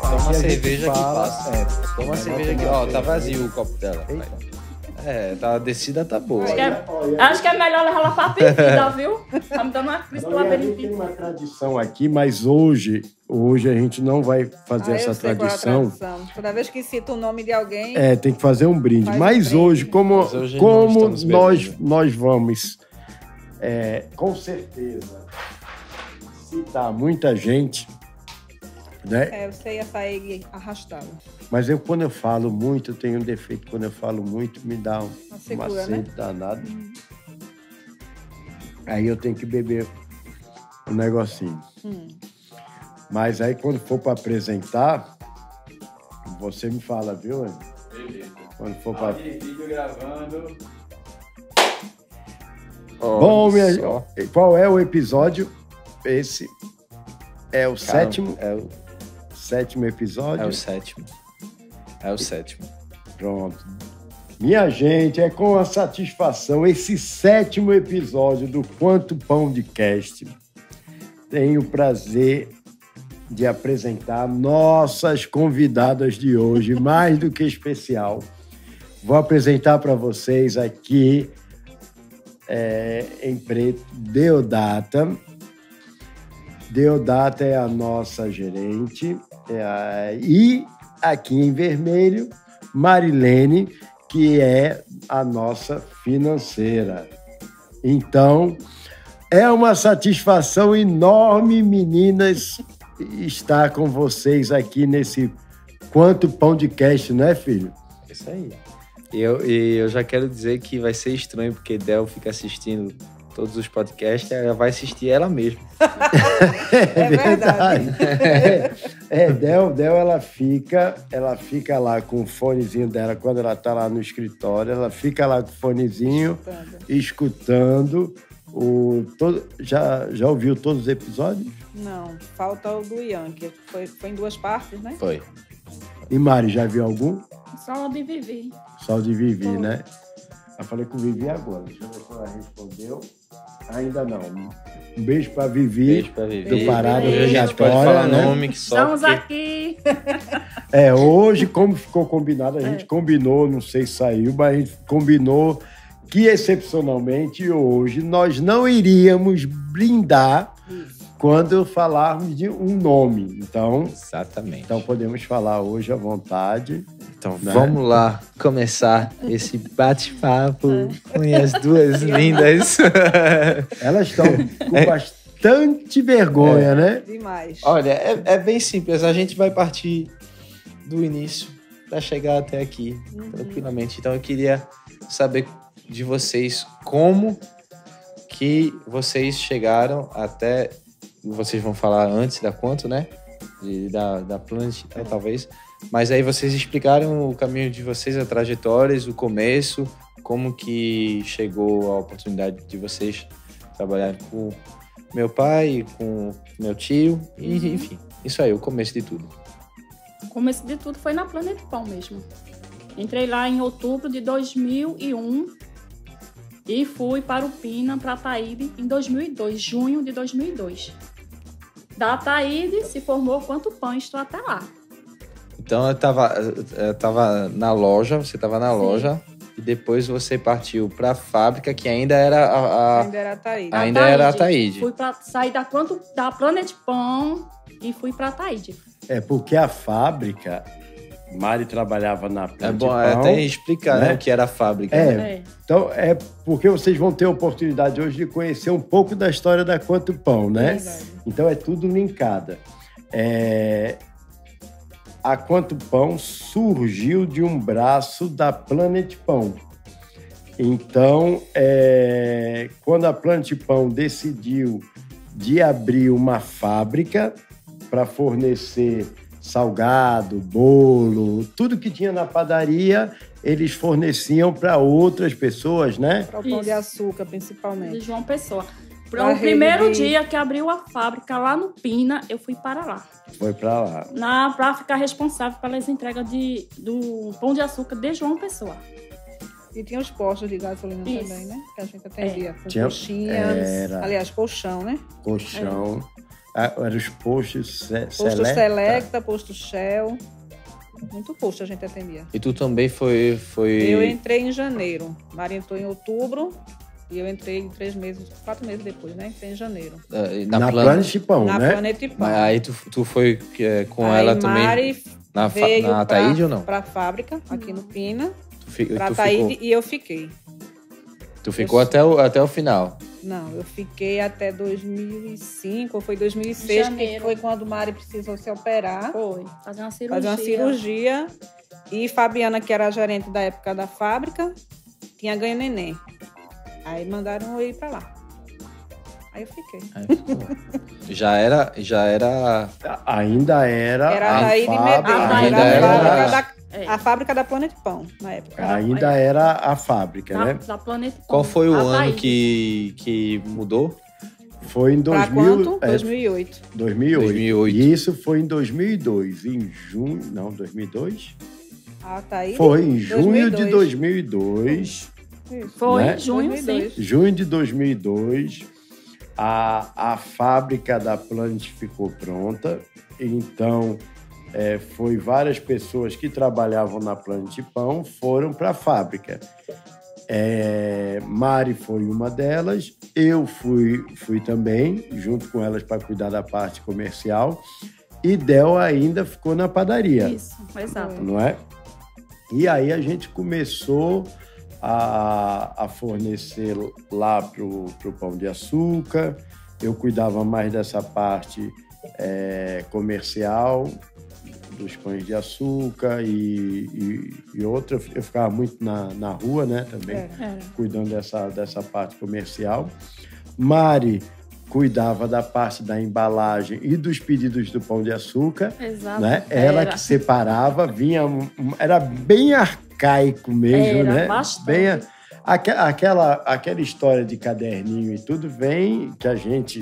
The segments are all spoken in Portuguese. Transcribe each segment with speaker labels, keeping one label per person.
Speaker 1: Toma uma cerveja que passa. Toma uma cerveja aqui. Ó, tá vazio o copo dela. A descida tá boa.
Speaker 2: Acho que é melhor levar ela pra pedida, viu? Tá me dando uma crise pela
Speaker 3: benefício. Tem uma tradição aqui, mas hoje a gente não vai fazer essa tradição.
Speaker 4: Toda vez que cita o nome de alguém...
Speaker 3: tem que fazer um brinde. Mas hoje, como nós vamos, com certeza, citar muita gente, né?
Speaker 4: Você ia sair arrastado.
Speaker 3: Mas quando eu falo muito, eu tenho um defeito. Quando eu falo muito, me dá uma sede danada. Aí eu tenho que beber um negocinho. Mas aí, quando for para apresentar, você me fala, viu, Anny?
Speaker 1: Beleza.
Speaker 3: Quando for para...
Speaker 1: Vídeo gravando.
Speaker 3: Bom, qual é o episódio? Esse é o sétimo? É o sétimo episódio?
Speaker 1: É o sétimo.
Speaker 3: Pronto. Minha gente, é com a satisfação esse sétimo episódio do Quanto Pão de Cast. Tenho o prazer de apresentar nossas convidadas de hoje, mais do que especial. Vou apresentar para vocês aqui, em preto, Deodata. Deodata é a nossa gerente. E aqui em vermelho, Marilene, que é a nossa financeira. Então, é uma satisfação enorme, meninas, estar com vocês aqui nesse Quanto Pão de Cast, não é, filho?
Speaker 1: Isso aí. E eu já quero dizer que vai ser estranho, porque Del fica assistindo todos os podcasts, ela vai assistir ela mesma.
Speaker 4: É verdade.
Speaker 3: Del, ela fica lá com o fonezinho dela, quando ela tá lá no escritório, ela fica lá com o fonezinho, escutando. Já ouviu todos os episódios?
Speaker 4: Não, falta o do Ian, que foi em 2 partes, né?
Speaker 1: Foi.
Speaker 3: E Mari, já viu algum?
Speaker 2: Só o de Vivi.
Speaker 3: Só o de Vivi, né? Eu falei com Vivi agora. Deixa eu ver se ela respondeu. Ainda não. Um beijo pra Vivi.
Speaker 1: Beijo pra Vivi.
Speaker 3: Do Parada
Speaker 1: A gente pode falar nome que só.
Speaker 2: Estamos aqui.
Speaker 3: Hoje, como ficou combinado, a gente combinou, não sei se saiu, mas a gente combinou que, excepcionalmente, hoje nós não iríamos brindar quando falarmos de um nome. Então,
Speaker 1: exatamente.
Speaker 3: Então podemos falar hoje à vontade.
Speaker 1: Então, vamos lá começar esse bate-papo com as duas lindas.
Speaker 3: Elas estão com bastante vergonha, né?
Speaker 4: Demais.
Speaker 1: Olha, é bem simples. A gente vai partir do início para chegar até aqui, tranquilamente. Então, eu queria saber de vocês como que vocês chegaram até... Vocês vão falar antes da Quanto, né? Da Planet, talvez. Mas aí vocês explicaram o caminho de vocês, a trajetória, o começo, como que chegou a oportunidade de vocês trabalharem com meu pai, com meu tio, e enfim, isso aí, o começo de tudo.
Speaker 2: O começo de tudo foi na Planet Pão mesmo. Entrei lá em outubro de 2001 e fui para o Pina, para a Ataíde, em 2002, junho de 2002. Da Ataíde se formou Quanto Pão, estou até lá.
Speaker 1: Então, eu tava na loja, você estava na loja, e depois você partiu para a fábrica, que ainda era
Speaker 4: Ainda era Ataíde.
Speaker 1: Ainda era a Ataíde.
Speaker 2: Fui para sair da Planet Pão e fui para a Ataíde.
Speaker 3: Porque a fábrica, Mari trabalhava na Planet
Speaker 1: É bom
Speaker 3: Pão,
Speaker 1: até explicar, né, o que era a fábrica.
Speaker 3: Então, porque vocês vão ter a oportunidade hoje de conhecer um pouco da história da Quanto Pão, né? Então, é tudo linkada. A Quanto Pão surgiu de um braço da Planet Pão. Então, quando a Planet Pão decidiu de abrir uma fábrica para fornecer salgado, bolo, tudo que tinha na padaria, eles forneciam para outras pessoas, né?
Speaker 4: Para o Pão de Açúcar, principalmente.
Speaker 2: De João Pessoa. O primeiro dia que abriu a fábrica lá no Pina, eu fui para lá.
Speaker 3: Foi para lá.
Speaker 2: Para ficar responsável pelas entregas do Pão de Açúcar de João Pessoa.
Speaker 4: E tinha os postos de gasolina
Speaker 2: Isso.
Speaker 4: também, né? Que a gente atendia. Com
Speaker 3: Tinha-
Speaker 4: coxinhas. Aliás, colchão, né?
Speaker 3: Colchão. Eram os postos
Speaker 4: Posto Selecta, posto Shell. Muito posto a gente atendia.
Speaker 1: E tu também foi...
Speaker 4: Eu entrei em janeiro. Mari entrou em outubro. E eu entrei 4 meses depois, né? Entrei em janeiro.
Speaker 3: Na Planet Pão,
Speaker 4: Na
Speaker 3: né?
Speaker 4: Planet Pão.
Speaker 1: Mas aí tu foi com
Speaker 4: Aí
Speaker 1: ela também
Speaker 4: Mari
Speaker 1: na
Speaker 4: veio
Speaker 1: Ataíde ou não?
Speaker 4: pra fábrica, aqui no Pina. Pra
Speaker 1: Tu
Speaker 4: Ataíde,
Speaker 1: ficou,
Speaker 4: e eu fiquei.
Speaker 1: tu ficou até o final.
Speaker 4: Não, eu fiquei até 2005, ou foi 2006, que
Speaker 2: Janeiro.
Speaker 4: foi quando Mari precisou se operar.
Speaker 2: Foi. Fazer uma cirurgia.
Speaker 4: Fazer uma cirurgia. E Fabiana, que era a gerente da época da fábrica, tinha ganho neném. Aí mandaram eu ir pra lá. Aí eu fiquei.
Speaker 1: Aí ficou. Já era...
Speaker 3: Ainda era
Speaker 4: Era
Speaker 3: a
Speaker 4: daí de
Speaker 3: fábrica.
Speaker 4: Medeiros.
Speaker 1: Ainda
Speaker 4: Era a
Speaker 1: era-
Speaker 4: fábrica da,
Speaker 2: É.
Speaker 4: a fábrica da Planet Pão, na época.
Speaker 3: Ainda era a fábrica,
Speaker 2: Da,
Speaker 3: né?
Speaker 2: da Planeta Pão.
Speaker 1: Qual foi o ano
Speaker 2: Ataíde.
Speaker 1: que mudou?
Speaker 3: Foi em
Speaker 4: Pra
Speaker 3: 2000,
Speaker 4: quanto? 2008.
Speaker 3: 2008.
Speaker 1: 2008.
Speaker 3: E isso foi em 2002. Em junho... Não, 2002?
Speaker 4: A Ataíde.
Speaker 3: Foi em junho de
Speaker 4: 2002.
Speaker 3: 2002.
Speaker 2: Foi
Speaker 3: né?
Speaker 2: em junho,
Speaker 4: 2002.
Speaker 2: sim.
Speaker 3: Junho de 2002, a fábrica da Planet ficou pronta. Então, foi várias pessoas que trabalhavam na Planet Pão foram para a fábrica. Mari foi uma delas. Eu fui também, junto com elas, para cuidar da parte comercial. E Del ainda ficou na padaria.
Speaker 2: Isso, exato.
Speaker 3: Não é? E aí a gente começou a fornecer lá pro Pão de Açúcar. Eu cuidava mais dessa parte comercial, dos pães de açúcar e outra. Eu ficava muito na rua, né, também,
Speaker 2: Era.
Speaker 3: cuidando dessa parte comercial. Mari cuidava da parte da embalagem e dos pedidos do Pão de Açúcar.
Speaker 2: Exato.
Speaker 3: Né? Ela
Speaker 2: Era.
Speaker 3: que separava, era bem arcaico mesmo,
Speaker 2: Era,
Speaker 3: né?
Speaker 2: bastante.
Speaker 3: Bem, aquela história de caderninho e tudo vem que a gente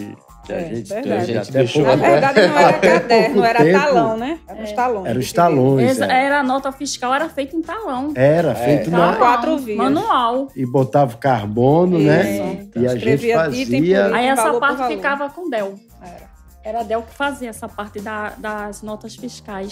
Speaker 4: verdade.
Speaker 3: teve
Speaker 1: A gente
Speaker 3: até
Speaker 1: deixou
Speaker 3: pouco-
Speaker 4: Na verdade, não era
Speaker 3: até
Speaker 4: caderno,
Speaker 3: pouco
Speaker 4: era
Speaker 3: tempo.
Speaker 4: talão, né? Eram os talões.
Speaker 3: Eram os talões.
Speaker 2: Era a nota fiscal, era feita em talão.
Speaker 3: Era feito
Speaker 4: Talão.
Speaker 3: na...
Speaker 4: 4 vias.
Speaker 2: Manual.
Speaker 3: E botava carbono, né?
Speaker 4: Isso.
Speaker 3: E a gente
Speaker 4: Escrevia dita e
Speaker 3: fazia...
Speaker 4: por
Speaker 2: Aí essa
Speaker 4: valor por
Speaker 2: parte
Speaker 4: valor.
Speaker 2: ficava com Del.
Speaker 4: Era.
Speaker 2: Era Del que fazia essa parte das notas fiscais.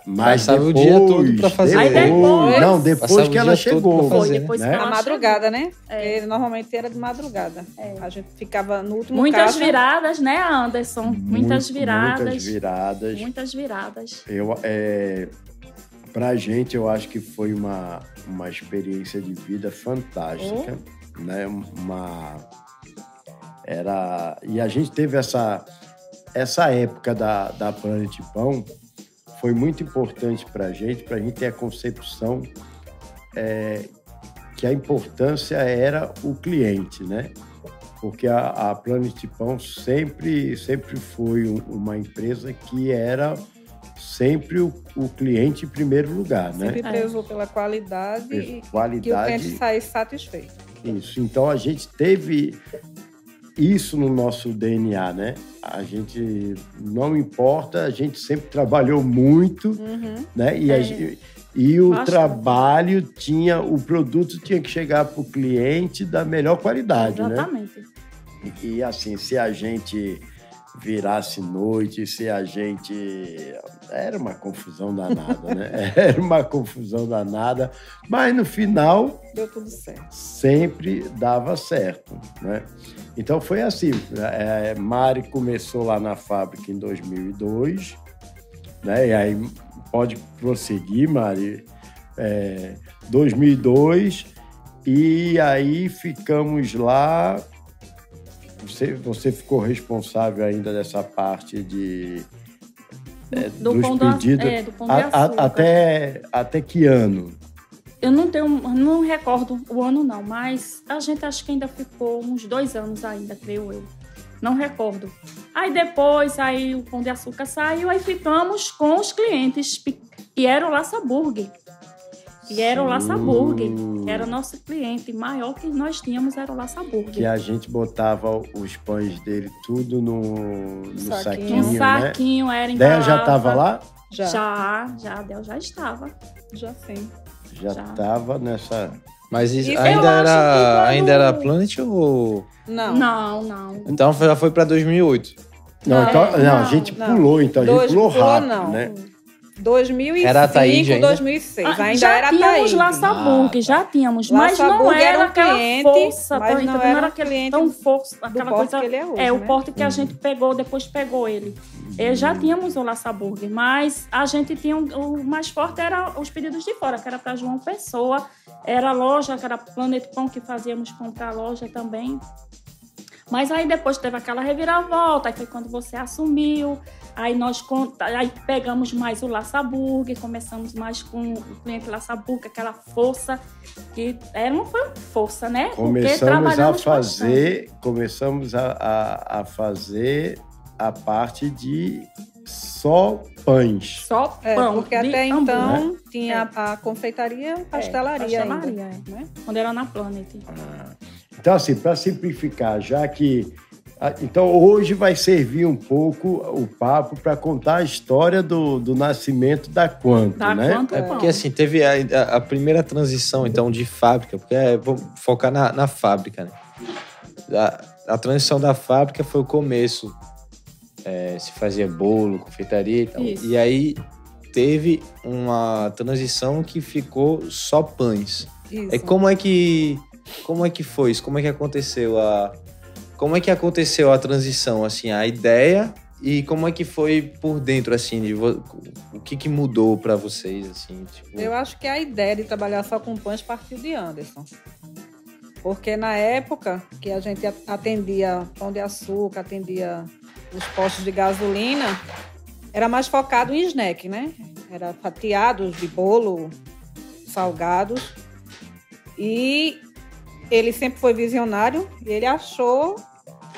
Speaker 3: Mas
Speaker 1: Passava o
Speaker 3: depois,
Speaker 1: dia todo pra fazer.
Speaker 2: Aí depois-
Speaker 3: Não, depois
Speaker 1: Passava
Speaker 3: que
Speaker 1: o
Speaker 3: ela
Speaker 1: dia todo
Speaker 3: chegou.
Speaker 1: pra fazer.
Speaker 2: Foi, depois
Speaker 3: né?
Speaker 2: que
Speaker 4: Na
Speaker 2: ela
Speaker 4: madrugada, né?
Speaker 2: É.
Speaker 4: Porque normalmente era de madrugada.
Speaker 2: É.
Speaker 4: A gente ficava no último
Speaker 2: Muitas
Speaker 4: caixa.
Speaker 2: viradas, né, Anderson? Muitas viradas.
Speaker 3: Muitas viradas.
Speaker 2: Muitas viradas.
Speaker 3: Pra gente, eu acho que foi uma experiência de vida fantástica, né? E a gente teve essa época da Planet Pão, foi muito importante pra gente ter a concepção que a importância era o cliente, né? Porque a Planet Pão sempre foi uma empresa que era sempre o cliente em primeiro lugar, né?
Speaker 4: Sempre prezou pela qualidade e que o
Speaker 3: Qualidade.
Speaker 4: cliente saísse satisfeito.
Speaker 3: Isso. Então a gente teve isso no nosso DNA, né? A gente não importa, a gente sempre trabalhou muito, né? E o
Speaker 2: Bastante.
Speaker 3: trabalho o produto tinha que chegar para o cliente da melhor qualidade, né?
Speaker 2: Exatamente.
Speaker 3: E assim, se a gente virasse noite, se a gente... Era uma confusão danada, né? Era uma confusão danada, mas no final
Speaker 4: Deu tudo certo.
Speaker 3: sempre dava certo, né? Então foi assim, Mari começou lá na fábrica em 2002, né? E aí pode prosseguir, Mari, 2002, e aí ficamos lá. Você ficou responsável ainda dessa parte
Speaker 2: Do
Speaker 3: dos
Speaker 2: pão
Speaker 3: pedidos.
Speaker 2: do pão de açúcar.
Speaker 3: Até que ano?
Speaker 2: Eu não recordo o ano não, mas a gente acho que ainda ficou uns 2 anos ainda, creio eu. Não recordo. Aí depois, o Pão de Açúcar saiu, aí ficamos com os clientes, que era o Laça Burger. Que era o Laça Burger, que era o nosso cliente maior que nós tínhamos, era o Laça Burger.
Speaker 3: Que a gente botava os pães dele tudo no saquinho,
Speaker 2: Um
Speaker 3: né?
Speaker 2: saquinho, era
Speaker 3: Déia
Speaker 2: embalava.
Speaker 3: já estava lá?
Speaker 4: Já.
Speaker 2: Já, a Del já estava.
Speaker 4: Já sim.
Speaker 3: Já
Speaker 2: Já.
Speaker 3: estava nessa...
Speaker 1: Mas isso
Speaker 4: Isso
Speaker 1: ainda
Speaker 2: eu acho que quando-
Speaker 1: ainda era Planet ou...
Speaker 4: Não.
Speaker 2: Não.
Speaker 1: Então já foi pra 2008.
Speaker 3: Não, então, a
Speaker 2: não,
Speaker 3: gente
Speaker 4: não.
Speaker 3: pulou, então a gente pulou rápido,
Speaker 4: não.
Speaker 3: né?
Speaker 4: 2005,
Speaker 1: Era a Taíde ainda?
Speaker 4: 2006. Ainda
Speaker 2: já
Speaker 4: era
Speaker 2: tínhamos
Speaker 4: Taíde.
Speaker 2: Laçaburg, já tínhamos, mas
Speaker 4: Laçaburg
Speaker 2: não
Speaker 4: era
Speaker 2: era
Speaker 4: um
Speaker 2: aquela
Speaker 4: cliente,
Speaker 2: força,
Speaker 4: mas
Speaker 2: tá
Speaker 4: não
Speaker 2: entendendo?
Speaker 4: era
Speaker 2: Não era
Speaker 4: um
Speaker 2: aquele
Speaker 4: cliente
Speaker 2: tão força,
Speaker 4: do
Speaker 2: aquela
Speaker 4: porte
Speaker 2: coisa.
Speaker 4: que ele é hoje,
Speaker 2: o
Speaker 4: né?
Speaker 2: porte que a gente pegou, depois pegou ele. Já tínhamos o Laçaburg, mas a gente tinha o mais forte era os pedidos de fora, que era para João Pessoa, era a loja, que era Planet Pão, que fazíamos pão para a loja também. Mas aí depois teve aquela reviravolta, aí foi quando você assumiu, aí aí pegamos mais o Laçaburg, começamos mais com o cliente Laçaburg, aquela força, que não foi força, né?
Speaker 3: Começamos a fazer a parte de só pães.
Speaker 2: Só pão.
Speaker 4: Porque
Speaker 2: de
Speaker 4: até
Speaker 2: hambúrguer.
Speaker 4: então tinha a confeitaria, pastelaria ainda.
Speaker 2: Pastelaria, né? Quando era na Planet.
Speaker 3: Então, assim, para simplificar, já que... Então, hoje vai servir um pouco o papo para contar a história do nascimento da Quanto, né?
Speaker 2: Quanto
Speaker 1: É porque, assim, teve a primeira transição, então, de fábrica, porque vamos focar na fábrica, né? A transição da fábrica foi o começo. Se fazia bolo, confeitaria e tal.
Speaker 2: Isso.
Speaker 1: E aí teve uma transição que ficou só pães.
Speaker 4: Isso.
Speaker 1: Como é que foi isso? Como é que aconteceu a transição, assim, a ideia e como é que foi por dentro, assim, o que mudou para vocês, assim, tipo...
Speaker 4: Eu acho que a ideia de trabalhar só com pães partiu de Anderson. Porque na época que a gente atendia pão de açúcar, atendia os postos de gasolina, era mais focado em snack, né? Era fatiados de bolo, salgados. E ele sempre foi visionário e ele achou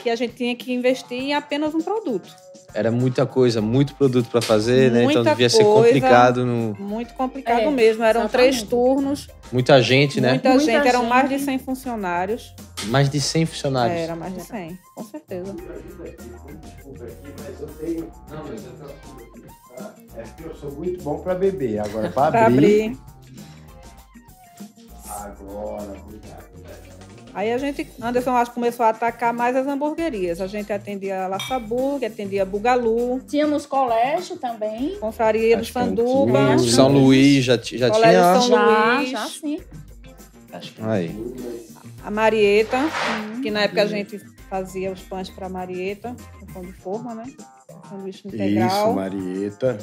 Speaker 4: que a gente tinha que investir em apenas um produto.
Speaker 1: Era muita coisa, muito produto para fazer, né? Então
Speaker 4: Muita
Speaker 1: devia ser
Speaker 4: coisa.
Speaker 1: complicado.
Speaker 4: Muito complicado mesmo. Eram
Speaker 2: exatamente.
Speaker 4: 3 turnos.
Speaker 1: Muita gente, né?
Speaker 4: Muita gente. Eram
Speaker 2: gente.
Speaker 4: mais de 100 funcionários.
Speaker 1: Mais de 100 funcionários.
Speaker 4: Era mais de 100, com certeza.
Speaker 3: É porque eu sou muito bom para beber. Agora,
Speaker 4: Para
Speaker 3: para abrir...
Speaker 4: abrir.
Speaker 3: Agora, obrigado.
Speaker 4: Aí Anderson acho que começou a atacar mais as hamburguerias. A gente atendia a Laçaburg, atendia a Bugalu,
Speaker 2: Tínhamos colégio também.
Speaker 4: Confraria do
Speaker 3: As
Speaker 4: Sanduba.
Speaker 3: cantinas.
Speaker 1: São Luís já tinha...
Speaker 4: Colégio São Luís.
Speaker 2: Já sim.
Speaker 1: Aí.
Speaker 4: A Marieta, que na época a gente fazia os pães para Marieta, o pão de forma, né? O sanduíche integral.
Speaker 3: Isso, Marieta.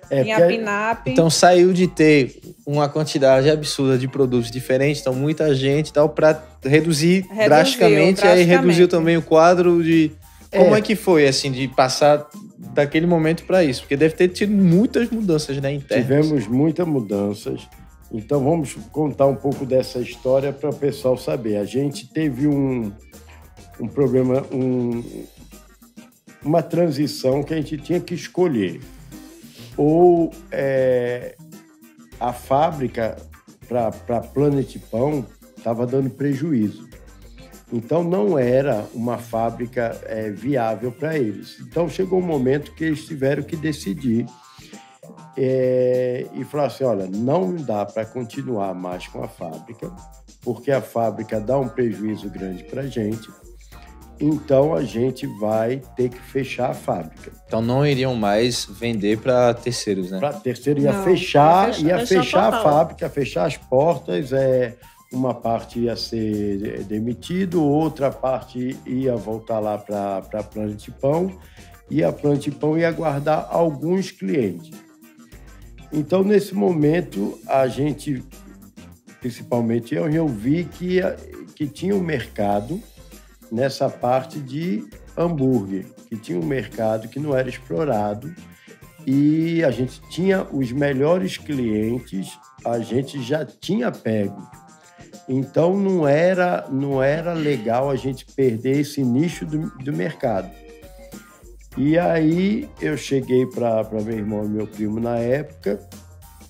Speaker 4: Tinha a Pinap.
Speaker 1: Então saiu de ter uma quantidade absurda de produtos diferentes, então muita gente e tal, para reduzir drasticamente, e aí reduziu também o quadro de... Como é que foi, assim, de passar daquele momento para isso? Porque deve ter tido muitas mudanças, né, internas.
Speaker 3: Tivemos muitas mudanças. Então, vamos contar um pouco dessa história para o pessoal saber. A gente teve um problema, uma transição que a gente tinha que escolher. Ou a fábrica para Planet Pão estava dando prejuízo. Então, não era uma fábrica viável para eles. Então, chegou um momento que eles tiveram que decidir e falar assim, olha, não dá para continuar mais com a fábrica, porque a fábrica dá um prejuízo grande para a gente, então a gente vai ter que fechar a fábrica.
Speaker 1: Então não iriam mais vender para terceiros, né?
Speaker 3: Para terceiro ia
Speaker 4: Não,
Speaker 3: fechar a
Speaker 2: total.
Speaker 3: fábrica, fechar as portas, uma parte ia ser demitido, outra parte ia voltar lá para a Planet Pão, e a Planet Pão ia guardar alguns clientes. Então, nesse momento, a gente, principalmente eu vi que tinha um mercado nessa parte de hambúrguer, que tinha um mercado que não era explorado e a gente tinha os melhores clientes, a gente já tinha pego. Então, não era legal a gente perder esse nicho do mercado. E aí eu cheguei para meu irmão e meu primo na época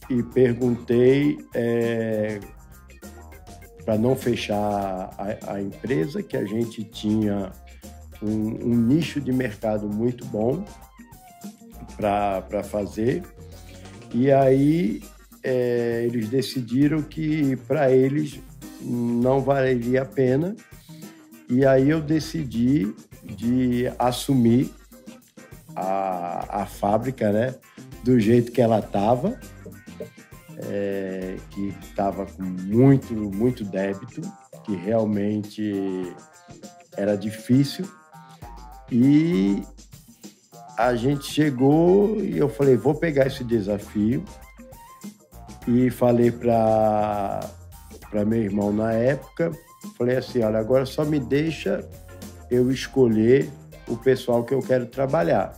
Speaker 3: e perguntei para não fechar a empresa, que a gente tinha um nicho de mercado muito bom para fazer. E aí eles decidiram que para eles não valeria a pena. E aí eu decidi de assumir a fábrica, né, do jeito que ela estava, que estava com muito débito, que realmente era difícil. E a gente chegou e eu falei, vou pegar esse desafio. E falei para meu irmão na época, falei assim, olha, agora só me deixa eu escolher o pessoal que eu quero trabalhar.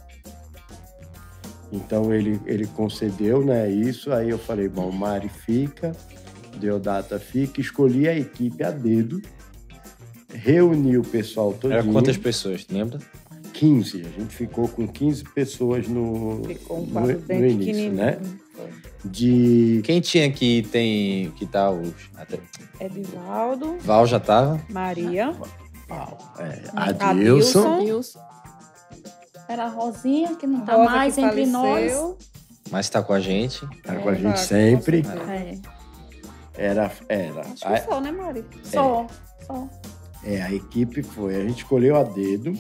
Speaker 3: Então ele concedeu, né, isso, aí eu falei, bom, Mari fica, Deodata fica, escolhi a equipe a dedo, reuni o pessoal todinho.
Speaker 1: Era quantas pessoas, lembra?
Speaker 3: 15, a gente ficou com 15 pessoas no início, né?
Speaker 1: Quem tinha que tá os...
Speaker 4: Edivaldo.
Speaker 1: Val já tava?
Speaker 4: Maria.
Speaker 3: Adilson.
Speaker 2: Era a Rosinha, que não tá
Speaker 4: Rosa,
Speaker 2: mais
Speaker 4: que
Speaker 2: entre
Speaker 4: faleceu.
Speaker 2: nós.
Speaker 1: Mas tá com a gente.
Speaker 3: Tá com a gente sempre. Era.
Speaker 4: Acho que só, né, Mari?
Speaker 2: Só.
Speaker 3: A equipe foi. A gente escolheu a dedo.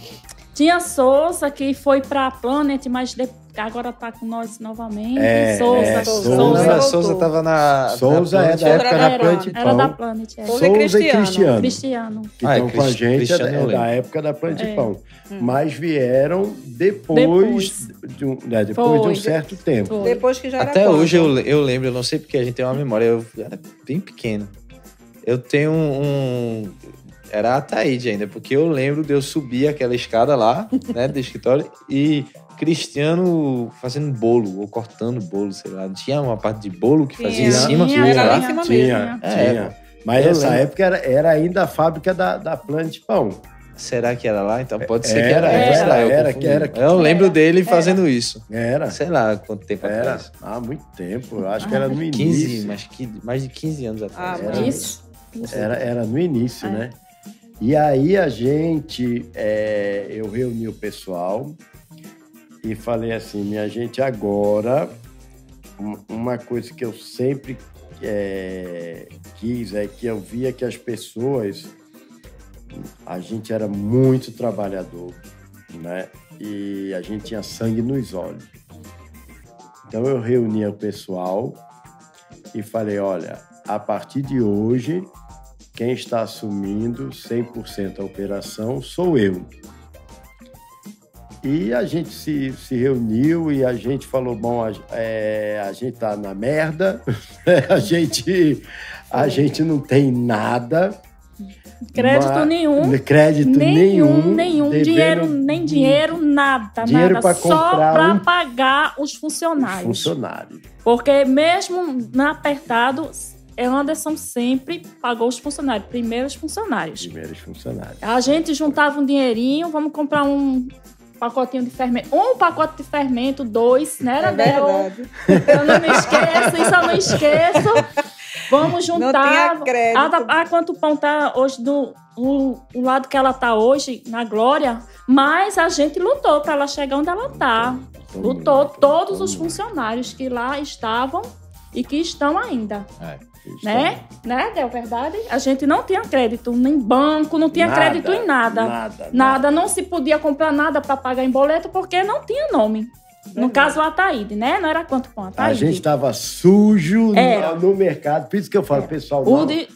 Speaker 2: Tinha Souza, que foi pra Planet, mas agora tá com nós novamente.
Speaker 1: Souza tava na...
Speaker 3: Souza é da época da Planet Pão.
Speaker 2: Era da Planet.
Speaker 3: Souza e
Speaker 2: Cristiano.
Speaker 3: Que estão com a gente da época da Planet Pão. Mas vieram depois de um certo tempo.
Speaker 2: Foi.
Speaker 4: Depois que já era
Speaker 1: Até
Speaker 4: pronto.
Speaker 1: hoje eu lembro, eu não sei porque a gente tem uma memória, eu era bem pequeno. Eu tenho era a Taíde ainda, porque eu lembro de eu subir aquela escada lá, né, do escritório, e Cristiano fazendo bolo, ou cortando bolo, sei lá. Tinha uma parte de bolo que fazia em cima?
Speaker 3: Tinha. Mas nessa época era ainda a fábrica da Planet Pão.
Speaker 1: Será que era lá? Então pode ser que
Speaker 3: era.
Speaker 1: Eu lembro dele fazendo isso.
Speaker 3: Era.
Speaker 1: Sei lá quanto tempo atrás.
Speaker 3: Há muito tempo. Eu acho que era no início.
Speaker 1: Mais de 15 anos atrás.
Speaker 3: Era no início, né? E aí a gente, eu reuni o pessoal e falei assim, minha gente, agora, uma coisa que eu sempre quis é que eu via que as pessoas, a gente era muito trabalhador, né? E a gente tinha sangue nos olhos. Então eu reunia o pessoal e falei, olha, a partir de hoje, quem está assumindo 100% a operação sou eu. E a gente se reuniu e a gente falou, bom, a gente tá na merda, a gente não tem nada.
Speaker 2: Crédito nenhum. Dinheiro, nada.
Speaker 3: Pra
Speaker 2: só para pagar os funcionários. Porque mesmo na apertado, Anderson sempre pagou os funcionários, primeiros funcionários. A gente juntava um dinheirinho, vamos comprar um pacotinho de fermento. Um pacote de fermento, 2, né? Era
Speaker 4: verdade.
Speaker 2: Eu não me esqueço, isso eu não esqueço. Vamos juntar.
Speaker 4: Não tinha crédito.
Speaker 2: Quanto o pão tá hoje o lado que ela tá hoje, na Glória, mas a gente lutou para ela chegar onde ela tá. Lutou todos os funcionários que lá estavam e que estão ainda. Né, Del? Verdade? A gente não tinha crédito em banco, não tinha crédito em nada. Não se podia comprar nada para pagar em boleto porque não tinha nome. No caso, o Ataíde, né? Não era quanto com o Ataíde.
Speaker 3: A gente estava sujo no mercado. Por isso que eu falo, pessoal...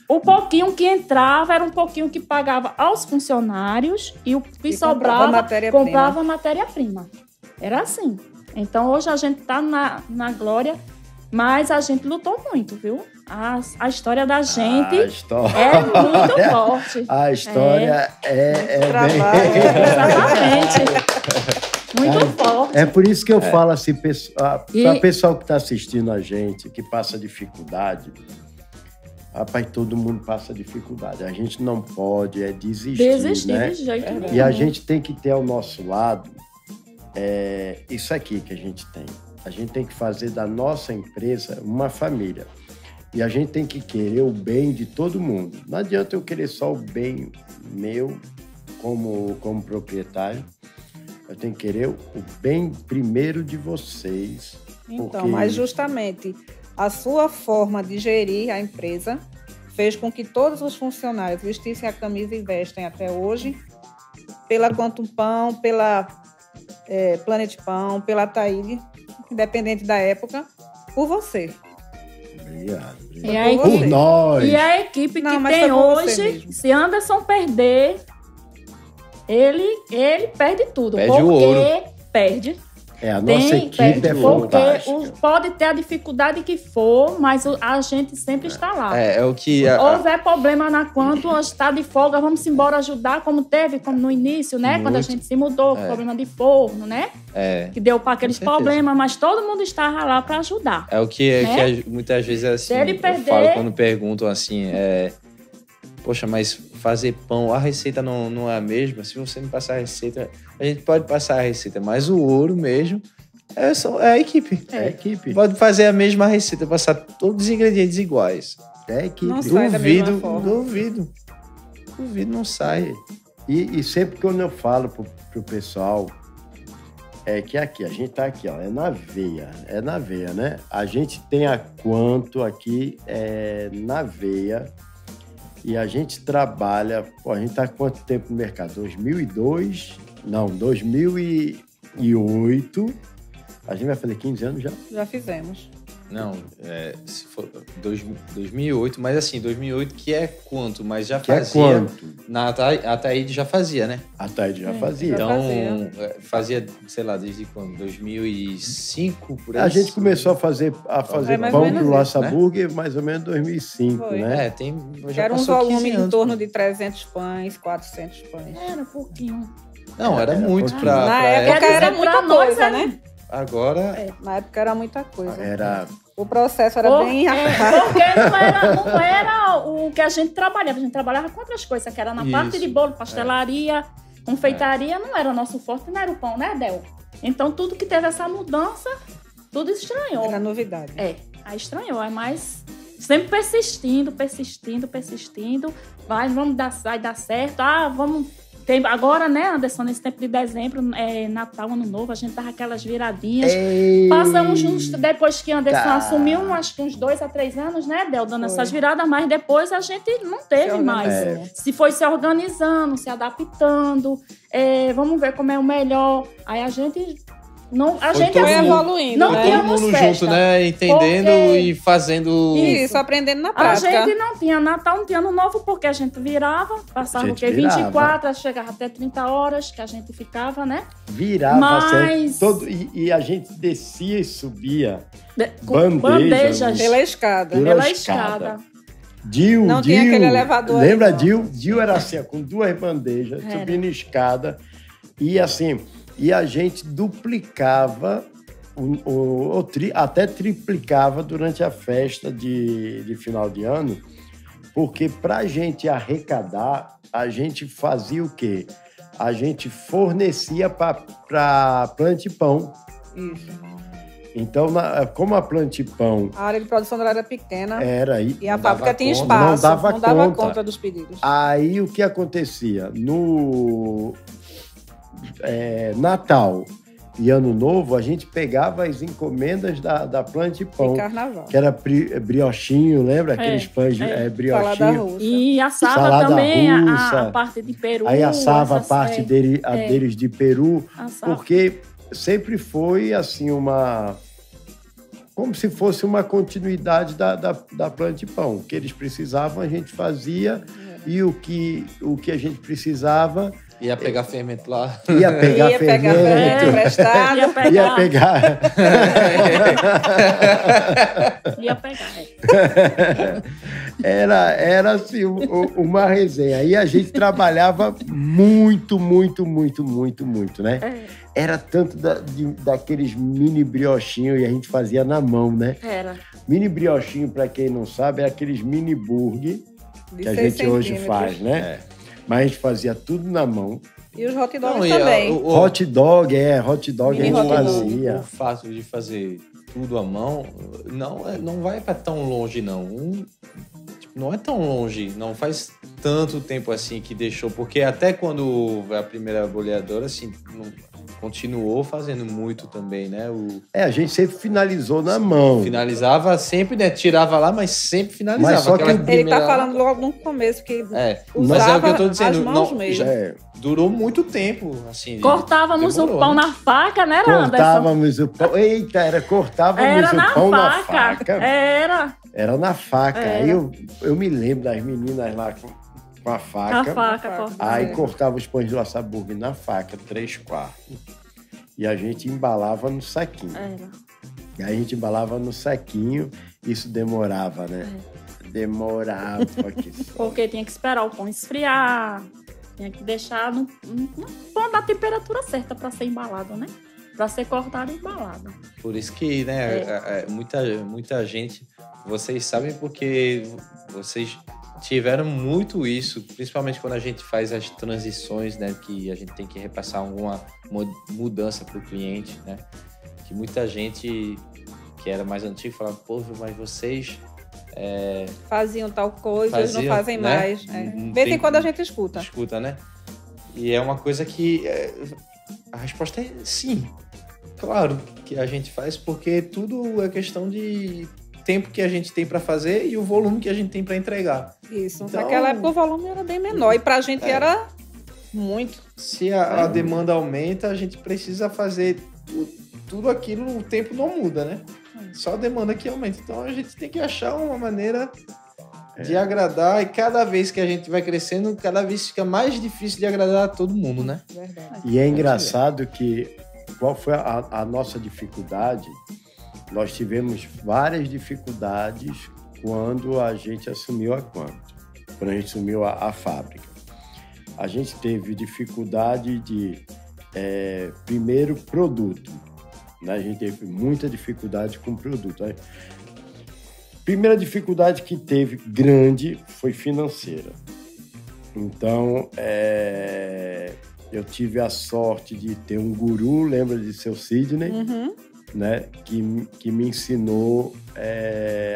Speaker 2: O pouquinho que entrava era um pouquinho que pagava aos funcionários e o que sobrava comprava matéria-prima. Era assim. Então, hoje a gente tá na Glória, mas a gente lutou muito, viu? A história da gente é muito forte.
Speaker 3: A história
Speaker 2: Exatamente. Muito forte.
Speaker 3: É por isso que eu falo assim, para o pessoal que está assistindo a gente, que passa dificuldade, rapaz, todo mundo passa dificuldade. A gente não pode desistir, né?
Speaker 2: De jeito nenhum.
Speaker 3: E a gente tem que ter ao nosso lado isso aqui que a gente tem. A gente tem que fazer da nossa empresa uma família. E a gente tem que querer o bem de todo mundo. Não adianta eu querer só o bem meu como proprietário. Eu tenho que querer o bem primeiro de vocês.
Speaker 4: Então, mas justamente a sua forma de gerir a empresa fez com que todos os funcionários vestissem a camisa e vestem até hoje, pela Quantum Pão, pela Planet Pão, pela Taíde, independente da época, por você.
Speaker 3: Obrigado.
Speaker 2: E a
Speaker 3: Por nós.
Speaker 2: E a equipe
Speaker 4: Não,
Speaker 2: que
Speaker 4: mas
Speaker 2: tem
Speaker 4: foi por você
Speaker 2: hoje,
Speaker 4: mesmo.
Speaker 2: se Anderson perder, ele perde tudo.
Speaker 1: Perde o
Speaker 2: porque
Speaker 1: ouro.
Speaker 2: perde.
Speaker 3: A nossa equipe é
Speaker 2: porque
Speaker 3: fantástica.
Speaker 2: pode ter a dificuldade que for, mas a gente sempre está lá.
Speaker 1: É o que...
Speaker 2: Houver problema na Quantum, está de folga, vamos embora ajudar, como teve, como no início, né?
Speaker 1: Muito.
Speaker 2: Quando a gente se mudou, com problema de forno, né? Que deu para aqueles
Speaker 1: certeza.
Speaker 2: problemas, mas todo mundo estava lá para ajudar.
Speaker 1: É o que,
Speaker 2: Né?
Speaker 1: que muitas vezes é assim,
Speaker 2: Se ele
Speaker 1: eu
Speaker 2: perder-
Speaker 1: falo quando perguntam assim, poxa, mas fazer pão, a receita não é a mesma? Se você não passar a receita, a gente pode passar a receita, mas o ouro mesmo é a equipe.
Speaker 3: É a equipe.
Speaker 1: Pode fazer a mesma receita, passar todos os ingredientes iguais.
Speaker 3: É a equipe.
Speaker 4: Não sai da mesma forma.
Speaker 1: Duvido, não sai.
Speaker 3: E sempre quando eu falo pro pessoal, é que aqui, a gente tá aqui, ó, é na veia, né? A gente tem a Quantum aqui, na veia, e a gente trabalha, a gente tá há quanto tempo no mercado? 2008, a gente vai fazer 15 anos já?
Speaker 4: Já fizemos.
Speaker 1: Não, se for 2008, mas assim, 2008 que é quanto? Mas já
Speaker 3: Que é
Speaker 1: fazia.
Speaker 3: quanto?
Speaker 1: A Taíde já fazia, né?
Speaker 3: A Taíde já fazia.
Speaker 4: já
Speaker 1: Então,
Speaker 4: fazia.
Speaker 1: sei lá, desde quando? 2005, por aí.
Speaker 3: A gente começou a fazer
Speaker 4: mais ou
Speaker 3: pão
Speaker 4: menos
Speaker 3: pro
Speaker 4: isso,
Speaker 3: Laça
Speaker 1: né?
Speaker 3: Burger mais ou menos em 2005,
Speaker 4: Foi.
Speaker 3: né?
Speaker 1: Já
Speaker 4: Era um
Speaker 1: passou 15
Speaker 4: volume em
Speaker 1: anos,
Speaker 4: torno
Speaker 1: pô.
Speaker 4: de 300 pães, 400 pães.
Speaker 2: Era um pouquinho.
Speaker 1: Não, era muito
Speaker 3: pouquinho.
Speaker 1: pra
Speaker 4: Na
Speaker 1: pra
Speaker 4: época
Speaker 2: Quer
Speaker 4: era
Speaker 2: dizer,
Speaker 4: muita
Speaker 2: pra nós,
Speaker 4: coisa, né?
Speaker 1: Agora,
Speaker 4: Na época era muita coisa.
Speaker 3: Era
Speaker 4: O processo era bem
Speaker 2: Porque não era o que a gente trabalhava. A gente trabalhava com outras coisas, que era na
Speaker 1: Isso.
Speaker 2: parte de bolo, pastelaria, confeitaria, não era o nosso forte, não era o pão, né, Del? Então, tudo que teve essa mudança, tudo estranhou.
Speaker 4: Era novidade.
Speaker 2: Aí estranhou, mas sempre persistindo. Vai dar certo. Vamos... Agora, né, Anderson, nesse tempo de dezembro, Natal, Ano Novo, a gente dava aquelas viradinhas. Passamos depois que Anderson assumiu, acho que uns 2 a 3 anos, né, Del, dando essas viradas, mas depois a gente não teve mais. Se foi se organizando, se adaptando, vamos ver como é o melhor. Aí a gente... A gente
Speaker 1: todo
Speaker 4: Foi
Speaker 1: mundo-
Speaker 4: evoluindo,
Speaker 2: não
Speaker 4: né?
Speaker 2: tinha
Speaker 1: todo mundo
Speaker 2: festa.
Speaker 1: junto, né? Entendendo
Speaker 2: Porque-
Speaker 1: e fazendo...
Speaker 4: Isso, aprendendo na
Speaker 2: A
Speaker 4: prática.
Speaker 2: gente não tinha Natal, não tinha Ano Novo, porque a gente virava, passava
Speaker 3: A
Speaker 2: o
Speaker 3: gente
Speaker 2: quê?
Speaker 3: virava.
Speaker 2: 24, chegava até 30 horas que a gente ficava, né?
Speaker 3: virava
Speaker 2: Mas-
Speaker 3: sempre, e a gente descia e subia
Speaker 2: Com
Speaker 3: Bandejas.
Speaker 4: Pela escada.
Speaker 2: Pela
Speaker 3: escada.
Speaker 2: escada.
Speaker 3: Dil,
Speaker 4: Não tinha aquele elevador aí,
Speaker 3: Lembra
Speaker 4: não.
Speaker 3: Dil? Dil era assim, ó, com 2 bandejas,
Speaker 2: Era.
Speaker 3: subindo escada. E assim, e a gente duplicava, até triplicava durante a festa de final de ano, porque para a gente arrecadar, a gente fazia o quê? A gente fornecia para Plante Pão.
Speaker 4: Isso.
Speaker 3: Então, como a Plante Pão
Speaker 4: A área de produção dela era pequena
Speaker 3: era...
Speaker 4: e a
Speaker 1: Não
Speaker 4: fábrica
Speaker 1: dava
Speaker 4: tinha
Speaker 1: conta,
Speaker 4: espaço.
Speaker 3: não dava conta.
Speaker 4: conta dos pedidos.
Speaker 3: Aí o que acontecia? No Natal e Ano Novo, a gente pegava as encomendas da Plante Pão,
Speaker 4: De carnaval.
Speaker 3: que era briochinho, lembra? Aqueles pães
Speaker 4: Salada
Speaker 3: briochinho.
Speaker 4: russa.
Speaker 2: E assava
Speaker 3: Salada
Speaker 2: também
Speaker 3: russa.
Speaker 2: a parte de peru.
Speaker 3: Aí assava a
Speaker 2: essas-
Speaker 3: parte deles de peru,
Speaker 2: assava.
Speaker 3: porque sempre foi assim como se fosse uma continuidade da Plante Pão. O que eles precisavam, a gente fazia, e o que a gente precisava,
Speaker 1: Ia pegar fermento lá.
Speaker 3: ia pegar
Speaker 4: Ia pegar
Speaker 3: fermento,
Speaker 4: fermento emprestado.
Speaker 2: Ia pegar.
Speaker 3: ia pegar...
Speaker 2: Ia pegar.
Speaker 3: Era assim, uma resenha. E a gente trabalhava muito, né? Era tanto daqueles mini briochinhos, e a gente fazia na mão, né?
Speaker 2: Era.
Speaker 3: Mini briochinho, para quem não sabe, é aqueles mini burger
Speaker 4: De
Speaker 3: que a
Speaker 4: 6
Speaker 3: gente hoje
Speaker 4: centímetros.
Speaker 3: faz, né? Mas a gente fazia tudo na mão.
Speaker 4: E os hot dogs
Speaker 1: Não, e
Speaker 4: também.
Speaker 3: Hot dog a
Speaker 4: Mini
Speaker 3: gente
Speaker 4: hot dog.
Speaker 3: fazia.
Speaker 1: O fato de fazer tudo à mão não vai para tão longe, não. Não é tão longe, não faz tanto tempo assim que deixou, porque até quando a primeira boleadora, assim, continuou fazendo muito também, né?
Speaker 3: A gente sempre finalizou na mão.
Speaker 1: Finalizava sempre, né? Tirava lá, mas sempre finalizava.
Speaker 3: Mas só que
Speaker 4: ele tá falando logo no começo que
Speaker 1: mas é o que eu tô dizendo. Durou muito tempo, assim.
Speaker 2: Cortávamos o pão na faca, né, Anderson?
Speaker 3: Cortávamos o pão. Eita, cortávamos o pão na faca. Era na faca. Aí eu me lembro das meninas lá com a faca. Aí cortava os pães do açaburgue na faca, 3/4. E a gente embalava no saquinho. E aí a gente embalava no saquinho. Isso demorava, né? Demorava.
Speaker 2: Porque tinha que esperar o pão esfriar. Tinha que deixar no pão da temperatura certa para ser embalado, né? Para ser cortado e embalado.
Speaker 1: Por isso que, né, muita gente... Vocês sabem porque vocês tiveram muito isso, principalmente quando a gente faz as transições, né? Que a gente tem que repassar alguma mudança para o cliente, né? Que muita gente que era mais antiga falava, pô, mas vocês...
Speaker 4: faziam tal coisa, eles não fazem, né? Mais. De vez em quando a gente escuta.
Speaker 1: Escuta, né? E é uma coisa que... a resposta é sim. Claro que a gente faz, porque tudo é questão de tempo que a gente tem para fazer e o volume que a gente tem para entregar.
Speaker 4: Isso. Então, naquela época o volume era bem menor e pra gente era muito.
Speaker 1: Se a demanda aumenta, a gente precisa fazer tudo aquilo, o tempo não muda, né? Só a demanda que aumenta. Então a gente tem que achar uma maneira de agradar, e cada vez que a gente vai crescendo, cada vez fica mais difícil de agradar a todo mundo, né?
Speaker 4: Verdade.
Speaker 3: E é engraçado que qual foi a nossa dificuldade? Nós tivemos várias dificuldades quando a gente assumiu a Quanto, quando a gente assumiu a fábrica. A gente teve dificuldade de, primeiro, produto. Né? A gente teve muita dificuldade com produto. A primeira dificuldade que teve grande foi financeira. Então, eu tive a sorte de ter um guru, lembra de seu Sidney? Né, que me ensinou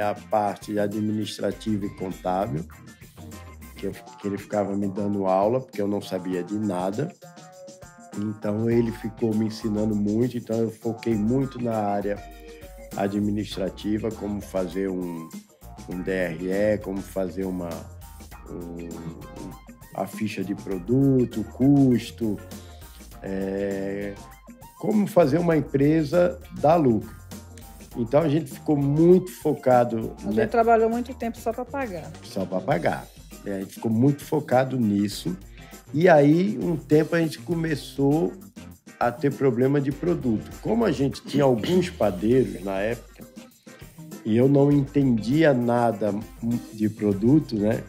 Speaker 3: a parte administrativa e contábil, que ele ficava me dando aula, porque eu não sabia de nada. Então, ele ficou me ensinando muito. Então, eu foquei muito na área administrativa, como fazer um DRE, como fazer a ficha de produto, custo, como fazer uma empresa dar lucro. Então, a gente ficou muito focado...
Speaker 4: A gente trabalhou muito tempo só para pagar.
Speaker 3: Só para pagar. A gente ficou muito focado nisso. E aí, um tempo, a gente começou a ter problema de produto. Como a gente tinha alguns padeiros na época, e eu não entendia nada de produto, né?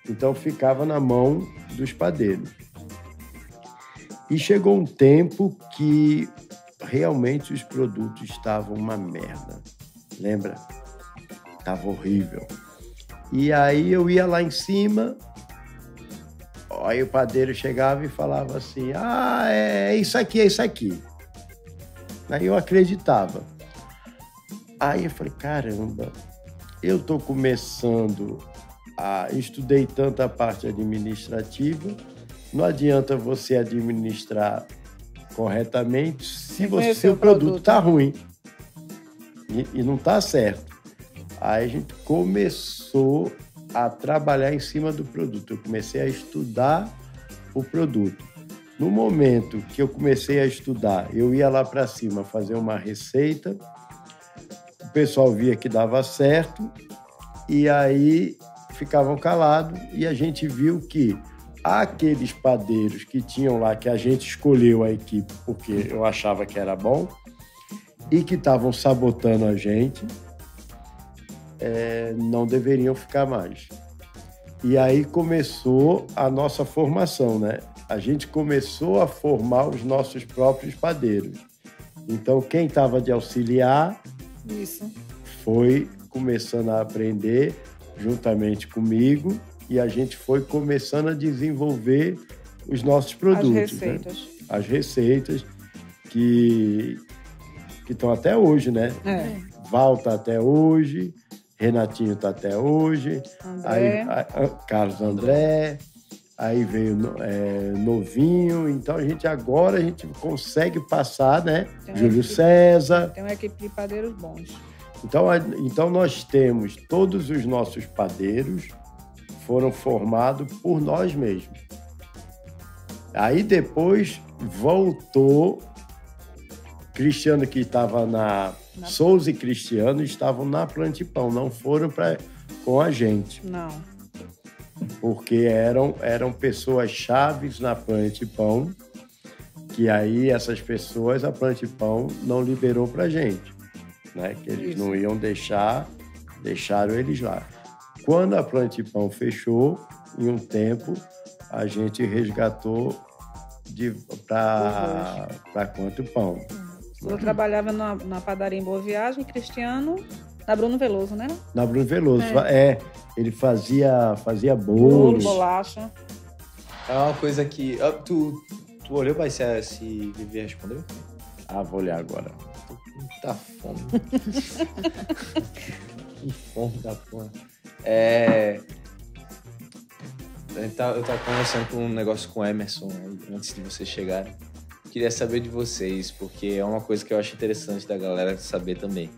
Speaker 3: Então, ficava na mão dos padeiros. E chegou um tempo que realmente os produtos estavam uma merda. Lembra? Estava horrível. E aí eu ia lá em cima, aí o padeiro chegava e falava assim, é isso aqui, é isso aqui. Aí eu acreditava. Aí eu falei, caramba, eu estou começando estudei tanto a parte administrativa, não adianta você administrar corretamente se seu produto está ruim e não está certo. Aí a gente começou a trabalhar em cima do produto. Eu comecei a estudar o produto. No momento que eu comecei a estudar, eu ia lá para cima fazer uma receita, o pessoal via que dava certo e aí ficavam calados e a gente viu que aqueles padeiros que tinham lá, que a gente escolheu a equipe porque eu achava que era bom e que estavam sabotando a gente, não deveriam ficar mais. E aí começou a nossa formação, né? A gente começou a formar os nossos próprios padeiros. Então, quem estava de auxiliar foi começando a aprender juntamente comigo e a gente foi começando a desenvolver os nossos produtos. As
Speaker 4: receitas.
Speaker 3: Né? As receitas que estão até hoje, né? Volta até hoje, Renatinho está até hoje.
Speaker 4: André.
Speaker 3: Carlos André. Aí veio Novinho. Então, agora a gente consegue passar, né? Júlio César.
Speaker 4: Tem uma equipe de padeiros bons.
Speaker 3: Então, nós temos todos os nossos padeiros foram formados por nós mesmos. Aí depois voltou Cristiano, que estava Souza e Cristiano estavam na Plantipão, não foram com a gente.
Speaker 4: Não.
Speaker 3: Porque eram pessoas chaves na Plantipão, que aí essas pessoas a Plantipão não liberou pra gente, né? Que eles não iam deixaram eles lá. Quando a Plantipão fechou, em um tempo, a gente resgatou para Plantipão.
Speaker 4: Eu trabalhava na padaria em Boa Viagem, Cristiano, na Bruno Veloso, né?
Speaker 3: Na Bruno Veloso, ele fazia bolos.
Speaker 4: Bolacha.
Speaker 1: É uma coisa que... Tu olhou para se Vivi respondeu?
Speaker 3: Vou olhar agora.
Speaker 1: Tô com muita fome. Que fome da porra. Eu tava conversando com um negócio com o Emerson antes de vocês chegarem. Queria saber de vocês, porque é uma coisa que eu acho interessante da galera saber também.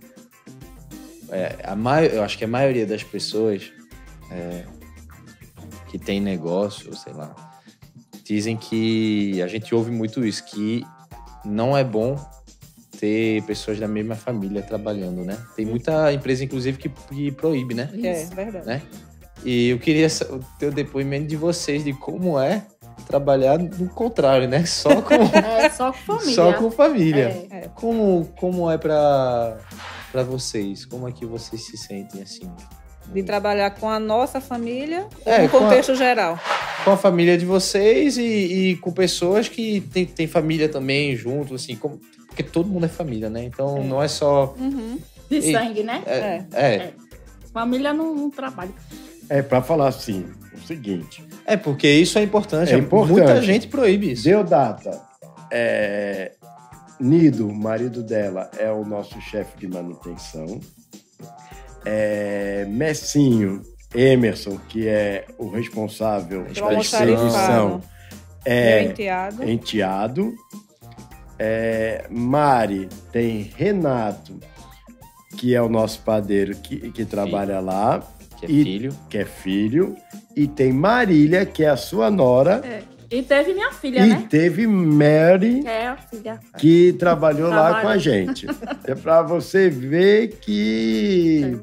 Speaker 1: Eu acho que a maioria das pessoas que tem negócio, sei lá, dizem que a gente ouve muito isso, que não é bom ter pessoas da mesma família trabalhando, né? Tem muita empresa, inclusive, que proíbe, né?
Speaker 4: É verdade.
Speaker 1: Né? E eu queria ter o depoimento de vocês de como é trabalhar no contrário, né? Só com
Speaker 2: só com família.
Speaker 1: Só com família. Como é pra vocês? Como é que vocês se sentem assim?
Speaker 4: De trabalhar com a nossa família, no contexto geral.
Speaker 1: Com a família de vocês e com pessoas que tem família também junto, assim, porque todo mundo é família, né? Então não é só...
Speaker 2: De sangue, né? Família não trabalha.
Speaker 3: Para falar assim, o seguinte...
Speaker 1: porque isso é importante.
Speaker 3: Importante.
Speaker 1: Muita gente proíbe isso.
Speaker 3: Deodata, Nido, o marido dela, é o nosso chefe de manutenção. Messinho, Emerson, que é o responsável pela expedição,
Speaker 4: meu
Speaker 3: enteado. Mari, tem Renato, que é o nosso padeiro que trabalha lá. Que é filho. E tem Marília, que é a sua nora.
Speaker 2: E teve minha filha, né?
Speaker 3: E teve Mary,
Speaker 2: que é a filha,
Speaker 3: que trabalhou lá com a gente. É para você ver que...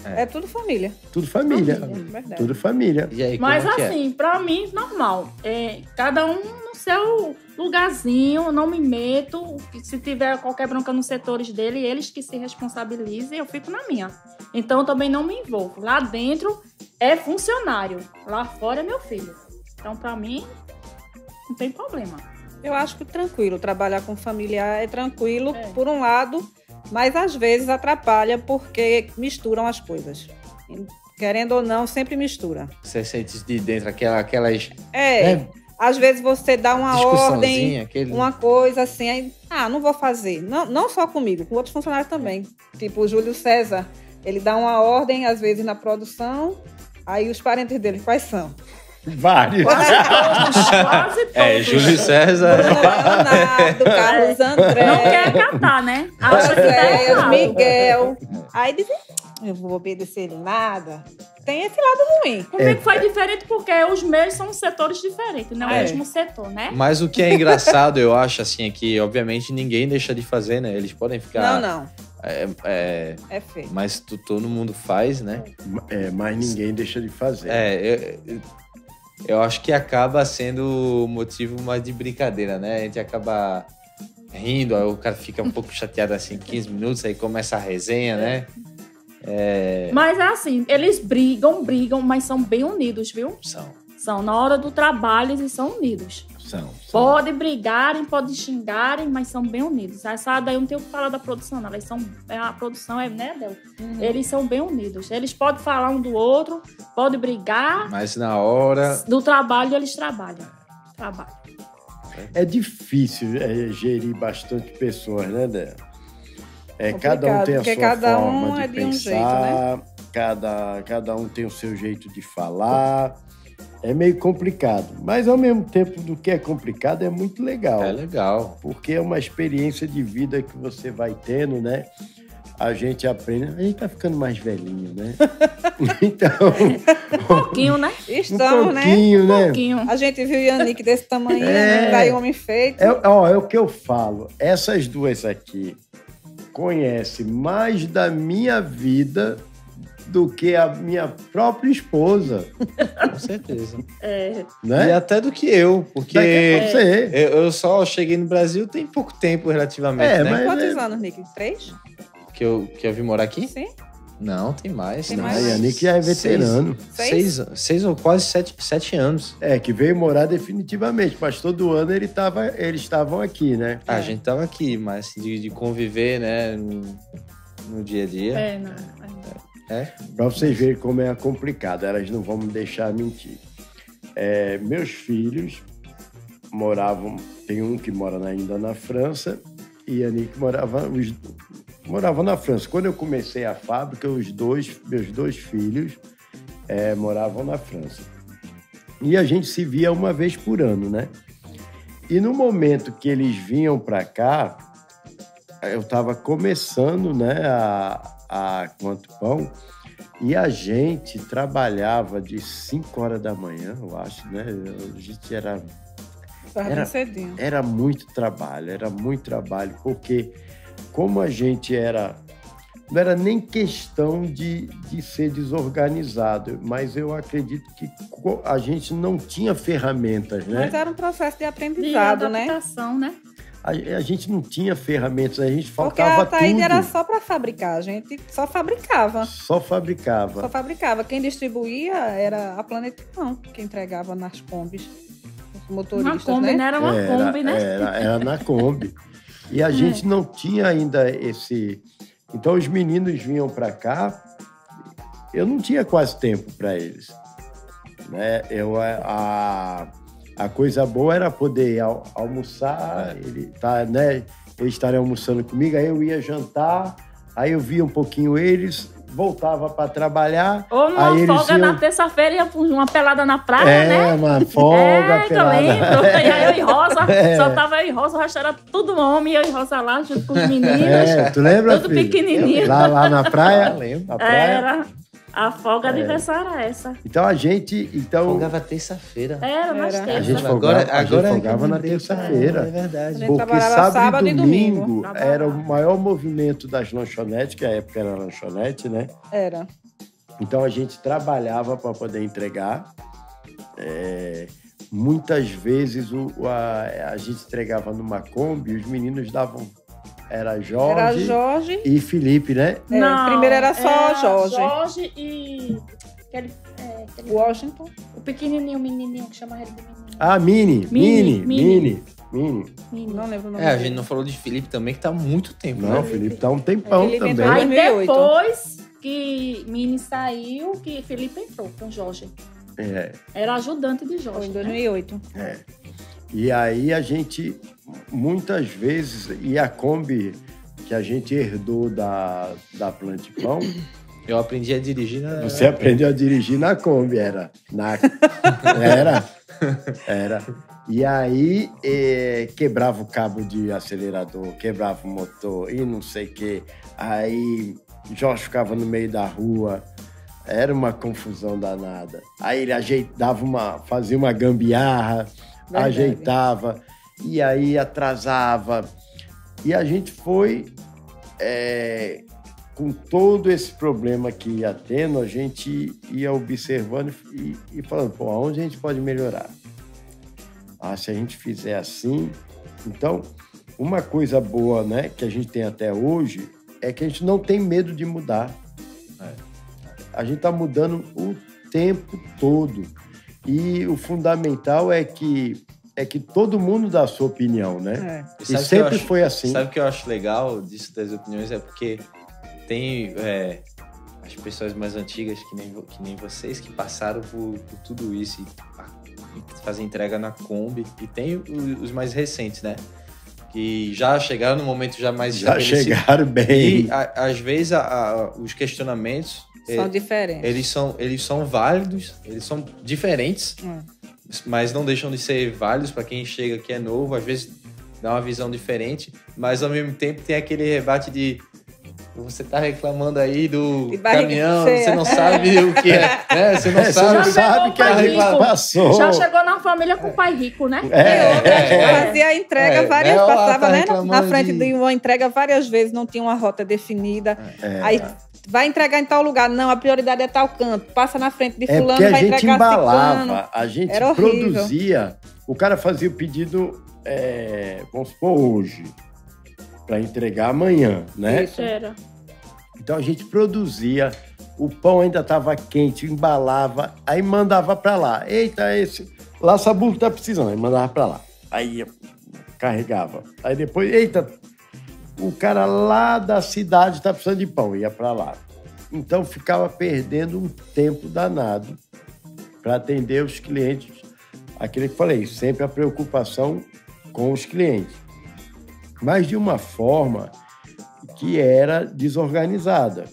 Speaker 4: É tudo família.
Speaker 3: Tudo família.
Speaker 4: Verdade.
Speaker 3: Tudo família.
Speaker 1: E aí,
Speaker 2: mas assim, pra mim, normal. Cada um no seu lugarzinho, não me meto. Se tiver qualquer bronca nos setores dele, eles que se responsabilizem, eu fico na minha. Então, eu também não me envolvo. Lá dentro é funcionário. Lá fora é meu filho. Então, pra mim, não tem problema.
Speaker 4: Eu acho que tranquilo. Trabalhar com familiar é tranquilo, por um lado, mas às vezes atrapalha porque misturam as coisas. Querendo ou não, sempre mistura.
Speaker 1: Você sente de dentro aquelas...
Speaker 4: Às vezes você dá uma ordem,
Speaker 1: aquele...
Speaker 4: uma coisa assim, aí, não vou fazer. Não só comigo, com outros funcionários também. Tipo o Júlio César, ele dá uma ordem, às vezes, na produção, aí os parentes dele, quais são?
Speaker 3: Vários.
Speaker 2: Quase todos.
Speaker 1: Júlio César.
Speaker 4: Bruno Leonardo, Carlos André.
Speaker 2: Não quer catar, né? Acha que tá errado.
Speaker 4: Miguel. Aí dizem, eu vou obedecer ele nada. Tem esse lado ruim.
Speaker 2: Comigo foi diferente porque os meus são setores diferentes, não é o mesmo setor, né?
Speaker 1: Mas o que é engraçado, eu acho, assim, é que, obviamente, ninguém deixa de fazer, né? Eles podem ficar...
Speaker 4: Não.
Speaker 1: É
Speaker 4: feio.
Speaker 1: Mas todo mundo faz, né?
Speaker 3: Mas ninguém deixa de fazer.
Speaker 1: Eu acho que acaba sendo motivo mais de brincadeira, né? A gente acaba rindo, aí o cara fica um pouco chateado assim, 15 minutos, aí começa a resenha, né?
Speaker 2: Mas é assim, eles brigam, mas são bem unidos, viu? São na hora do trabalho, eles são unidos. Pode brigarem, pode xingarem, mas são bem unidos. Essa daí eu não tenho o que falar da produção, não. A produção né, Del? Eles são bem unidos. Eles podem falar um do outro, podem brigar.
Speaker 1: Mas na hora
Speaker 2: do trabalho, eles trabalham.
Speaker 3: É difícil gerir bastante pessoas, né, Del?
Speaker 4: Cada um tem a sua forma de
Speaker 3: pensar.
Speaker 4: Um jeito, né?
Speaker 3: cada um tem o seu jeito de falar. É meio complicado, mas ao mesmo tempo do que é complicado é muito legal.
Speaker 1: É legal.
Speaker 3: Porque é uma experiência de vida que você vai tendo, né? A gente aprende, a gente tá ficando mais velhinho, né? Então,
Speaker 2: Um pouquinho, né?
Speaker 4: Estamos, né?
Speaker 3: pouquinho, né?
Speaker 2: Um pouquinho.
Speaker 4: A gente viu o Yannick desse tamanho, né? Daí homem feito.
Speaker 3: É o que eu falo. Essas duas aqui conhecem mais da minha vida do que a minha própria esposa,
Speaker 1: Com certeza.
Speaker 2: É,
Speaker 3: né?
Speaker 1: E até do que eu, porque
Speaker 3: Daqui a você.
Speaker 1: eu só cheguei no Brasil tem pouco tempo, relativamente,
Speaker 3: É,
Speaker 1: né?
Speaker 3: mas-
Speaker 4: Quantos anos, Nick? 3?
Speaker 1: Que eu vim morar aqui?
Speaker 4: Sim?
Speaker 1: Não, tem mais.
Speaker 4: Tem
Speaker 1: Não.
Speaker 4: mais?
Speaker 3: A Yannick já é veterano.
Speaker 1: Seis ou quase sete anos.
Speaker 3: É, que veio morar definitivamente, mas todo ano eles estavam aqui, né?
Speaker 1: A gente tava aqui, mas de conviver, né, no dia a dia.
Speaker 2: não.
Speaker 3: Para vocês verem como é complicado, elas não vão me deixar mentir. Meus filhos moravam, tem um que mora ainda na França e a Yannick morava na França. Quando eu comecei a fábrica, meus dois filhos moravam na França. E a gente se via uma vez por ano, né? E no momento que eles vinham para cá, eu estava começando, né, a Quanto Pão, e a gente trabalhava de 5 horas da manhã, eu acho, né? A gente era
Speaker 4: Bem cedinho.
Speaker 3: era muito trabalho, porque como a gente não era nem questão de ser desorganizado, mas eu acredito que a gente não tinha ferramentas, né?
Speaker 4: Mas era um processo de
Speaker 2: De
Speaker 4: aprendizado, né?
Speaker 2: adaptação, né?
Speaker 3: A gente não tinha ferramentas, a gente
Speaker 4: Porque
Speaker 3: faltava
Speaker 4: a Taíde
Speaker 3: tudo.
Speaker 4: era só para fabricar, a gente só fabricava.
Speaker 3: Só fabricava.
Speaker 4: Só fabricava. Quem distribuía era a Planetão, que entregava nas combis. Os motoristas,
Speaker 2: Uma Kombi, né? Era uma Kombi, né?
Speaker 3: Era na Kombi. E a gente não tinha ainda esse... Então, os meninos vinham para cá, eu não tinha quase tempo para eles. Né? A coisa boa era poder almoçar, eles estarem almoçando comigo, aí eu ia jantar, aí eu via um pouquinho eles, voltava para trabalhar.
Speaker 2: Ou numa
Speaker 3: aí
Speaker 2: folga
Speaker 3: eles
Speaker 2: na terça-feira, ia pra uma pelada na praia, né?
Speaker 3: uma folga,
Speaker 2: Que eu lembro. E aí eu e Rosa,
Speaker 3: É.
Speaker 2: só tava eu e Rosa, o resto era tudo homem, eu e Rosa lá, junto com os meninos.
Speaker 3: Tu lembra,
Speaker 2: Tudo
Speaker 3: filho?
Speaker 2: pequenininho.
Speaker 3: Lá na praia?
Speaker 1: lembro.
Speaker 3: Na praia.
Speaker 2: Era. A folga aniversário era essa.
Speaker 3: Então a gente...
Speaker 1: Folgava terça-feira.
Speaker 2: Era nas
Speaker 4: Era.
Speaker 3: A
Speaker 2: terças.
Speaker 3: gente
Speaker 1: Agora
Speaker 3: folgava na
Speaker 1: lembrei,
Speaker 3: terça-feira.
Speaker 1: É verdade.
Speaker 4: A gente
Speaker 3: Porque
Speaker 4: trabalhava
Speaker 3: sábado e domingo
Speaker 2: domingo.
Speaker 3: era o maior movimento das lanchonetes, que a época era lanchonete, né?
Speaker 4: Era.
Speaker 3: Então a gente trabalhava para poder entregar. Muitas vezes a gente entregava numa Kombi, os meninos davam... Era Jorge,
Speaker 4: Era Jorge.
Speaker 3: e Felipe, né?
Speaker 4: Primeiro era só Jorge.
Speaker 2: Jorge e... aquele
Speaker 4: Washington.
Speaker 2: o pequenininho, o menininho, que chamava ele de menino.
Speaker 3: Ah, Mini.
Speaker 2: Mini.
Speaker 4: Não lembro o nome
Speaker 1: A
Speaker 4: dele.
Speaker 1: gente não falou de Felipe também, que tá há muito tempo.
Speaker 3: Não,
Speaker 1: né?
Speaker 3: Felipe tá um tempão
Speaker 4: Felipe
Speaker 3: também.
Speaker 4: entrou
Speaker 2: Aí
Speaker 4: 2008.
Speaker 2: depois que Mini saiu, que Felipe entrou com Jorge. Era ajudante de
Speaker 4: Foi
Speaker 2: Jorge.
Speaker 4: em
Speaker 2: né?
Speaker 4: 2008.
Speaker 3: E aí a gente, muitas vezes, e a Kombi que a gente herdou da Plantipão,
Speaker 1: Eu aprendi a dirigir na...
Speaker 3: você aprendeu a dirigir na Kombi, era. E aí quebrava o cabo de acelerador, quebrava o motor e não sei o quê. Aí Jorge ficava no meio da rua, era uma confusão danada. Aí ele fazia uma gambiarra,
Speaker 4: Verdade.
Speaker 3: ajeitava, e aí atrasava. E a gente foi, com todo esse problema que ia tendo, a gente ia observando e falando, pô, aonde a gente pode melhorar? Se a gente fizer assim... Então, uma coisa boa, né, que a gente tem até hoje é que a gente não tem medo de mudar. A gente está mudando o tempo todo. E o fundamental é que todo mundo dá a sua opinião, né?
Speaker 1: E
Speaker 3: E
Speaker 1: sabe o que eu
Speaker 3: sempre
Speaker 1: acho-
Speaker 3: foi assim.
Speaker 1: Sabe o que eu acho legal disso das opiniões? É porque tem as pessoas mais antigas, que nem vocês, que passaram por tudo isso e fazem entrega na Kombi. E tem os mais recentes, né? Que já chegaram no momento já mais
Speaker 3: Já
Speaker 1: estabelecido.
Speaker 3: chegaram bem.
Speaker 1: E às vezes os questionamentos
Speaker 4: São diferentes.
Speaker 1: Eles são válidos, eles são diferentes, mas não deixam de ser válidos para quem chega que é novo. Às vezes dá uma visão diferente, mas ao mesmo tempo tem aquele rebate de você tá reclamando aí do caminhão, você não sabe o que é, né? Você não
Speaker 3: sabe que a reclamação.
Speaker 2: Já chegou na família com o pai rico, né?
Speaker 4: Fazia a entrega várias, passava né, na frente de uma entrega várias vezes, não tinha uma rota definida. Aí vai entregar em tal lugar, não, a prioridade é tal canto, passa na frente de fulano, vai entregar ciclano.
Speaker 3: A gente produzia, o cara fazia o pedido, vamos supor, hoje, para entregar amanhã, né?
Speaker 2: Isso era.
Speaker 3: Então a gente produzia, o pão ainda estava quente, embalava, aí mandava para lá. Eita, lá Sabugo tá precisando, aí mandava para lá. Aí carregava. Aí depois, eita, o cara lá da cidade tá precisando de pão, ia para lá. Então ficava perdendo um tempo danado para atender os clientes. Aquilo que falei, sempre a preocupação com os clientes. Mas de uma forma que era desorganizada.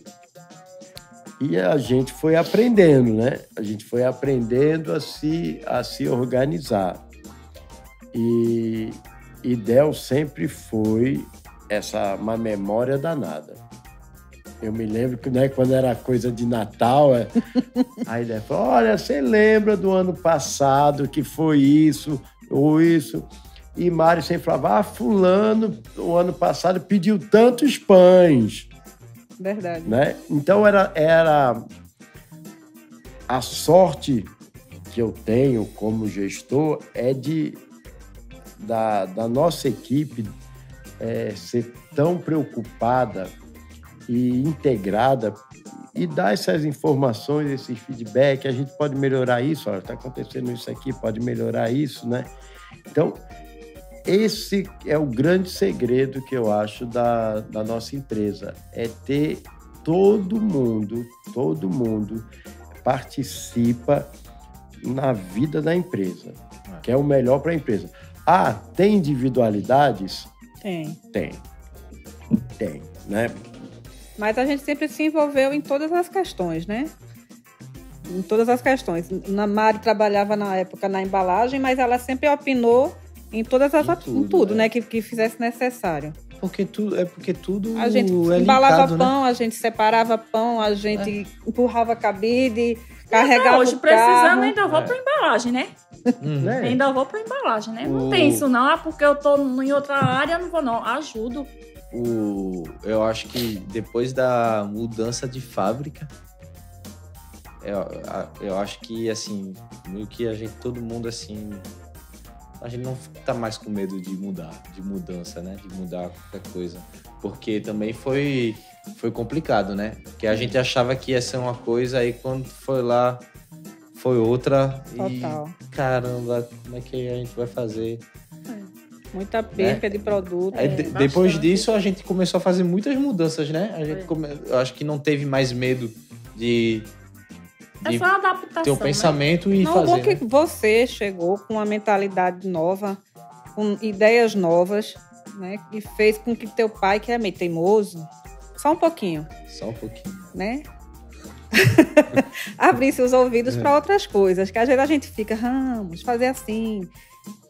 Speaker 3: E a gente foi aprendendo, né? A gente foi aprendendo a se organizar. E Del sempre foi uma memória danada. Eu me lembro que, né, quando era coisa de Natal, aí Del falou, olha, você lembra do ano passado que foi isso ou isso? E Mário sempre falava, fulano, o ano passado pediu tantos pães.
Speaker 4: Verdade.
Speaker 3: Né? Então, era a sorte que eu tenho como gestor da nossa equipe ser tão preocupada e integrada e dar essas informações, esses feedback, a gente pode melhorar isso, olha, está acontecendo isso aqui, pode melhorar isso, né? Então, esse é o grande segredo que eu acho da nossa empresa, é ter todo mundo participa na vida da empresa, que é o melhor para a empresa. Tem individualidades? Tem, né?
Speaker 4: Mas a gente sempre se envolveu em todas as questões, né? Em todas as questões. A Mari trabalhava na época na embalagem, mas ela sempre opinou em todas as tudo, né? Que fizesse necessário.
Speaker 1: Porque tudo
Speaker 4: a gente embalava linkado, pão, né? A gente separava pão, a gente empurrava cabide, carregava
Speaker 2: hoje,
Speaker 4: o
Speaker 2: precisando,
Speaker 4: carro.
Speaker 2: ainda vou para embalagem, né? Ainda vou para embalagem, né? Não tem isso não, porque eu tô em outra área, não vou não, ajudo.
Speaker 1: Eu acho que depois da mudança de fábrica, eu acho que, assim, meio que todo mundo, assim, a gente não tá mais com medo de mudança, né? De mudar qualquer coisa. Porque também foi complicado, né? Porque a gente achava que ia ser uma coisa, aí quando foi lá, foi outra.
Speaker 4: Total.
Speaker 1: E, caramba, como é que a gente vai fazer?
Speaker 4: Muita perca de produto.
Speaker 1: Aí, depois disso, a gente começou a fazer muitas mudanças, né? Eu acho que não teve mais medo de
Speaker 2: só adaptação,
Speaker 1: ter um pensamento, né? E
Speaker 4: não,
Speaker 1: fazer.
Speaker 4: Bom que você chegou com uma mentalidade nova, com ideias novas, né? E fez com que teu pai, que é meio teimoso, só um pouquinho, né? Abrisse os ouvidos para outras coisas, que às vezes a gente fica, vamos fazer assim.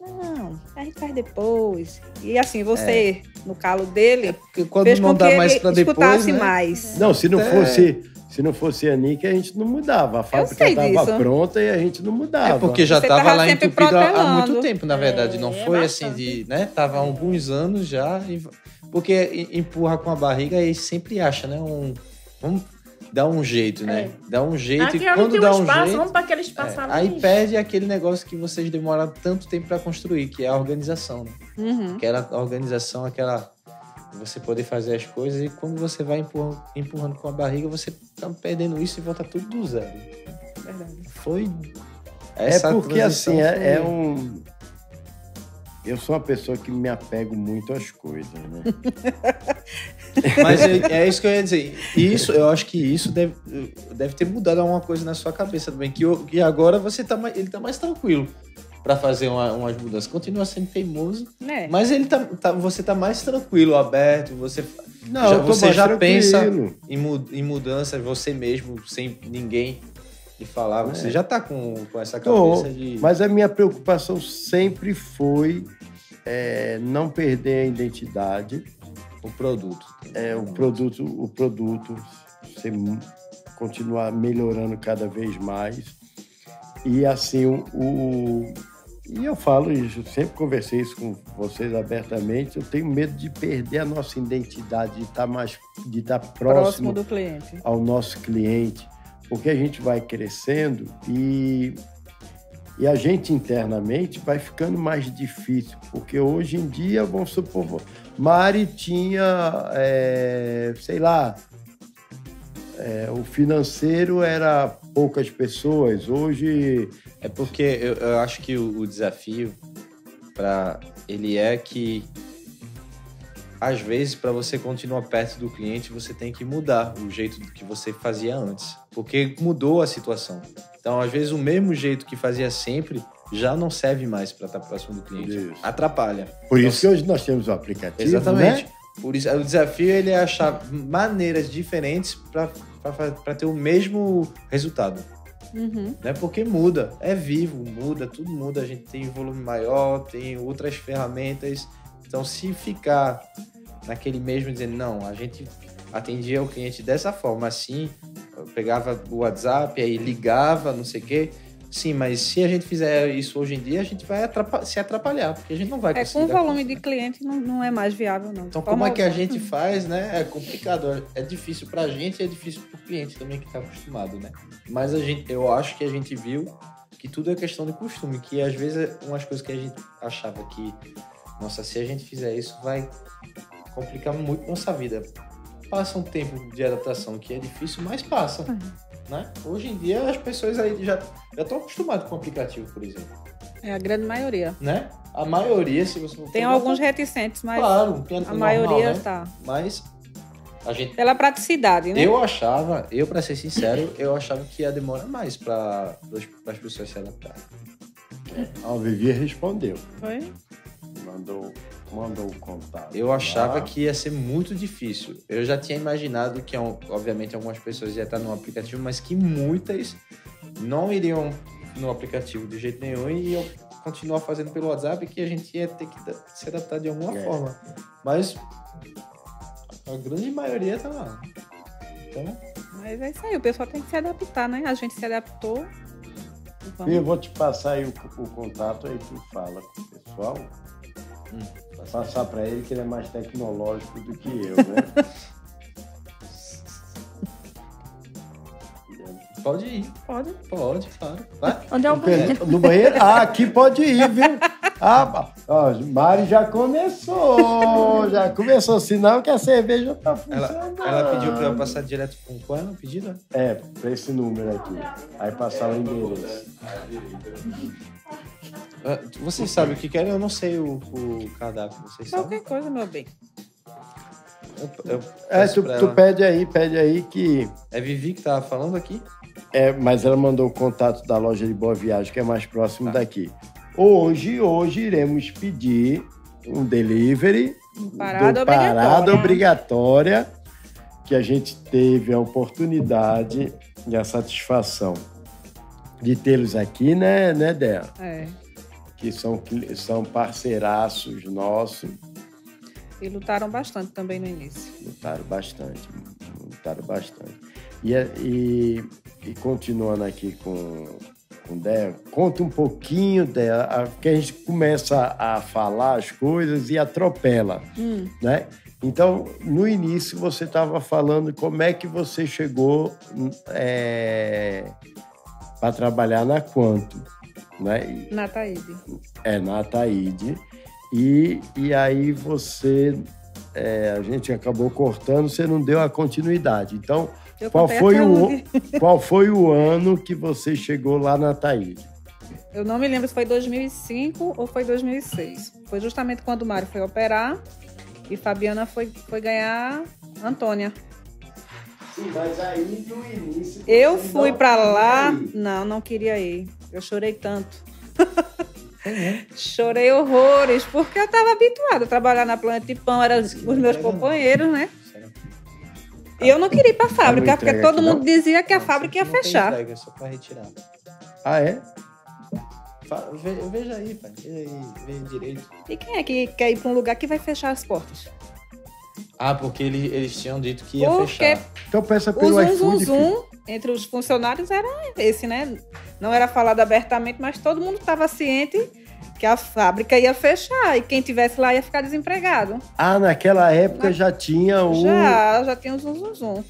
Speaker 4: Não, a gente faz depois. E assim, você, no calo dele,
Speaker 1: quando
Speaker 4: fez
Speaker 1: não
Speaker 4: com
Speaker 1: dá
Speaker 4: que
Speaker 1: mais
Speaker 4: ele
Speaker 1: pra depois,
Speaker 4: escutasse
Speaker 1: né?
Speaker 4: mais.
Speaker 3: Não, se não fosse a Nick, a gente não mudava. A fábrica estava pronta e a gente não mudava.
Speaker 1: Porque já estava lá entupido há muito tempo, na verdade. Não foi
Speaker 2: bastante.
Speaker 1: assim né? Tava há alguns anos já. Porque empurra com a barriga e sempre acha, né? Vamos dar um jeito, né? Dá um jeito
Speaker 2: aqui
Speaker 1: e quando dá um jeito...
Speaker 2: Vamos para aquele espaço ali.
Speaker 1: Aí perde aquele negócio que vocês demoraram tanto tempo para construir, que é a organização, né? Aquela organização, você poder fazer as coisas e quando você vai empurrando com a barriga, você tá perdendo isso e volta tudo do zero.
Speaker 4: Verdade.
Speaker 1: Foi...
Speaker 3: porque assim, eu sou uma pessoa que me apego muito às coisas, né?
Speaker 1: Mas é isso que eu ia dizer. Isso, eu acho que isso deve ter mudado alguma coisa na sua cabeça também. Que agora ele tá mais tranquilo. para fazer umas mudanças. Continua sendo teimoso,
Speaker 4: É.
Speaker 1: mas ele você tá mais tranquilo, aberto, você
Speaker 3: Não,
Speaker 1: você já pensa
Speaker 3: tranquilo.
Speaker 1: em mudanças você mesmo, sem ninguém lhe falar. Você já tá com essa
Speaker 3: Tô,
Speaker 1: cabeça de...
Speaker 3: mas a minha preocupação sempre foi não perder a identidade,
Speaker 1: O produto.
Speaker 3: o produto você continuar melhorando cada vez mais. E assim, e eu falo isso, sempre conversei isso com vocês abertamente, eu tenho medo de perder a nossa identidade, de estar próximo
Speaker 4: do cliente.
Speaker 3: ao nosso cliente, porque a gente vai crescendo e a gente internamente vai ficando mais difícil, porque hoje em dia, vamos supor, Mari tinha, sei lá, o financeiro era poucas pessoas, hoje...
Speaker 1: É porque eu acho que o desafio ele é que às vezes, para você continuar perto do cliente, você tem que mudar o jeito que você fazia antes, porque mudou a situação. Então, às vezes, o mesmo jeito que fazia sempre já não serve mais para estar próximo do cliente.
Speaker 3: Isso.
Speaker 1: Atrapalha.
Speaker 3: Por isso que hoje nós temos o aplicativo,
Speaker 1: Exatamente.
Speaker 3: né?
Speaker 1: Por isso, o desafio ele é achar maneiras diferentes para ter o mesmo resultado. Né? Porque muda, é vivo, muda, tudo muda. A gente tem volume maior, tem outras ferramentas. Então, se ficar naquele mesmo dizendo, não, a gente atendia o cliente dessa forma, assim, eu pegava o WhatsApp, aí ligava, não sei o quê. Sim, mas se a gente fizer isso hoje em dia, a gente vai se atrapalhar, porque a gente não vai conseguir.
Speaker 4: Com o volume de cliente não é mais viável, não.
Speaker 1: Então, como é que a gente faz, né? É complicado, é difícil pra gente e é difícil pro cliente também que tá acostumado, né? Mas eu acho que a gente viu que tudo é questão de costume, que às vezes umas coisas que a gente achava que, nossa, se a gente fizer isso, vai complicar muito nossa vida. Passa um tempo de adaptação que é difícil, mas passa. Né? Hoje em dia as pessoas aí já estão acostumadas com o aplicativo, por exemplo.
Speaker 4: É a grande maioria.
Speaker 1: Né? A maioria, se você...
Speaker 4: Tem alguns reticentes, mas
Speaker 1: claro,
Speaker 4: a maioria
Speaker 1: né?
Speaker 4: tá.
Speaker 1: Mas a gente...
Speaker 4: Pela praticidade, né?
Speaker 1: Pra ser sincero, eu achava que ia demorar mais para as pessoas se adaptarem.
Speaker 3: A Vivi respondeu.
Speaker 4: Foi?
Speaker 3: Mandou o contato.
Speaker 1: Eu achava que ia ser muito difícil. Eu já tinha imaginado que, obviamente, algumas pessoas iam estar no aplicativo, mas que muitas não iriam no aplicativo de jeito nenhum e iam continuar fazendo pelo WhatsApp, que a gente ia ter que se adaptar de alguma forma. Mas a grande maioria tá lá. Então...
Speaker 4: Mas é isso aí, o pessoal tem que se adaptar, né? A gente se adaptou.
Speaker 3: Eu vou te passar aí o contato, aí tu fala com o pessoal. Passar para ele que ele é mais tecnológico do que eu, né?
Speaker 1: Pode ir.
Speaker 2: Pode.
Speaker 1: Pode, claro. Vai.
Speaker 2: Onde é o banheiro?
Speaker 3: No banheiro? Ah, aqui pode ir, viu? Ó, Mari já começou, sinal que a cerveja tá funcionando.
Speaker 1: Ela pediu para eu passar direto com qual é o pedido?
Speaker 3: Para esse número aqui. Aí passar o endereço.
Speaker 1: Vocês sabem o que querem? Eu não sei o cardápio. Vocês sabem?
Speaker 4: Qualquer coisa, meu bem.
Speaker 3: Tu pede aí que...
Speaker 1: É Vivi que tá falando aqui?
Speaker 3: Mas ela mandou o contato da loja de Boa Viagem, que é mais próximo daqui. Hoje iremos pedir um delivery parada obrigatória, que a gente teve a oportunidade e a satisfação de tê-los aqui, né, Dea? Que são parceiraços nossos.
Speaker 4: E lutaram bastante também no início.
Speaker 3: Lutaram bastante. E continuando aqui com Dea, conta um pouquinho, Dea, que a gente começa a falar as coisas e atropela, né? Então, no início, você estava falando como é que você chegou para trabalhar na Quanto, né?
Speaker 4: Na Ataíde.
Speaker 3: Na Ataíde. E aí você... a gente acabou cortando, você não deu a continuidade. Então, qual foi o ano que você chegou lá na Ataíde?
Speaker 4: Eu não me lembro se foi 2005 ou foi 2006. Foi justamente quando o Mário foi operar e Fabiana foi ganhar Antônia.
Speaker 3: Sim, mas aí no início...
Speaker 4: Eu fui para lá... Não queria ir. Eu chorei tanto. Chorei horrores, porque eu estava habituada a trabalhar na planta de pão, eram os meus companheiros, né? E eu não queria ir para a fábrica, porque todo mundo dizia que a fábrica ia fechar.
Speaker 1: Entrega, só para retirar.
Speaker 3: Ah, é?
Speaker 1: Veja aí, pai. Veja aí, veja direito.
Speaker 4: E quem é que quer ir para um lugar que vai fechar as portas?
Speaker 1: Ah, porque eles tinham dito que ia
Speaker 4: Porque
Speaker 1: fechar.
Speaker 3: Então peça
Speaker 4: o
Speaker 3: pelo iFood.
Speaker 4: zum entre os funcionários era esse, né? Não era falado abertamente, mas todo mundo estava ciente que a fábrica ia fechar e quem tivesse lá ia ficar desempregado.
Speaker 3: Ah, naquela época já tinha o...
Speaker 4: Já tinha o zum.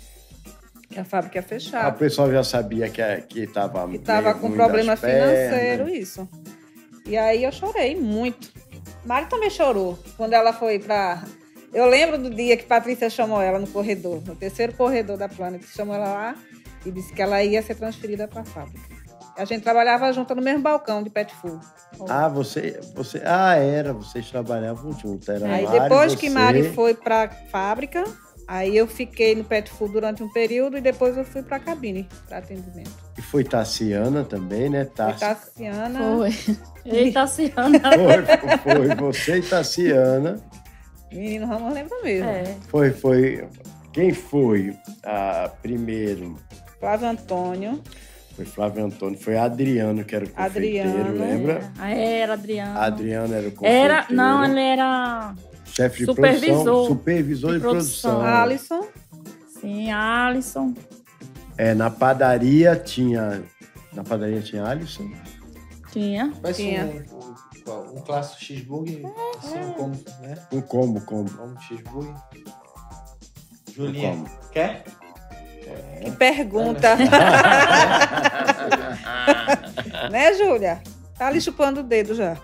Speaker 4: Que a fábrica ia
Speaker 3: O
Speaker 4: fechar.
Speaker 3: pessoal já sabia que estava
Speaker 4: Que estava com problema financeiro, isso. E aí eu chorei muito. Mari também chorou quando ela foi para... Eu lembro do dia que Patrícia chamou ela no corredor, no terceiro corredor da Planet, chamou ela lá e disse que ela ia ser transferida para a fábrica. A gente trabalhava junto no mesmo balcão de pet food.
Speaker 3: Ah, vocês trabalhavam juntos. Era
Speaker 4: Aí
Speaker 3: Mari,
Speaker 4: depois
Speaker 3: você...
Speaker 4: que Mari foi para a fábrica, aí eu fiquei no pet food durante um período e depois eu fui para a cabine para atendimento.
Speaker 3: E foi Tassiana também, né?
Speaker 4: Foi Tassiana.
Speaker 2: Foi. Ei, Tassiana.
Speaker 3: Foi você e Tassiana.
Speaker 4: Menino Ramos lembra mesmo.
Speaker 2: É.
Speaker 3: Foi. Quem foi primeiro?
Speaker 4: Flávio Antônio.
Speaker 3: Foi Flávio Antônio. Foi Adriano, que era o confeiteiro,
Speaker 4: Adriano,
Speaker 3: lembra?
Speaker 2: Era Adriano.
Speaker 3: Adriano era o confeiteiro.
Speaker 2: Não, ele era
Speaker 3: chefe de
Speaker 2: supervisor.
Speaker 3: produção. Supervisor de produção.
Speaker 4: Alisson.
Speaker 2: Sim, Alisson.
Speaker 3: Na padaria tinha... Na padaria tinha Alisson?
Speaker 2: Tinha.
Speaker 1: Parece
Speaker 4: Tinha.
Speaker 1: um clássico cheeseburger. Assim, um combo, né?
Speaker 3: Um combo.
Speaker 1: Um cheeseburger. Julinha,
Speaker 3: combo.
Speaker 1: quer?
Speaker 4: Que pergunta. Né, Júlia? Tá ali chupando o dedo já.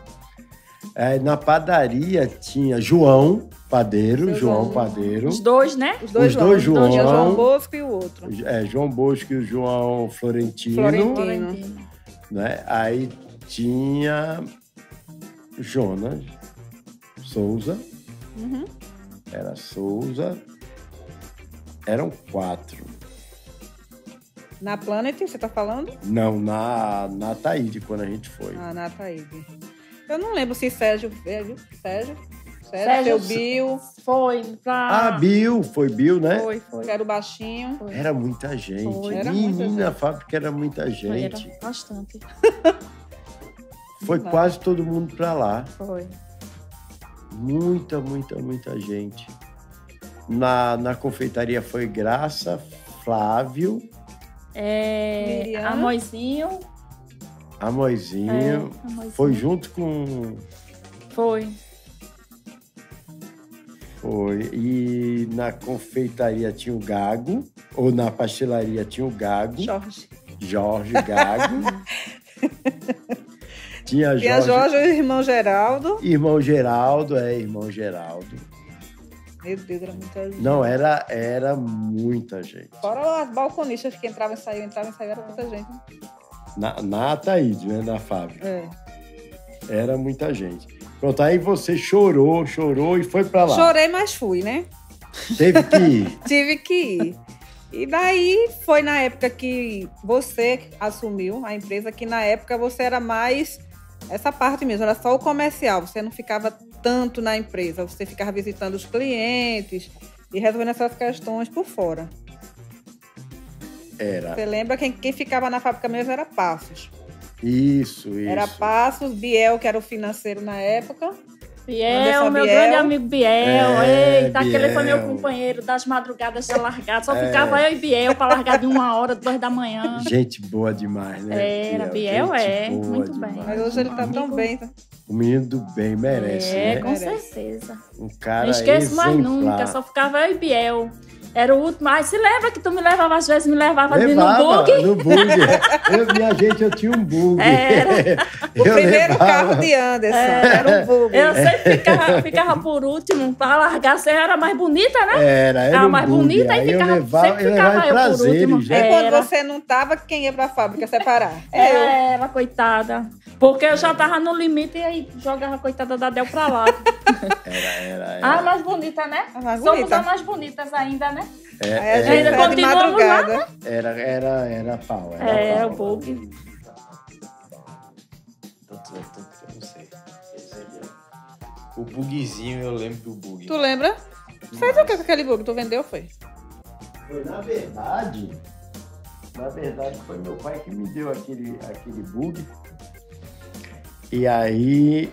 Speaker 3: Na padaria tinha João Padeiro.
Speaker 4: Seu
Speaker 3: João
Speaker 4: João.
Speaker 3: Padeiro.
Speaker 2: Os dois, né?
Speaker 4: Os dois
Speaker 3: João.
Speaker 4: Tinha João Bosco e o outro.
Speaker 3: João Bosco e o João Florentino.
Speaker 2: Florentino.
Speaker 3: Né? Aí tinha Jonas Souza.
Speaker 4: Uhum.
Speaker 3: Era Souza. Eram 4.
Speaker 4: Na Planet, você tá falando?
Speaker 3: Não, na Taíde, quando a gente foi.
Speaker 4: Ah, na Taíde. Eu não lembro se Sérgio,
Speaker 2: Sérgio
Speaker 4: seu Bill,
Speaker 2: Foi pra...
Speaker 3: Bill, foi Bill, né?
Speaker 2: Foi.
Speaker 4: que era o baixinho.
Speaker 2: Foi.
Speaker 3: Era muita gente.
Speaker 2: Foi.
Speaker 4: Era muita
Speaker 3: Menina, a
Speaker 4: gente.
Speaker 3: fábrica era muita
Speaker 2: Foi,
Speaker 3: gente.
Speaker 2: era bastante.
Speaker 3: Foi quase todo mundo pra lá.
Speaker 2: Foi.
Speaker 3: Muita gente. Na confeitaria foi Graça, Flávio,
Speaker 4: Miriam.
Speaker 2: Amoizinho.
Speaker 3: Amoizinho.
Speaker 2: Amoizinho.
Speaker 3: Foi junto com...
Speaker 2: Foi.
Speaker 3: Foi. E na confeitaria tinha o Gago. Ou na pastelaria tinha o Gago. Jorge Gago. Tinha
Speaker 4: Jorge e o irmão Geraldo.
Speaker 3: Irmão Geraldo.
Speaker 4: Meu Deus, era muita gente.
Speaker 3: Não, era muita gente.
Speaker 4: Fora as balconistas que entravam e saíam, era muita gente.
Speaker 3: Na Ataíde, né? Na fábrica.
Speaker 4: É.
Speaker 3: Era muita gente. Pronto, aí você chorou e foi pra lá.
Speaker 4: Chorei, mas fui, né?
Speaker 3: Teve que ir.
Speaker 4: Tive que ir. E daí foi na época que você assumiu a empresa, que na época você era mais essa parte mesmo, era só o comercial, você não ficava tanto na empresa, você ficava visitando os clientes e resolvendo essas questões por fora.
Speaker 3: Era.
Speaker 4: Você lembra quem ficava na fábrica mesmo era Passos.
Speaker 3: Isso.
Speaker 4: Era Passos, Biel, que era o financeiro na época.
Speaker 2: Biel,
Speaker 4: Anderson
Speaker 2: meu
Speaker 4: Biel.
Speaker 2: grande amigo Biel. Eita, aquele foi meu
Speaker 3: Biel.
Speaker 2: companheiro das madrugadas da largada. Só ficava eu e Biel pra largar de 1h, 2 da manhã.
Speaker 3: Gente boa demais, né?
Speaker 2: Era, Biel
Speaker 3: gente boa
Speaker 2: muito
Speaker 3: demais.
Speaker 2: bem.
Speaker 4: Mas hoje ele tá tão
Speaker 2: Amigo.
Speaker 4: bem.
Speaker 3: O menino do bem merece, né?
Speaker 2: Com
Speaker 4: Merece.
Speaker 2: certeza.
Speaker 3: Um cara
Speaker 2: Não esqueço mais
Speaker 3: exemplar.
Speaker 2: nunca, só ficava eu e Biel. Era o último. Mas se lembra que tu me levava, às vezes me levava ali no
Speaker 3: Levava
Speaker 2: bug?
Speaker 3: no bug. Minha gente, eu tinha um bug.
Speaker 2: Era.
Speaker 4: O primeiro carro de Anderson era um bug.
Speaker 2: Eu sempre ficava por último pra largar. Você era mais bonita, né?
Speaker 3: Era
Speaker 2: a
Speaker 3: um
Speaker 2: mais
Speaker 3: bug.
Speaker 2: bonita
Speaker 3: Aí
Speaker 2: e
Speaker 3: eu
Speaker 2: ficava,
Speaker 3: levava,
Speaker 2: sempre
Speaker 3: eu
Speaker 2: ficava
Speaker 3: levava em
Speaker 2: eu por
Speaker 3: prazeres,
Speaker 2: último.
Speaker 3: né?
Speaker 4: E quando
Speaker 2: Era.
Speaker 4: você não tava, quem ia pra fábrica separar?
Speaker 2: Era, coitada. Porque eu já tava no limite e aí jogava a coitada da Del pra lá.
Speaker 3: Era.
Speaker 2: A mais bonita, né?
Speaker 4: A mais
Speaker 2: Somos
Speaker 4: bonita.
Speaker 2: as mais bonitas ainda, né?
Speaker 4: Aí a
Speaker 3: É,
Speaker 4: gente
Speaker 2: Ainda
Speaker 4: sai de
Speaker 2: continuamos
Speaker 4: madrugada.
Speaker 2: lá,
Speaker 3: era pau.
Speaker 2: É,
Speaker 3: pau.
Speaker 2: o bug.
Speaker 1: Eu não sei. O bugzinho, eu lembro do bug.
Speaker 4: Tu lembra? Fez o que com aquele bug? Tu vendeu, foi?
Speaker 3: Foi, na verdade, foi meu pai que me deu aquele bug. E aí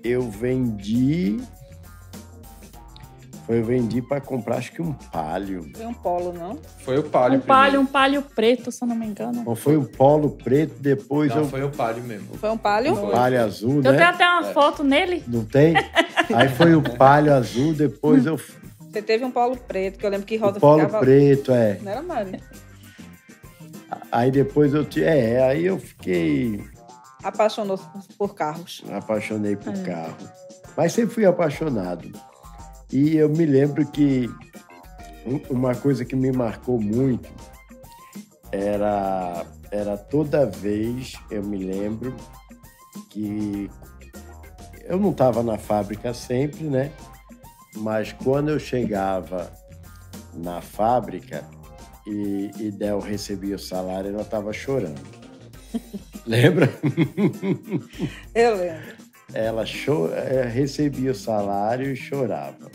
Speaker 3: eu vendi para comprar, acho que um Palio.
Speaker 4: Foi um Polo, não?
Speaker 1: Foi o Palio
Speaker 2: Um Palio preto, se eu não me engano.
Speaker 3: Ou foi um Polo preto, depois
Speaker 1: Não, foi o Palio mesmo.
Speaker 4: Foi um Palio?
Speaker 3: um Palio azul,
Speaker 2: Eu tenho
Speaker 3: né?
Speaker 2: até uma foto nele.
Speaker 3: Não tem? Aí foi o Palio azul, depois eu...
Speaker 4: Você teve um Polo preto, que eu lembro que Rosa
Speaker 3: O Polo
Speaker 4: ficava...
Speaker 3: preto, é.
Speaker 4: Não era, Mari?
Speaker 3: Aí depois aí eu fiquei...
Speaker 4: Apaixonou por carros.
Speaker 3: Apaixonei por carro. Mas sempre fui apaixonado. E eu me lembro que uma coisa que me marcou muito era toda vez, eu me lembro que eu não estava na fábrica sempre, né? Mas quando eu chegava na fábrica e Del recebia o salário, ela estava chorando. Lembra?
Speaker 4: Eu lembro.
Speaker 3: Ela recebia o salário e chorava.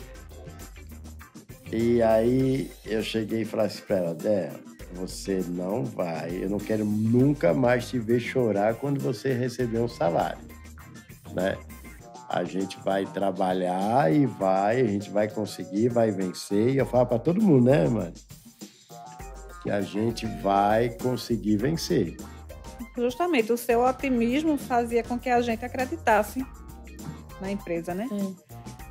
Speaker 3: E aí eu cheguei e falei assim para ela, Del, você não vai, eu não quero nunca mais te ver chorar quando você receber um salário, né? A gente vai trabalhar a gente vai conseguir, vai vencer. E eu falo para todo mundo, né, mano? Que a gente vai conseguir vencer.
Speaker 4: Justamente, o seu otimismo fazia com que a gente acreditasse na empresa, né?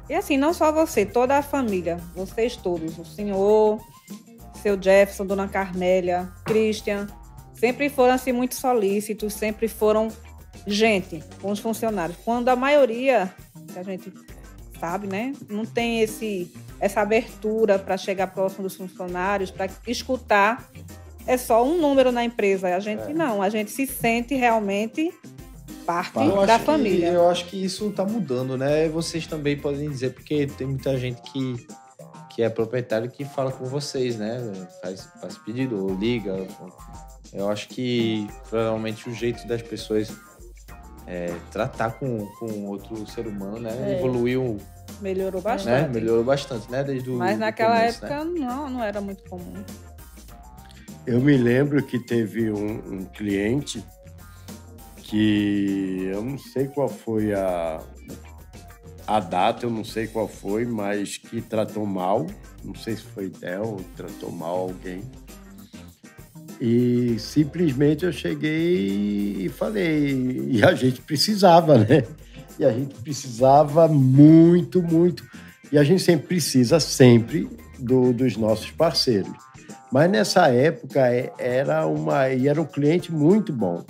Speaker 4: E assim, não só você, toda a família, vocês todos, o senhor, seu Jefferson, dona Carmélia, Christian, sempre foram assim muito solícitos, sempre foram gente com os funcionários. Quando a maioria, que a gente sabe, né, não tem essa abertura para chegar próximo dos funcionários, para escutar, é só um número na empresa. A gente não, a gente se sente realmente parte da família.
Speaker 1: Eu acho que isso tá mudando, né? Vocês também podem dizer, porque tem muita gente que é proprietário que fala com vocês, né? Faz pedido, ou liga. Eu acho que provavelmente o jeito das pessoas tratar com outro ser humano, né? Evoluiu.
Speaker 4: Melhorou bastante.
Speaker 1: Né? Melhorou bastante, né?
Speaker 4: Mas naquela
Speaker 1: começo,
Speaker 4: época
Speaker 1: né?
Speaker 4: não era muito comum.
Speaker 3: Eu me lembro que teve um cliente que eu não sei qual foi a data, eu não sei qual foi, mas que tratou mal, não sei se foi Del ou tratou mal alguém. E simplesmente eu cheguei e falei, e a gente precisava, né? E a gente precisava muito, muito. E a gente sempre precisa, dos nossos parceiros. Mas nessa época era um cliente muito bom.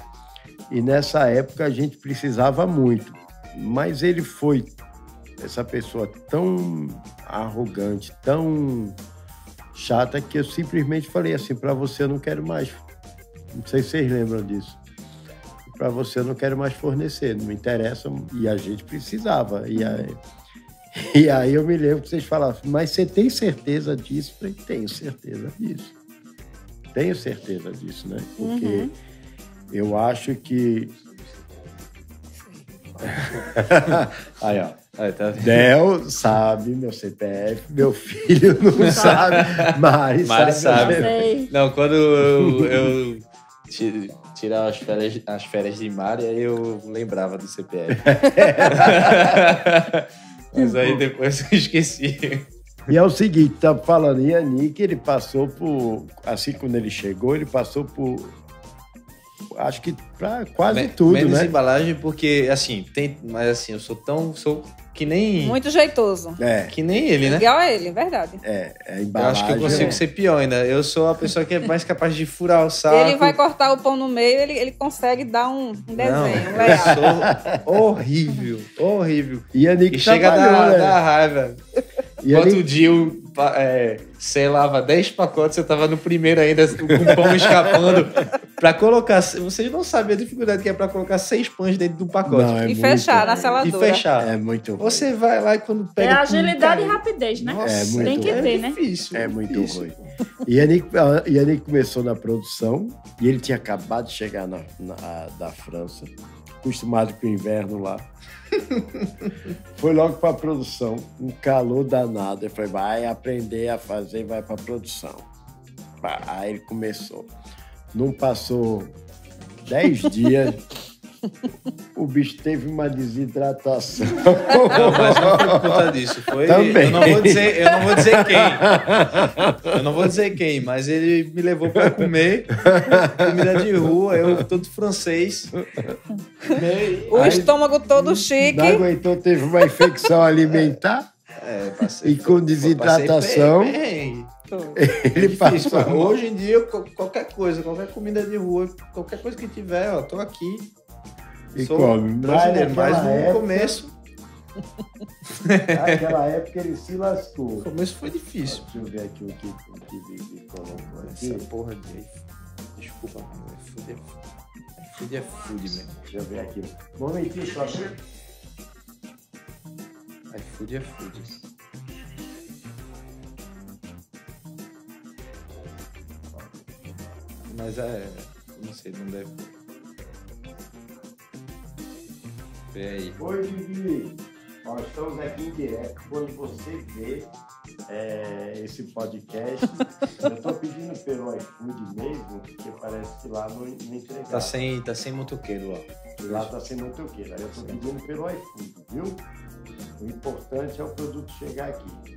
Speaker 3: E nessa época a gente precisava muito. Mas ele foi essa pessoa tão arrogante, tão chata, que eu simplesmente falei assim, para você eu não quero mais. Não sei se vocês lembram disso. Para você eu não quero mais fornecer, não me interessa. E a gente precisava. E aí eu me lembro que vocês falavam, mas você tem certeza disso? Eu falei, tenho certeza disso. Tenho certeza disso, né? Porque eu acho que...
Speaker 1: Aí, ó. Aí, tá...
Speaker 3: Del sabe meu CPF, meu filho não sabe, Mari sabe.
Speaker 1: Não, quando eu tirava as férias de Mari, aí eu lembrava do CPF. Mas aí depois eu esqueci.
Speaker 3: E é o seguinte, tá falando, Yannick, ele passou por... Assim, quando ele chegou, ele passou por... Acho que pra quase tudo,
Speaker 1: menos
Speaker 3: né?
Speaker 1: embalagem, porque, assim, mas assim, eu sou que nem...
Speaker 4: Muito jeitoso.
Speaker 1: Que nem ele, né?
Speaker 4: Igual a ele, verdade.
Speaker 3: A embalagem...
Speaker 1: Eu acho que eu consigo ser pior ainda. Eu sou a pessoa que é mais capaz de furar o saco.
Speaker 4: Ele vai cortar o pão no meio, ele consegue dar um desenho, um layout.
Speaker 1: Eu sou horrível.
Speaker 3: E Yannick
Speaker 1: chega
Speaker 3: né?
Speaker 1: da raiva. Outro dia você lava 10 pacotes, eu tava no primeiro ainda, com o pão escapando. Pra colocar... Vocês não sabem a dificuldade que é pra colocar 6 pães dentro de um pacote.
Speaker 4: Não, fechar na seladora.
Speaker 1: E fechar.
Speaker 3: É muito ruim.
Speaker 1: Você vai lá e quando pega...
Speaker 2: É agilidade e rapidez, né?
Speaker 3: Nossa,
Speaker 2: tem que ter, né?
Speaker 1: Difícil,
Speaker 3: é muito ruim. E Yannick começou na produção e ele tinha acabado de chegar da França. acostumado com o inverno lá. Foi logo para a produção, um calor danado. Ele falou, vai aprender a fazer, vai para a produção. Aí ele começou. Não passou 10 dias, o bicho teve uma desidratação.
Speaker 1: Não, mas não foi por conta disso. Foi,
Speaker 3: Também.
Speaker 1: eu não vou dizer quem. Eu não vou dizer quem, mas ele me levou para comer comida de rua, eu todo francês.
Speaker 4: O estômago todo chique.
Speaker 3: Não aguentou, teve uma infecção alimentar.
Speaker 1: Passei,
Speaker 3: E com desidratação,
Speaker 1: passei perrengue.
Speaker 3: ele
Speaker 1: Difícil,
Speaker 3: passou.
Speaker 1: mas hoje em dia, qualquer coisa, qualquer comida de rua, qualquer coisa que tiver, ó, tô aqui.
Speaker 3: E
Speaker 1: Sou
Speaker 3: come.
Speaker 1: brasileiro, mas no
Speaker 3: Naquela
Speaker 1: começo,
Speaker 3: Naquela época ele se lascou.
Speaker 1: no começo foi difícil.
Speaker 3: Deixa eu ver aqui o que Vivi colocou aqui.
Speaker 1: Essa porra de desculpa, mano, iFood é food mesmo.
Speaker 3: Deixa eu ver aqui. Um momentinho só.
Speaker 1: iFood é food. Mas não sei, não deve. Vê aí.
Speaker 3: Oi, Vivi. Nós estamos aqui em direto. Quando você vê esse podcast, eu estou pedindo pelo iFood mesmo, porque parece que lá não entregava.
Speaker 1: Tá sem motoqueiro lá.
Speaker 3: Lá está sem motoqueiro. Aí eu estou pedindo pelo iFood, viu? O importante é o produto chegar aqui.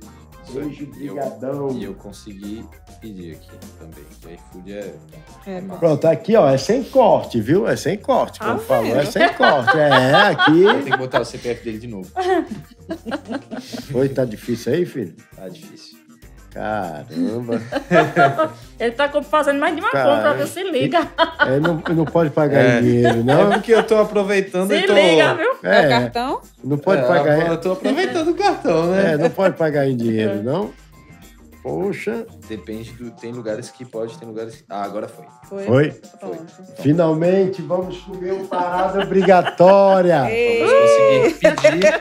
Speaker 3: Beijo, brigadão.
Speaker 1: E eu consegui pedir aqui também. O iFood é massa.
Speaker 3: Pronto, aqui, ó, é sem corte, viu? É sem corte, como falou, é sem corte. Aqui.
Speaker 1: Tem que botar o CPF dele de novo.
Speaker 3: Oi, tá difícil aí, filho?
Speaker 1: Tá difícil.
Speaker 3: Caramba.
Speaker 2: Ele tá fazendo mais de uma
Speaker 3: Cara,
Speaker 2: compra, você liga.
Speaker 3: Não pode pagar em dinheiro,
Speaker 1: É
Speaker 3: não?
Speaker 1: porque eu tô aproveitando
Speaker 2: Se
Speaker 1: e tô...
Speaker 2: liga, viu?
Speaker 4: É o cartão?
Speaker 3: Não pode pagar.
Speaker 1: Eu tô aproveitando o cartão, né?
Speaker 3: Não pode pagar em dinheiro, não? Poxa.
Speaker 1: Depende do... Tem lugares que pode, tem lugares que... Ah, agora foi.
Speaker 3: Foi?
Speaker 4: Pronto.
Speaker 3: Finalmente vamos comer uma parada obrigatória.
Speaker 1: Vamos conseguir pedir.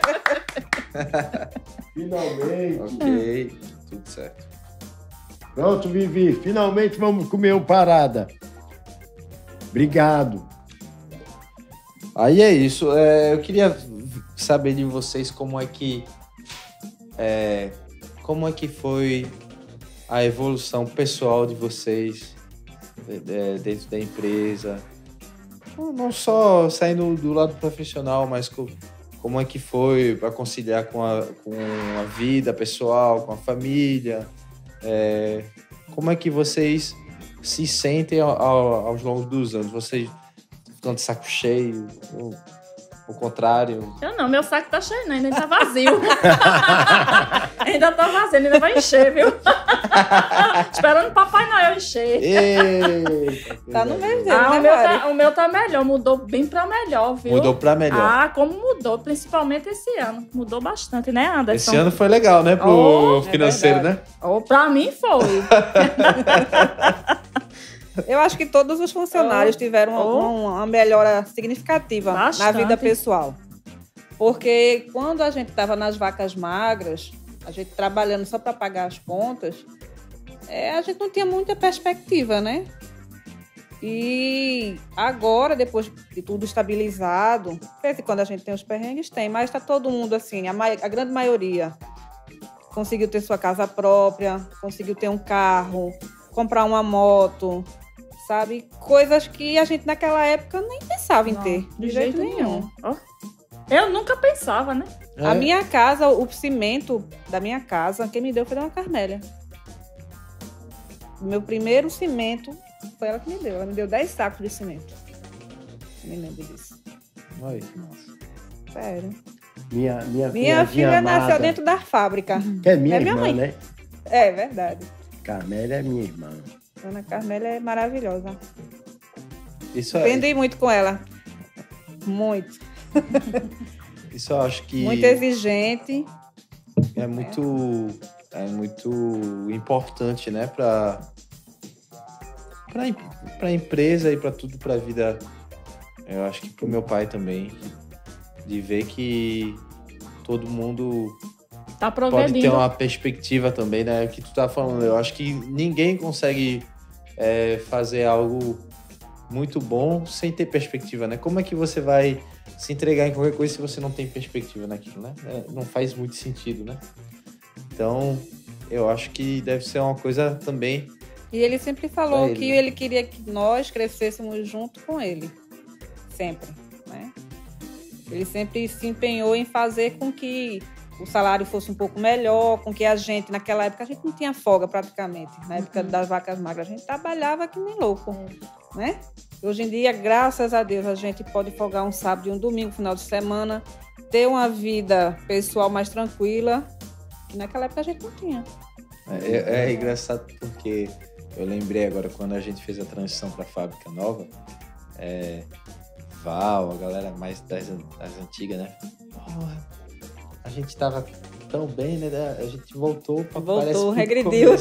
Speaker 3: Finalmente.
Speaker 1: Ok, tudo certo.
Speaker 3: Pronto, Vivi. Finalmente vamos comer uma parada. Obrigado.
Speaker 1: Aí é isso. Eu queria saber de vocês como é que foi a evolução pessoal de vocês dentro da empresa. Não só saindo do lado profissional, mas como é que foi para conciliar com a vida pessoal, com a família. Como é que vocês se sentem aos longos dos anos? Vocês ficam de saco cheio? Ou o contrário?
Speaker 2: Eu não, meu saco tá cheio, não, ainda tá vazio. Ainda tá vazio, ainda vai encher, viu? Esperando o Papai Noel encher.
Speaker 1: Eita,
Speaker 4: Tá no
Speaker 1: coisa
Speaker 4: mesmo,
Speaker 1: boa.
Speaker 4: né,
Speaker 2: O meu tá melhor, mudou bem pra melhor, viu?
Speaker 1: Mudou pra melhor.
Speaker 2: Ah, como mudou, principalmente esse ano. Mudou bastante, né, Anderson?
Speaker 1: Esse ano foi legal, né? Pro financeiro, né?
Speaker 2: Oh, pra mim foi.
Speaker 4: Eu acho que todos os funcionários tiveram uma melhora significativa na
Speaker 2: Bastante.
Speaker 4: vida pessoal. Porque quando a gente estava nas vacas magras, a gente trabalhando só para pagar as contas, a gente não tinha muita perspectiva, né? E agora, depois de tudo estabilizado, de vez em quando a gente tem os perrengues, tem, mas está todo mundo assim, a grande maioria conseguiu ter sua casa própria, conseguiu ter um carro, comprar uma moto, sabe? Coisas que a gente naquela época nem pensava em ter,
Speaker 2: De jeito nenhum. Ó, eu nunca pensava, né?
Speaker 4: A minha casa, o cimento da minha casa, quem me deu foi a Dona Carmélia. O meu primeiro cimento foi ela que me deu. Ela me deu 10 sacos de cimento. Eu me lembro disso.
Speaker 1: Olha que massa.
Speaker 4: Sério.
Speaker 3: Minha
Speaker 4: filha
Speaker 3: amada,
Speaker 4: nasceu dentro da fábrica.
Speaker 3: que é minha
Speaker 4: É minha
Speaker 3: irmã,
Speaker 4: mãe.
Speaker 3: né?
Speaker 4: É verdade.
Speaker 3: Carmélia é minha irmã.
Speaker 4: Dona Carmélia é maravilhosa.
Speaker 1: Isso
Speaker 4: Aprendi muito com ela. Muito.
Speaker 1: Isso eu acho que
Speaker 4: Muito exigente.
Speaker 1: é muito importante, né? Para a empresa e para tudo, para a vida. Eu acho que para o meu pai também, de ver que todo mundo
Speaker 2: Tá
Speaker 1: pode
Speaker 2: progredindo.
Speaker 1: ter uma perspectiva também, né? O que tu tá falando, eu acho que ninguém consegue fazer algo muito bom sem ter perspectiva, né? Como é que você vai se entregar em qualquer coisa se você não tem perspectiva naquilo, né? Não faz muito sentido, né? Então, eu acho que deve ser uma coisa também...
Speaker 4: E ele sempre falou
Speaker 1: Pra ele,
Speaker 4: que
Speaker 1: né?
Speaker 4: ele queria que nós crescêssemos junto com ele. Sempre, né? Ele sempre se empenhou em fazer com que o salário fosse um pouco melhor, com que a gente, naquela época, a gente não tinha folga praticamente. Na época das vacas magras, a gente trabalhava que nem louco, né? Hoje em dia, graças a Deus, a gente pode folgar um sábado e um domingo, final de semana, ter uma vida pessoal mais tranquila, que naquela época a gente não tinha.
Speaker 1: É engraçado porque eu lembrei agora, quando a gente fez a transição para a fábrica nova, Val, a galera mais das antigas, né? Porra, a gente tava tão bem, né? A gente voltou para...
Speaker 4: Voltou, regrediu.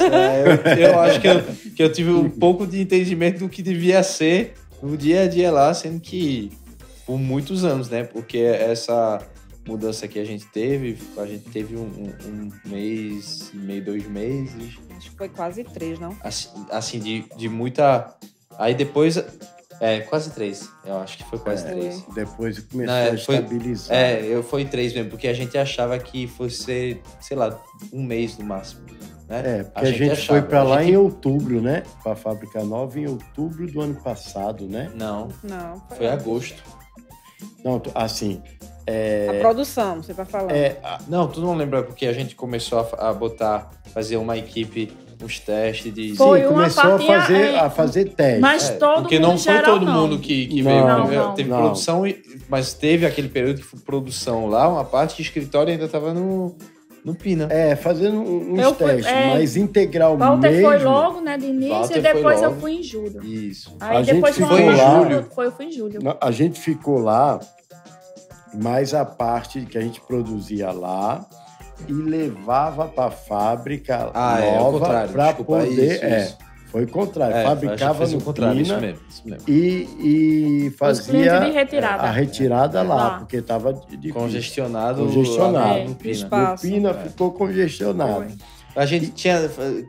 Speaker 1: Eu acho que eu tive um pouco de entendimento do que devia ser no dia a dia lá, sendo que por muitos anos, né? Porque essa mudança que a gente teve um mês e meio, 2 meses.
Speaker 4: Acho que foi quase 3, não?
Speaker 1: Assim, de muita... Aí depois... quase 3. Eu acho que foi quase 3.
Speaker 3: Depois começou a estabilizar.
Speaker 1: Foi 3 mesmo, porque a gente achava que fosse, sei lá, 1 mês no máximo. Né?
Speaker 3: Porque a gente foi para lá em outubro, né? Para a fábrica nova em outubro do ano passado, né?
Speaker 1: Não,
Speaker 4: foi
Speaker 1: agosto.
Speaker 3: Não, assim...
Speaker 4: A produção, você tá falando.
Speaker 1: Não, tu não lembra, porque a gente começou a fazer uma equipe, uns testes de...
Speaker 2: Foi
Speaker 3: Sim,
Speaker 2: uma
Speaker 3: começou
Speaker 2: parte,
Speaker 3: a fazer testes.
Speaker 2: Mas todo
Speaker 1: porque
Speaker 2: mundo
Speaker 1: não foi
Speaker 2: geral,
Speaker 1: todo mundo
Speaker 2: não.
Speaker 1: que
Speaker 3: Não,
Speaker 1: veio.
Speaker 2: não,
Speaker 1: Teve
Speaker 3: não.
Speaker 1: produção, mas teve aquele período que foi produção lá, uma parte de escritório ainda estava no Pina.
Speaker 3: Fazendo uns
Speaker 2: Eu fui-
Speaker 3: testes, mas integral
Speaker 2: Walter
Speaker 3: mesmo...
Speaker 2: foi logo, né, de início,
Speaker 1: Walter
Speaker 2: e depois
Speaker 1: foi
Speaker 2: eu
Speaker 1: logo.
Speaker 2: fui em julho.
Speaker 1: Isso.
Speaker 3: A
Speaker 2: Aí
Speaker 3: gente
Speaker 2: depois
Speaker 3: ficou
Speaker 2: foi em
Speaker 3: lá-
Speaker 2: julho. Eu fui em julho.
Speaker 3: A gente ficou lá, mas a parte que a gente produzia lá e levava para a fábrica
Speaker 1: o
Speaker 3: nova
Speaker 1: contrário,
Speaker 3: para
Speaker 1: desculpa,
Speaker 3: poder...
Speaker 1: isso.
Speaker 3: Foi o contrário.
Speaker 1: Acho que
Speaker 3: Fabricava
Speaker 1: fez o
Speaker 3: no
Speaker 1: contrário,
Speaker 3: Pina
Speaker 1: isso mesmo.
Speaker 3: e fazia
Speaker 2: clientes de retirada.
Speaker 3: a retirada lá,
Speaker 2: Lá.
Speaker 3: porque estava difícil.
Speaker 1: Congestionado.
Speaker 3: Congestionado.
Speaker 1: No Pina.
Speaker 4: Espaço.
Speaker 3: O Pina ficou congestionado.
Speaker 1: A gente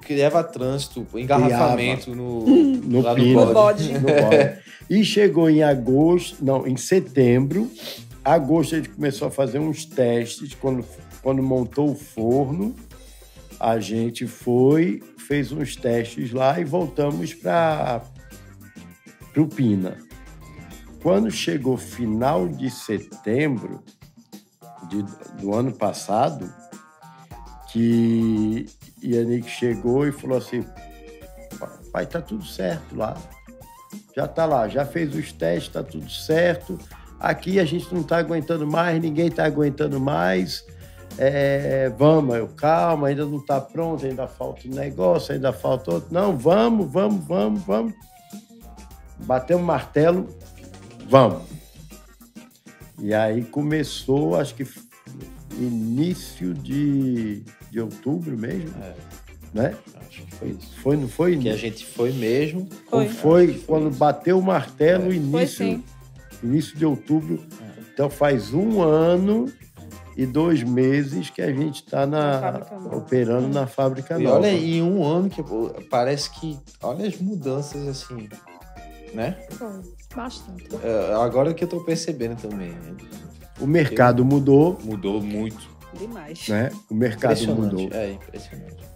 Speaker 1: criava trânsito, engarrafamento
Speaker 3: No
Speaker 1: lá
Speaker 3: Pina.
Speaker 1: no bode.
Speaker 3: No bode. E chegou em setembro. Agosto a gente começou a fazer uns testes. Quando montou o forno, a gente fez uns testes lá e voltamos para o Pina. Quando chegou final de setembro do ano passado, que Yannick chegou e falou assim: pai, tá tudo certo lá. Já tá lá, já fez os testes, tá tudo certo. Aqui a gente não tá aguentando mais, ninguém tá aguentando mais. Vamos, calma, ainda não tá pronto, ainda falta um negócio, ainda falta outro. Não, vamos. Batemos o martelo, vamos. E aí começou, acho que início de outubro mesmo, né?
Speaker 1: Acho que foi isso.
Speaker 3: Não foi?
Speaker 1: Que a gente foi mesmo.
Speaker 3: Foi quando bateu o martelo,
Speaker 4: sim.
Speaker 3: início de outubro. Então faz 1 ano e 2 meses que a gente está operando na fábrica
Speaker 1: E
Speaker 3: nova.
Speaker 1: olha, em 1 ano que parece que... Olha as mudanças assim, né?
Speaker 2: Foi bastante.
Speaker 1: Agora que eu tô percebendo também.
Speaker 3: O mercado mudou,
Speaker 1: Mudou muito.
Speaker 4: Demais.
Speaker 3: né? O mercado
Speaker 1: Impressionante.
Speaker 3: mudou.
Speaker 1: Impressionante.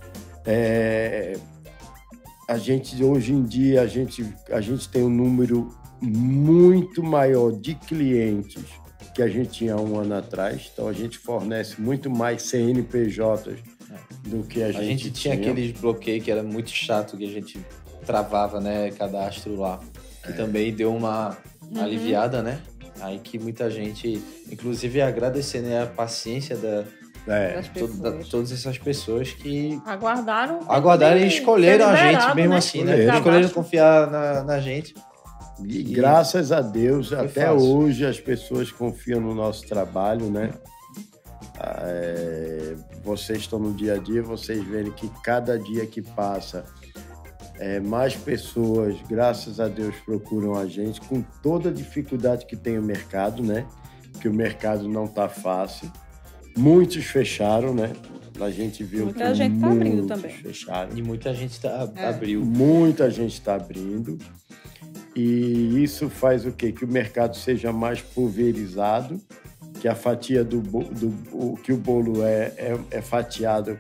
Speaker 3: A gente, hoje em dia, a gente tem um número muito maior de clientes que a gente tinha 1 ano atrás. Então, a gente fornece muito mais CNPJs do que a gente
Speaker 1: tinha aqueles bloqueios que era muito chato, que a gente travava, né, cadastro lá. Que também deu uma aliviada, né? Aí que muita gente, inclusive agradecer, né, a paciência
Speaker 4: Das pessoas.
Speaker 1: todas essas pessoas que
Speaker 2: Aguardaram
Speaker 1: e escolheram a gente mesmo assim, né? Escolheram
Speaker 2: Trabalho.
Speaker 1: confiar na gente.
Speaker 3: E graças a Deus,
Speaker 1: Foi
Speaker 3: até
Speaker 1: fácil.
Speaker 3: hoje as pessoas confiam no nosso trabalho, né? Vocês estão no dia a dia, vocês veem que cada dia que passa, mais pessoas, graças a Deus, procuram a gente, com toda a dificuldade que tem o mercado, né? Que o mercado não está fácil. Muitos fecharam, né? A gente viu
Speaker 4: Muita
Speaker 3: que
Speaker 4: gente tá abrindo
Speaker 3: muitos
Speaker 4: também.
Speaker 3: fecharam.
Speaker 1: E muita gente abriu.
Speaker 3: Muita gente está abrindo. E isso faz o quê? Que o mercado seja mais pulverizado, que a fatia que o bolo é fatiado.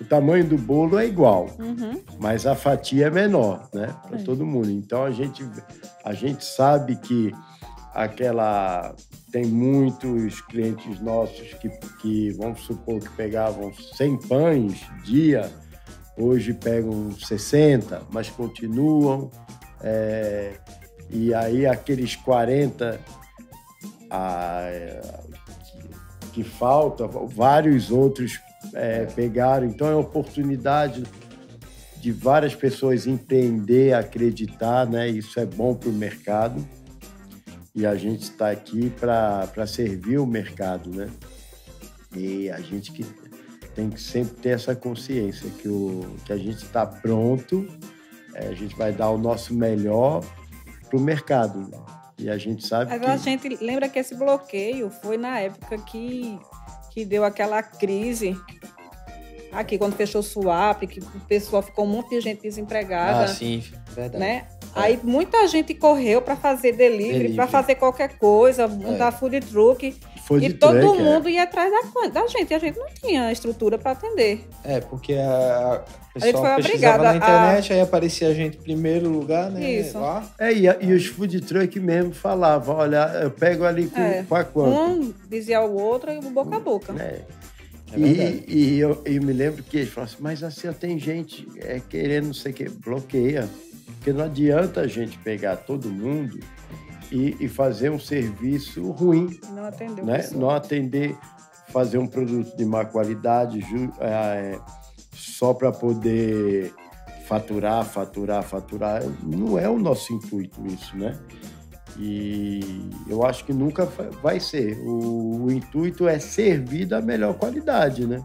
Speaker 3: O tamanho do bolo é igual, mas a fatia é menor, né? Para todo mundo. Então, a gente sabe que tem muitos clientes nossos que vamos supor que pegavam 100 pães dia, hoje pegam 60, mas continuam. E aí aqueles 40 que falta, vários outros pegaram. Então é uma oportunidade de várias pessoas entender, acreditar, né? Isso é bom para o mercado. E a gente está aqui para servir o mercado, né? E a gente que tem que sempre ter essa consciência que a gente está pronto, a gente vai dar o nosso melhor para o mercado. Né? E a gente sabe
Speaker 4: Mas a gente lembra que esse bloqueio foi na época que deu aquela crise aqui, quando fechou o Swap, que o pessoal ficou um monte de gente desempregada.
Speaker 1: Ah, sim, verdade.
Speaker 4: Né? Aí muita gente correu para fazer delivery, para fazer qualquer coisa, montar food truck. E todo mundo ia atrás da gente. E a gente não tinha estrutura para atender.
Speaker 1: Porque a
Speaker 4: gente foi
Speaker 1: pesquisava na internet, aí aparecia a gente em primeiro lugar, né?
Speaker 4: Isso.
Speaker 1: Lá.
Speaker 3: E os food truck mesmo falavam, olha, eu pego ali com a quanto?
Speaker 4: Um dizia o outro e boca a boca.
Speaker 3: E eu me lembro que eles falaram assim, mas assim, tem gente querendo não sei o que, bloqueia. Porque não adianta a gente pegar todo mundo e fazer um serviço ruim.
Speaker 4: Não atender
Speaker 3: né? Não atender, fazer um produto de má qualidade só para poder faturar. Não é o nosso intuito isso, né? E eu acho que nunca vai ser. O intuito é servir da melhor qualidade, né?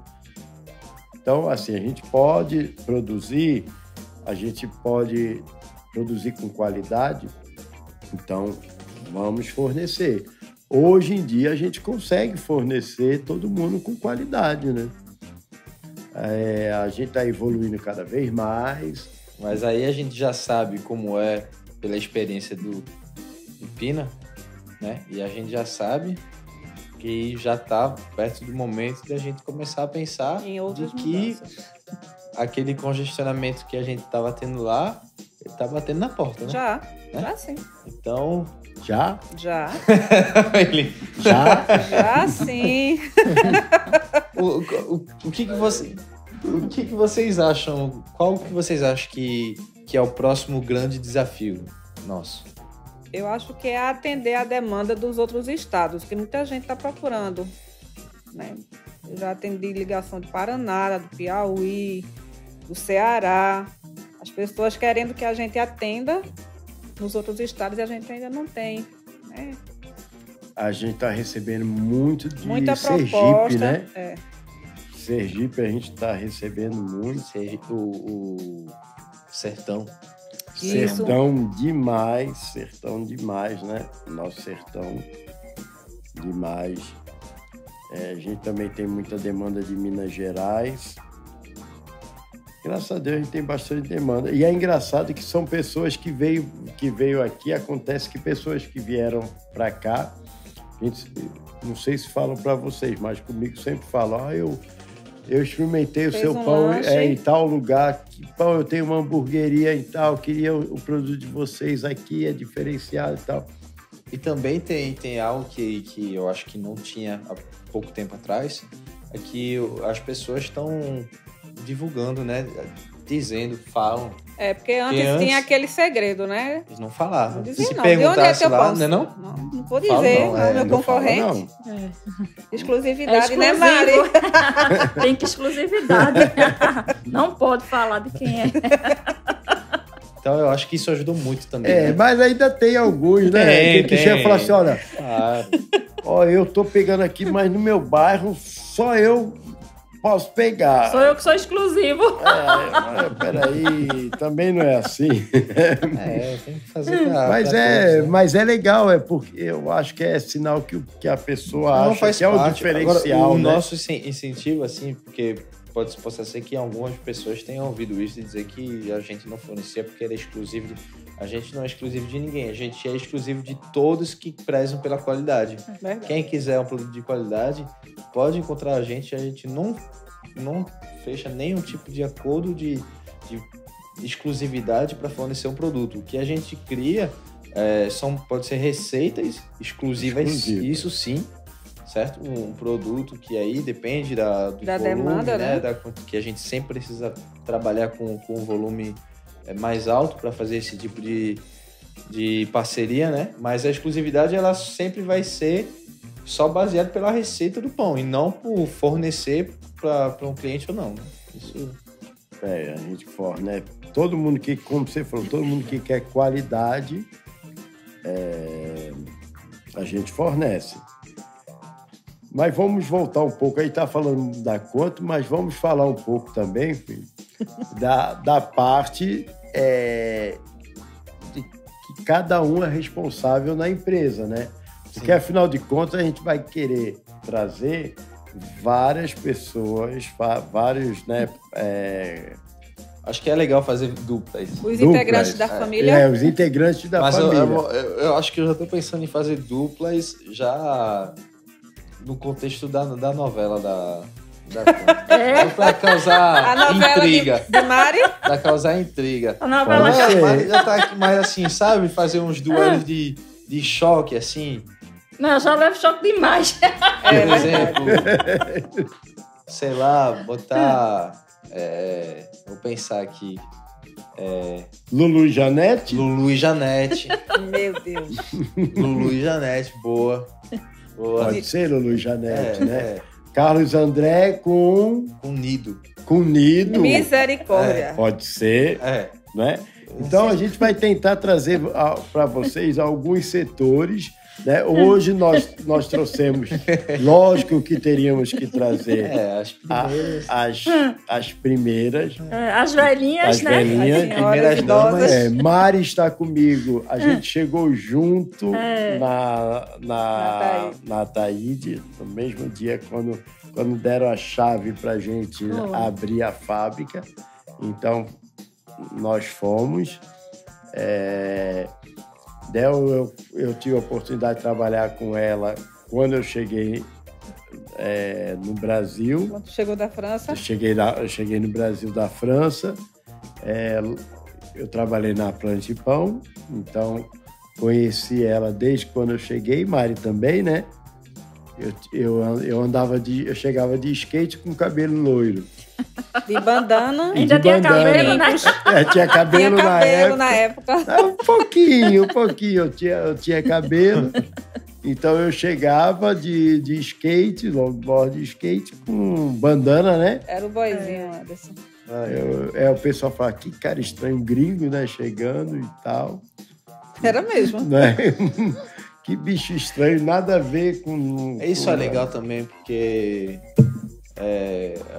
Speaker 3: Então, assim, a gente pode produzir com qualidade, então vamos fornecer. Hoje em dia a gente consegue fornecer todo mundo com qualidade, né? A gente está evoluindo cada vez mais.
Speaker 1: Mas aí a gente já sabe como é pela experiência do Pina, né? E a gente já sabe que já está perto do momento de a gente começar a pensar
Speaker 4: em outras
Speaker 1: de que aquele congestionamento que a gente estava tendo lá, ele está batendo na porta, né?
Speaker 4: Já sim.
Speaker 1: Então...
Speaker 3: Já?
Speaker 4: Já sim.
Speaker 1: O que vocês acham? Qual que vocês acham que é o próximo grande desafio nosso?
Speaker 4: Eu acho que é atender a demanda dos outros estados, que muita gente está procurando, né? Eu já atendi ligação de Paraná, do Piauí, do Ceará. As pessoas querendo que a gente atenda nos outros estados e a gente ainda não tem, né?
Speaker 3: A gente está recebendo muita
Speaker 4: Sergipe,
Speaker 3: proposta, né? Sergipe a gente está recebendo muito.
Speaker 1: O Sertão.
Speaker 3: Sertão demais, né? Nosso sertão demais. A gente também tem muita demanda de Minas Gerais. Graças a Deus a gente tem bastante demanda. E é engraçado que são pessoas que veio aqui. Acontece que pessoas que vieram para cá, não sei se falam para vocês, mas comigo sempre falam, eu experimentei o seu pão em tal lugar, que pão, eu tenho uma hamburgueria e tal, queria o produto de vocês aqui, é diferenciado e tal.
Speaker 1: E também tem algo que eu acho que não tinha há pouco tempo atrás, é que as pessoas estão divulgando, né? Dizendo, falam.
Speaker 4: Porque antes tinha aquele segredo, né?
Speaker 1: Eles não falavam.
Speaker 4: Não diziam,
Speaker 1: se
Speaker 4: não.
Speaker 1: perguntasse
Speaker 4: De onde
Speaker 1: lá,
Speaker 4: não? Não vou dizer, meu concorrente.
Speaker 3: Não.
Speaker 4: Exclusividade, né, Mari?
Speaker 2: Tem que exclusividade. Não pode falar de quem é.
Speaker 1: Então, eu acho que isso ajudou muito também. Né?
Speaker 3: Mas ainda tem alguns, né? Que chega e fala assim, olha,
Speaker 1: claro.
Speaker 3: Eu tô pegando aqui, mas no meu bairro só eu posso pegar.
Speaker 2: Sou eu que sou exclusivo.
Speaker 3: Peraí, também não é assim.
Speaker 1: Tem que fazer
Speaker 3: mas é legal, porque eu acho que é sinal que a pessoa acha que é um diferencial.
Speaker 1: Agora, o
Speaker 3: né?
Speaker 1: nosso incentivo, assim, porque possa ser que algumas pessoas tenham ouvido isso e dizer que a gente não fornecia porque era exclusivo. A gente não é exclusivo de ninguém, a gente é exclusivo de todos que prezam pela qualidade.
Speaker 4: Verdade.
Speaker 1: Quem quiser um produto de qualidade, pode encontrar a gente não fecha nenhum tipo de acordo de exclusividade para fornecer um produto. O que a gente cria pode ser receitas exclusivas, isso sim, certo? Um produto que aí depende do volume,
Speaker 4: demanda, né?
Speaker 1: Que a gente sempre precisa trabalhar com um volume mais alto para fazer esse tipo de parceria, né? Mas a exclusividade ela sempre vai ser só baseada pela receita do pão e não por fornecer para um cliente ou não, né? Isso
Speaker 3: a gente fornece. Todo mundo que, como você falou, todo mundo que quer qualidade, a gente fornece. Mas vamos voltar um pouco, aí tá falando da conta, mas vamos falar um pouco também, filho, da parte de que cada um é responsável na empresa, né? Porque, afinal de contas, a gente vai querer trazer várias pessoas, vários, né?
Speaker 1: Acho que é legal fazer duplas.
Speaker 4: Os integrantes da família.
Speaker 3: Os integrantes da família.
Speaker 1: Mas eu acho que eu já estou pensando em fazer duplas já no contexto da novela da Para causar intriga.
Speaker 4: De Mari?
Speaker 1: Para causar intriga.
Speaker 2: A novela
Speaker 1: Mari já tá aqui mais assim, sabe? Fazer uns duelos de choque, assim.
Speaker 2: Não, eu já levo choque demais.
Speaker 1: Por exemplo, sei lá, botar... vou pensar aqui.
Speaker 3: Lulu e Janete?
Speaker 1: Lulu e Janete.
Speaker 4: Meu Deus.
Speaker 1: Lulu e Janete, boa.
Speaker 3: Pode ser Lulu e Janete, né? Carlos André com
Speaker 1: Nido.
Speaker 3: Com Nido.
Speaker 4: Misericórdia.
Speaker 3: Pode ser, né? Então a gente vai tentar trazer para vocês alguns setores, né? Hoje nós trouxemos, lógico que teríamos que trazer as primeiras.
Speaker 2: As velhinhas,
Speaker 3: as velhinhas,
Speaker 2: né?
Speaker 1: As primeiras damas.
Speaker 3: Mari está comigo. A gente chegou junto na Ataíde, no mesmo dia quando deram a chave para a gente abrir a fábrica. Então, nós fomos. Eu tive a oportunidade de trabalhar com ela quando eu cheguei no Brasil.
Speaker 4: Quando chegou da França?
Speaker 3: Eu cheguei no Brasil da França. Eu trabalhei na Plante Pão, então conheci ela desde quando eu cheguei. Mari também, né? Eu chegava de skate com cabelo loiro.
Speaker 4: De bandana.
Speaker 2: Ainda tinha cabelo, né?
Speaker 3: Tinha cabelo
Speaker 4: na época.
Speaker 3: Um pouquinho. Eu tinha cabelo. Então eu chegava de skate, longboard de skate, com bandana, né?
Speaker 4: Era o boizinho, Anderson.
Speaker 3: O pessoal fala, que cara estranho, gringo, né? Chegando e tal.
Speaker 4: Era mesmo.
Speaker 3: Né? Que bicho estranho, nada a ver com...
Speaker 1: Isso é legal também, porque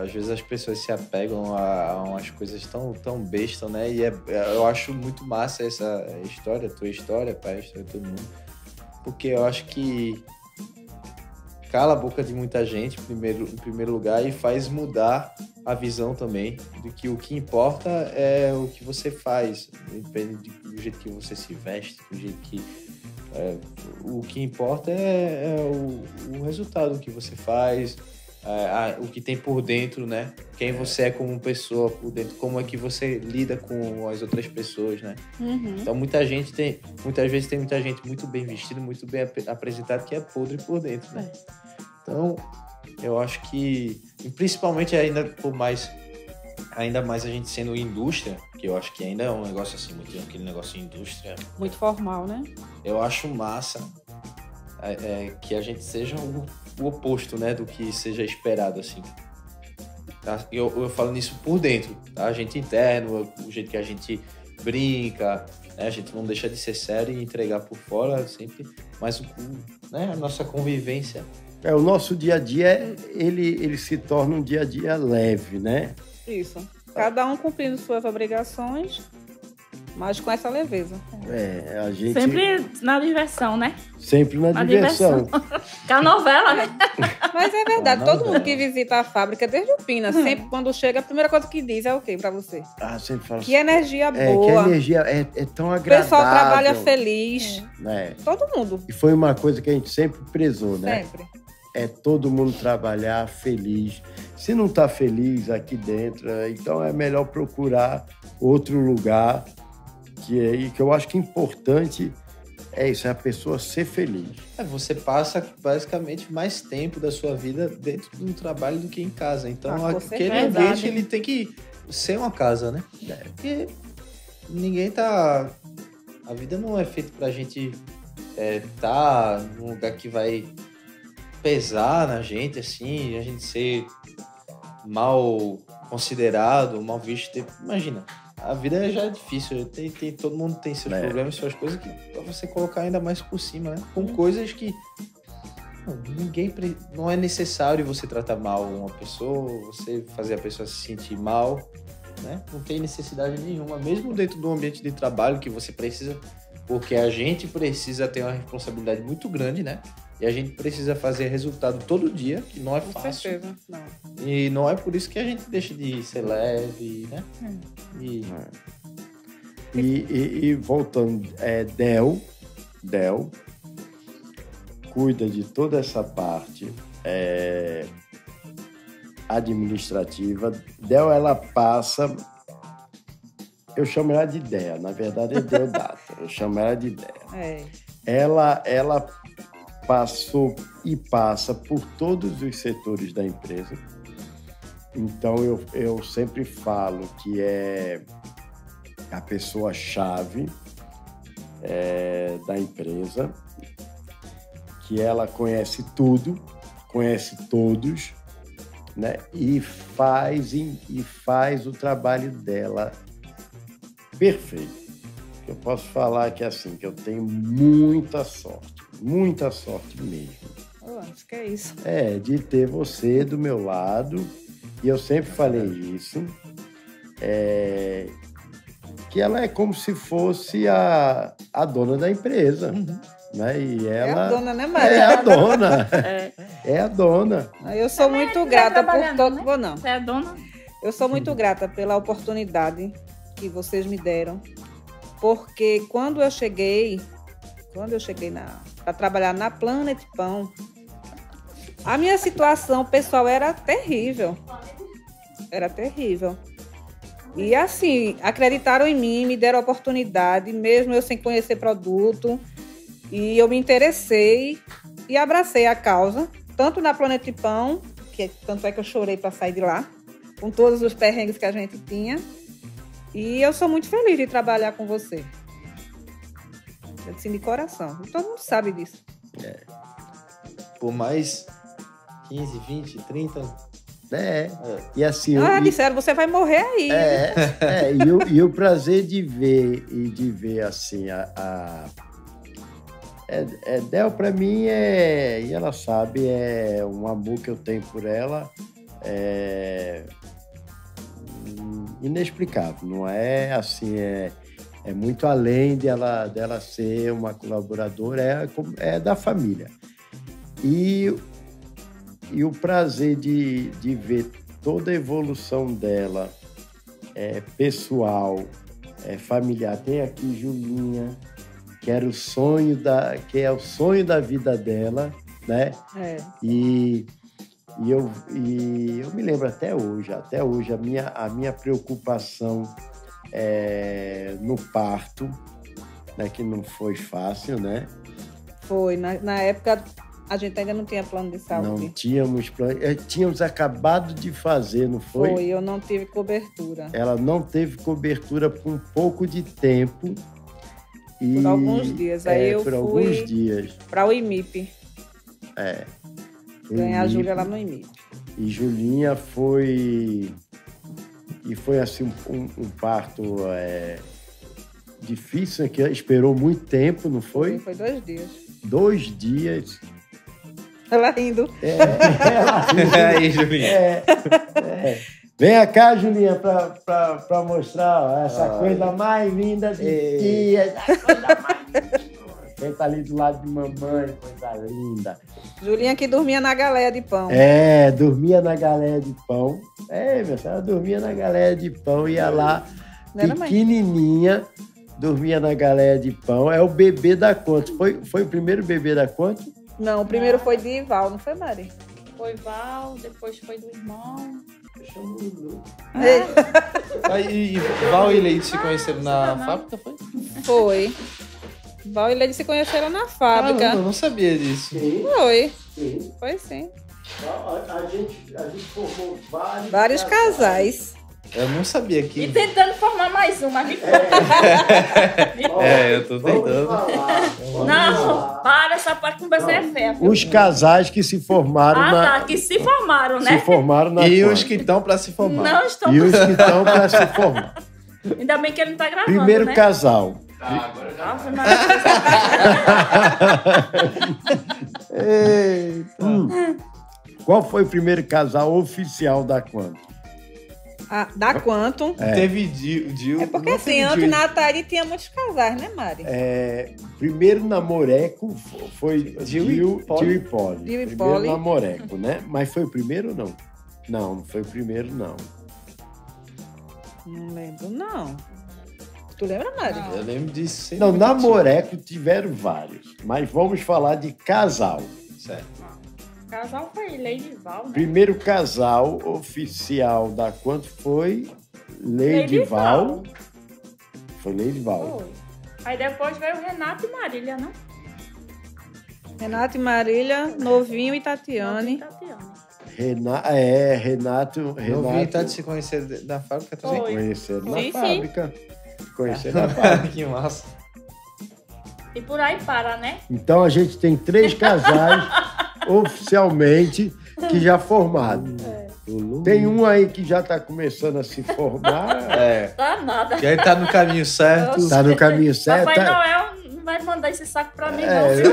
Speaker 1: às vezes as pessoas se apegam a umas coisas tão bestas, né? E eu acho muito massa essa história, tua história, pai, a história de todo mundo. Porque eu acho que cala a boca de muita gente, em primeiro lugar, e faz mudar a visão também de que o que importa é o que você faz, depende do jeito que você se veste, do jeito que... o que importa é o resultado que você faz, o que tem por dentro, né? Quem você é como pessoa por dentro, como é que você lida com as outras pessoas, né?
Speaker 2: Uhum.
Speaker 1: Então muitas vezes tem muita gente muito bem vestida, muito bem apresentada, que é podre por dentro, né? Então eu acho que, principalmente ainda mais a gente sendo indústria, que eu acho que ainda é um negócio assim, muito aquele negócio de indústria.
Speaker 4: Muito formal, né?
Speaker 1: Eu acho massa que a gente seja o oposto, né, do que seja esperado, assim. Eu falo nisso por dentro, tá? A gente interno, o jeito que a gente brinca, né? A gente não deixa de ser sério e entregar por fora sempre, mas né, a nossa convivência...
Speaker 3: O nosso dia a dia, ele se torna um dia a dia leve, né?
Speaker 4: Isso. Cada um cumprindo suas obrigações mas com essa leveza.
Speaker 3: A gente...
Speaker 2: Sempre na diversão, né?
Speaker 3: Sempre na diversão.
Speaker 2: Que a novela, né?
Speaker 4: Mas é verdade, todo mundo que visita a fábrica, desde o Pina, sempre quando chega, a primeira coisa que diz é o quê pra você?
Speaker 3: Sempre fala
Speaker 4: Que energia boa.
Speaker 3: Que a energia é tão
Speaker 4: O
Speaker 3: agradável.
Speaker 4: pessoal trabalha feliz. Todo mundo.
Speaker 3: E foi uma coisa que a gente sempre prezou, né?
Speaker 4: Sempre.
Speaker 3: É todo mundo trabalhar feliz. Se não está feliz aqui dentro, então é melhor procurar outro lugar, que eu acho que importante é isso, é a pessoa ser feliz.
Speaker 1: Você passa basicamente mais tempo da sua vida dentro do trabalho do que em casa. Então aquele ambiente ele tem que ser uma casa, né? Porque ninguém tá... A vida não é feita pra gente tá num lugar que vai pesar na gente, assim, a gente ser mal considerado, mal visto. Imagina, a vida já é difícil, todo mundo tem seus problemas, suas coisas, que pra você colocar ainda mais por cima, né? Com coisas que não é necessário você tratar mal uma pessoa, você fazer a pessoa se sentir mal, né? Não tem necessidade nenhuma, mesmo dentro do ambiente de trabalho que você precisa, porque a gente precisa ter uma responsabilidade muito grande, né? E a gente precisa fazer resultado todo dia, que não é fácil.
Speaker 4: Com certeza, não.
Speaker 1: E não é por isso que a gente deixa de ser leve, né?
Speaker 3: E voltando, Del cuida de toda essa parte administrativa. Del, ela passa... Eu chamo ela de Dea, na verdade é Deodata. Eu chamo ela de Dea. Ela passou e passa por todos os setores da empresa. Então, eu sempre falo que é a pessoa-chave da empresa, que ela conhece tudo, conhece todos, né? E faz o trabalho dela perfeito. Eu posso falar que assim, que eu tenho muita sorte mesmo.
Speaker 4: Acho que é isso.
Speaker 3: De ter você do meu lado, e eu sempre falei isso, que ela é como se fosse a dona da empresa, né? E ela
Speaker 4: é a dona, né, Maria?
Speaker 3: É a dona. É a dona.
Speaker 4: Eu sou muito grata por todo...
Speaker 2: Né?
Speaker 4: Não.
Speaker 2: Você é a dona?
Speaker 4: Eu sou muito grata pela oportunidade que vocês me deram, porque quando eu cheguei para trabalhar na Planet Pão, a minha situação pessoal era terrível. Era terrível. E assim, acreditaram em mim, me deram oportunidade, mesmo eu sem conhecer produto. E eu me interessei e abracei a causa, tanto na Planet Pão, tanto é que eu chorei para sair de lá, com todos os perrengues que a gente tinha. E eu sou muito feliz de trabalhar com você. Assim, de coração. E todo mundo sabe disso.
Speaker 1: Por mais 15, 20, 30...
Speaker 3: E assim...
Speaker 4: disseram, você vai morrer aí.
Speaker 3: E o prazer de ver assim, Del, pra mim, e ela sabe, é um amor que eu tenho por ela, inexplicável, não é assim, é muito além dela ser uma colaboradora, é da família. E o prazer de ver toda a evolução dela, pessoal, familiar. Tem aqui Julinha, que é o sonho da vida dela, né? E eu me lembro até hoje a minha preocupação no parto, né, que não foi fácil, né?
Speaker 4: Foi, na época a gente ainda não tinha plano de saúde.
Speaker 3: Não tínhamos plano, tínhamos acabado de fazer, não foi?
Speaker 4: Foi, eu não tive cobertura.
Speaker 3: Ela não teve cobertura por um pouco de tempo.
Speaker 4: Por alguns dias. Aí eu fui para o IMIP. Ganhar a Júlia lá no IMIP.
Speaker 3: E Julinha foi assim um parto difícil, que esperou muito tempo, não foi?
Speaker 4: Foi 2 dias.
Speaker 3: 2 dias.
Speaker 4: Ela rindo.
Speaker 1: Aí, Julinha.
Speaker 3: Vem cá, Julinha, pra mostrar ó, essa coisa mais linda de tia. Essa coisa mais... Quem tá ali do lado de mamãe, coisa linda.
Speaker 4: Julinha que dormia na galeia de pão.
Speaker 3: Dormia na galeia de pão. Minha senhora dormia na galeia de pão, ia lá, pequenininha, dormia na galeia de pão. É o bebê da Quanto. Foi o primeiro bebê da Quanto?
Speaker 4: Não, o primeiro foi de Val, não foi, Mari?
Speaker 2: Foi Val, depois foi do irmão.
Speaker 1: Aí, Val e Leite se conheceram na fábrica, foi?
Speaker 4: Foi. Val e Leide se conheceram na fábrica.
Speaker 1: Caramba, eu não sabia disso.
Speaker 4: Foi.
Speaker 3: Sim.
Speaker 4: Foi sim.
Speaker 3: A gente formou
Speaker 4: Vários casais.
Speaker 1: Eu não sabia
Speaker 2: E
Speaker 1: que...
Speaker 2: tentando formar mais uma.
Speaker 1: eu tô tentando.
Speaker 2: Não, para, essa parte de conversa é feia.
Speaker 3: Os casais que se formaram
Speaker 2: que se formaram, né?
Speaker 3: se formaram na
Speaker 1: E
Speaker 3: Quanto.
Speaker 1: os que estão pra se formar.
Speaker 2: Não estão.
Speaker 3: E os que estão para se formar.
Speaker 2: Ainda bem que ele não tá gravando,
Speaker 3: Primeiro
Speaker 2: né?
Speaker 3: casal.
Speaker 2: Ave Maria.
Speaker 3: Qual foi o primeiro casal oficial da Quanto?
Speaker 4: Da Quantum.
Speaker 1: Teve Dil.
Speaker 4: É porque
Speaker 1: não
Speaker 4: assim,
Speaker 1: teve
Speaker 4: antes
Speaker 1: Dil.
Speaker 4: na Atari tinha muitos casais, né, Mari?
Speaker 3: Primeiro namoreco foi
Speaker 1: Dil e
Speaker 3: Dil
Speaker 1: Poli.
Speaker 3: e Poli.
Speaker 4: Dil e
Speaker 3: Primeiro
Speaker 4: Poli.
Speaker 3: namoreco, né? Mas foi o primeiro ou não? Não foi o primeiro, não.
Speaker 4: Não lembro, não. Tu lembra, Mari?
Speaker 1: Eu lembro disso. sem
Speaker 3: Não,
Speaker 1: mentir.
Speaker 3: namoreco tiveram vários. Mas vamos falar de casal.
Speaker 1: Certo.
Speaker 2: O casal foi Leide e Val, né?
Speaker 3: Primeiro casal oficial da Quanto foi Leidival. Foi Leidival.
Speaker 2: Foi. Aí depois veio Renato e Marília, não?
Speaker 4: Renato e Marília, Novinho e Tatiane.
Speaker 2: Tatiana.
Speaker 3: Renato.
Speaker 1: Novinho e Tati se conheceram na fábrica também?
Speaker 2: Foi.
Speaker 3: Conheceram na
Speaker 2: Sim, sim.
Speaker 3: fábrica. Conheceram na fábrica.
Speaker 1: Que massa.
Speaker 2: E por aí para, né?
Speaker 3: Então a gente tem 3 casais oficialmente que já formados. Tem um aí que já está começando a se formar.
Speaker 2: Tá nada.
Speaker 1: E aí tá no caminho certo.
Speaker 3: Está no caminho certo.
Speaker 2: Papai
Speaker 3: tá-
Speaker 2: Noel não vai mandar esse saco pra mim, não, viu?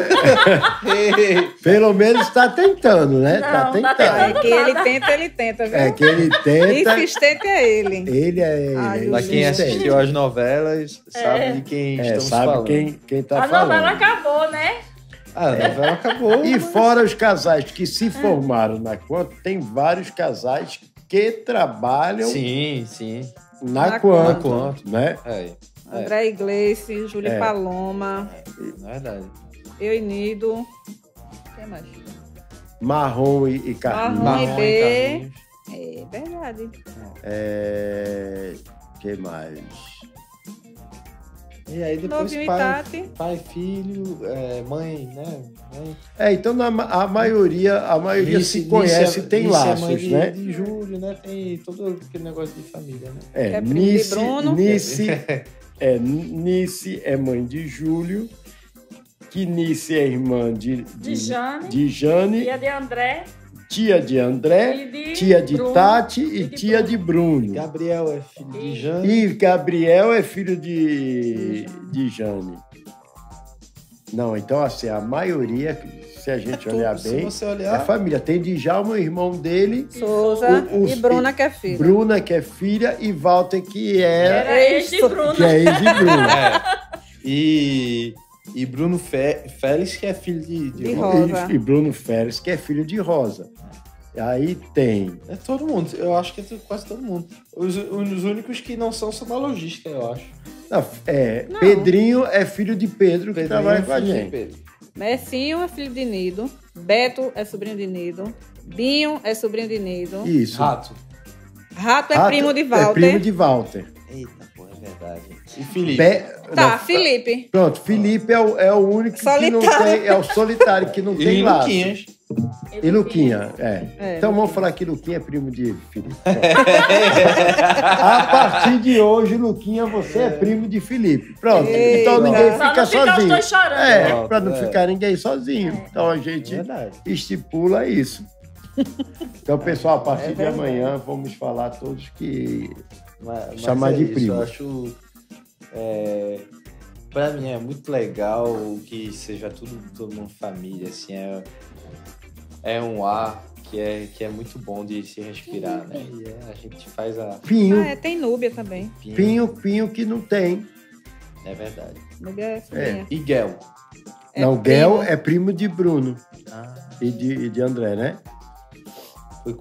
Speaker 3: Pelo menos está tentando, né?
Speaker 2: Não,
Speaker 3: Tá
Speaker 2: tá
Speaker 3: tentando.
Speaker 2: tentando.
Speaker 4: É que ele tenta, viu?
Speaker 3: É que ele tenta.
Speaker 4: Insistente é ele.
Speaker 3: Ele é.
Speaker 4: Ai,
Speaker 3: ele é
Speaker 1: Pra quem
Speaker 3: insistente.
Speaker 1: assistiu as novelas, sabe de quem estamos
Speaker 3: sabe
Speaker 1: falando.
Speaker 3: quem tá
Speaker 2: A novela
Speaker 3: falando.
Speaker 2: acabou, né?
Speaker 1: A novela acabou.
Speaker 3: E fora os casais que se formaram na Quanto, tem vários casais que trabalham
Speaker 1: Sim, sim.
Speaker 3: na
Speaker 4: Quanto.
Speaker 3: Quanto, né?
Speaker 4: André Iglesias, Júlia Paloma,
Speaker 1: Na verdade.
Speaker 4: eu e Nido. Quem mais?
Speaker 3: Marrom e Carlinhos.
Speaker 4: Marrom.
Speaker 1: Marrom
Speaker 4: B.
Speaker 1: e
Speaker 4: É verdade.
Speaker 3: Que mais?
Speaker 1: E aí depois
Speaker 4: Novinho e Tati.
Speaker 1: pai, filho, mãe, né? Mãe.
Speaker 3: Então a maioria se conhece e tem
Speaker 1: Nice é mãe
Speaker 3: laços,
Speaker 1: de,
Speaker 3: né?
Speaker 1: de Júlio, né? Tem todo aquele negócio de família, né?
Speaker 4: É primo de Bruno.
Speaker 3: Nice é mãe de Júlio, que Nice é irmã de Jane,
Speaker 2: Tia de André.
Speaker 3: tia de André,
Speaker 2: E de
Speaker 3: tia de
Speaker 2: Bruno.
Speaker 3: Tati e
Speaker 2: E de
Speaker 3: tia de Bruno.
Speaker 1: Gabriel é filho de Jane.
Speaker 3: E Gabriel é filho de Jane. Não, então assim, a maioria, se a gente olhar
Speaker 1: Se
Speaker 3: bem,
Speaker 1: você
Speaker 3: é
Speaker 1: olhar,
Speaker 3: família. Tem Djalma, o irmão dele,
Speaker 4: Souza e Bruna, que é filha.
Speaker 3: Bruna, que é filha, e Walter, que
Speaker 2: Era ex de Bruno.
Speaker 3: que é ex de Bruno.
Speaker 1: E Bruno Félix, que é filho
Speaker 4: De Rosa.
Speaker 3: E Bruno Férez, que é filho de Rosa. Aí tem.
Speaker 1: É todo mundo. Eu acho que é quase todo mundo. Os únicos que não são da logística, eu acho.
Speaker 3: Não,
Speaker 4: Não.
Speaker 3: Pedrinho é filho de Pedro, que
Speaker 1: Pedrinho
Speaker 3: trabalha
Speaker 1: é
Speaker 3: com a
Speaker 1: filho de
Speaker 3: gente.
Speaker 1: Pedro.
Speaker 4: Messinho é filho de Nido. Beto é sobrinho de Nido. Binho é sobrinho de Nido.
Speaker 3: Isso.
Speaker 1: Rato.
Speaker 4: Rato é
Speaker 3: Rato
Speaker 4: primo de Walter.
Speaker 3: É primo de Walter.
Speaker 1: Eita, porra, é verdade. E Felipe.
Speaker 4: Tá,
Speaker 3: Não,
Speaker 4: Felipe.
Speaker 3: Pronto, Felipe é o único que não
Speaker 4: Solitário.
Speaker 3: tem. É o solitário que não tem
Speaker 1: E
Speaker 3: laço.
Speaker 1: Luquinhas.
Speaker 3: E Luquinha, Então vamos falar que Luquinha é primo de Felipe. A partir de hoje, Luquinha, você é primo de Felipe. Pronto.
Speaker 4: Eita.
Speaker 3: Então ninguém
Speaker 2: Só
Speaker 3: fica
Speaker 2: não ficar os
Speaker 3: sozinho.
Speaker 2: dois chorando.
Speaker 1: Pronto,
Speaker 3: Pra não ficar ninguém sozinho. Então a gente
Speaker 1: Verdade.
Speaker 3: estipula isso. Então, pessoal, a partir de
Speaker 4: verdade.
Speaker 3: amanhã vamos falar todos que
Speaker 1: Mas
Speaker 3: chamar
Speaker 1: é
Speaker 3: de
Speaker 1: isso,
Speaker 3: primo.
Speaker 1: Eu acho. Pra mim é muito legal que seja todo mundo família, assim, é um ar que é muito bom de se respirar, né? E a gente faz a...
Speaker 3: Pinho.
Speaker 4: Tem Núbia também.
Speaker 3: Pinho que não tem.
Speaker 1: É verdade.
Speaker 4: Núbia é sobrinha.
Speaker 1: E Guel.
Speaker 3: Não, Guel é primo de Bruno
Speaker 1: Ah,
Speaker 3: e de André, né?
Speaker 1: foi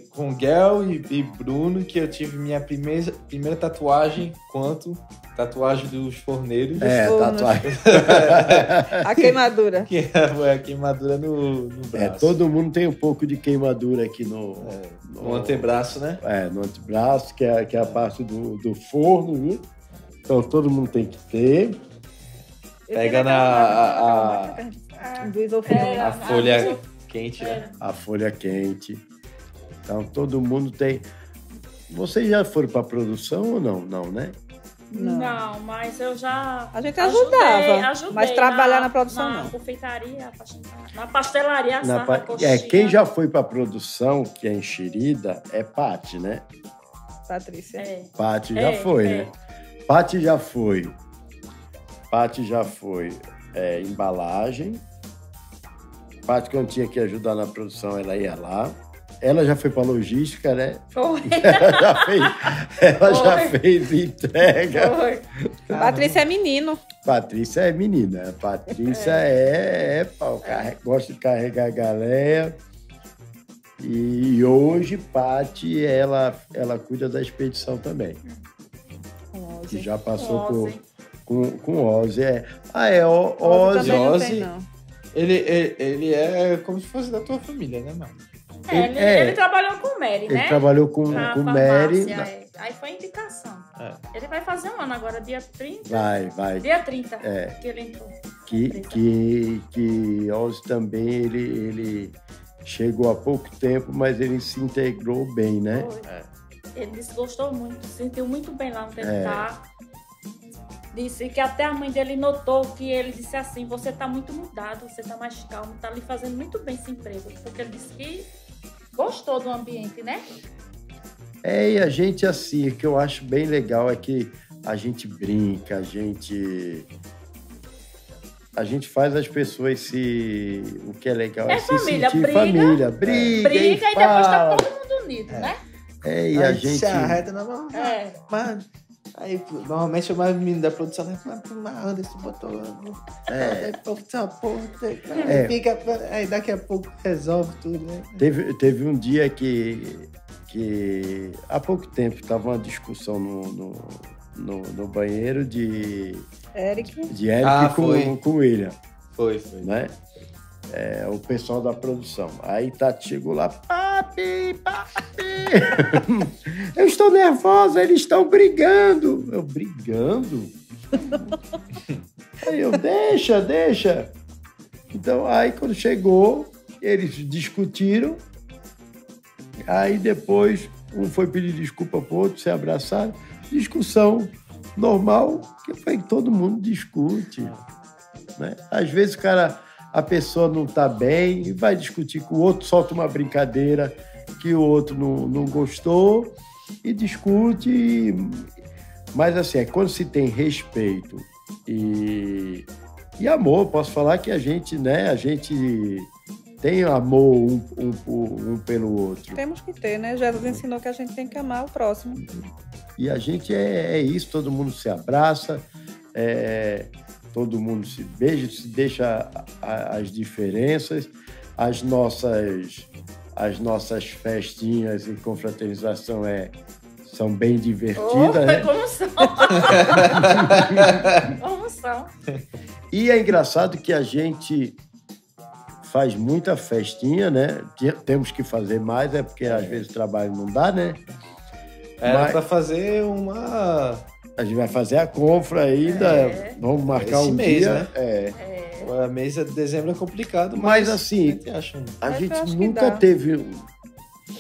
Speaker 1: com Guel e Bruno que eu tive minha primeira tatuagem quanto tatuagem dos forneiros.
Speaker 3: Tatuagem.
Speaker 4: A queimadura.
Speaker 1: Que foi a queimadura no braço.
Speaker 3: Todo mundo tem um pouco de queimadura aqui no
Speaker 1: antebraço, né?
Speaker 3: No antebraço, que é a parte do forno, viu? Então todo mundo tem que ter.
Speaker 1: Pega
Speaker 4: Do isofone.
Speaker 1: a folha quente, né?
Speaker 3: A folha quente. Então todo mundo tem. Vocês já foram para produção ou não? Não, né?
Speaker 2: Não, mas eu já...
Speaker 4: A gente ajudava,
Speaker 2: ajudei
Speaker 4: mas trabalhar na produção
Speaker 2: na
Speaker 4: não.
Speaker 2: confeitaria, na pastelaria, assava coxinha.
Speaker 3: Quem já foi para produção, que é enxerida, é Pati, né?
Speaker 4: Patrícia.
Speaker 3: Pati já foi, né? Pati já foi. Embalagem. Pati, quando tinha que ajudar na produção, ela ia lá. Ela já foi para logística, né?
Speaker 2: Foi.
Speaker 3: Ela já fez entrega.
Speaker 2: Foi.
Speaker 4: Patrícia é menino.
Speaker 3: Patrícia é menina. Patrícia é pau. Gosta de carregar a galera. E hoje, Pati, ela cuida da expedição também. Que já passou com Ozzy.
Speaker 1: Ozzy. Ele é como se fosse da tua família, né, mano?
Speaker 2: Ele trabalhou com Mary, né?
Speaker 3: Ele trabalhou com Mary.
Speaker 2: Aí foi indicação. Ele vai fazer um ano agora, dia 30.
Speaker 3: Vai.
Speaker 2: Dia 30 que ele entrou.
Speaker 3: Que Ozzy também, ele chegou há pouco tempo, mas ele se integrou bem, né?
Speaker 2: Ele disse que gostou muito, se sentiu muito bem lá no TNK. Disse que até a mãe dele notou que ele disse assim, você tá muito mudado, você tá mais calmo, tá lhe fazendo muito bem esse emprego. Porque ele disse que gostou do ambiente, né?
Speaker 3: E a gente, assim, o que eu acho bem legal é que a gente brinca, a gente faz as pessoas o que é legal é se
Speaker 2: família,
Speaker 3: sentir família. Briga e
Speaker 2: depois tá todo mundo unido, né?
Speaker 3: E a gente...
Speaker 1: se arreta na mão. Mano, aí, normalmente, o mais menino da produção, né? Anderson botou... Aí daqui a pouco resolve tudo, né?
Speaker 3: Teve um dia que há pouco tempo estava uma discussão no banheiro de Eric com o William.
Speaker 1: Foi.
Speaker 3: Né? O pessoal da produção. Aí Tati chegou lá, papi, eu estou nervosa, eles estão brigando. Eu, brigando? Aí eu, deixa. Então, aí quando chegou, eles discutiram. Aí depois, um foi pedir desculpa pro outro, se abraçaram. Discussão normal, que foi que todo mundo discute. Né? Às vezes a pessoa não está bem e vai discutir com o outro, solta uma brincadeira que o outro não gostou e discute. Mas assim, quando se tem respeito e amor, posso falar que a gente tem amor um pelo outro.
Speaker 4: Temos que ter, né? Jesus ensinou que a gente tem que amar o próximo.
Speaker 3: E a gente é isso, todo mundo se abraça, todo mundo se beija, se deixa as diferenças, as nossas festinhas e confraternização são bem divertidas. Né?
Speaker 2: Como são? Como são?
Speaker 3: E é engraçado que a gente faz muita festinha, né? Temos que fazer mais, porque às vezes o trabalho não dá, né?
Speaker 1: Era para fazer uma...
Speaker 3: A gente vai fazer a confra ainda, vamos marcar
Speaker 1: esse
Speaker 3: um
Speaker 1: mês,
Speaker 3: dia.
Speaker 1: Né? A mês de dezembro é complicado,
Speaker 3: mas assim, a gente nunca teve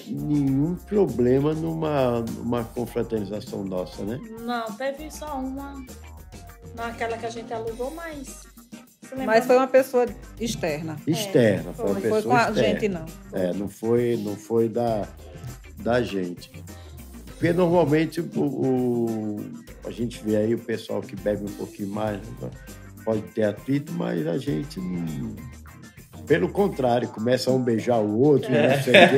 Speaker 3: nenhum problema numa confraternização nossa, né?
Speaker 2: Não, teve só uma naquela que a gente alugou, mas...
Speaker 4: Mas foi uma pessoa externa.
Speaker 3: Externa, foi uma pessoa externa.
Speaker 4: Não foi com a gente, não.
Speaker 3: Não foi da gente. Porque normalmente a gente vê aí o pessoal que bebe um pouquinho mais, pode ter atrito, mas a gente não... Pelo contrário, começa um beijar o outro, não sei o quê.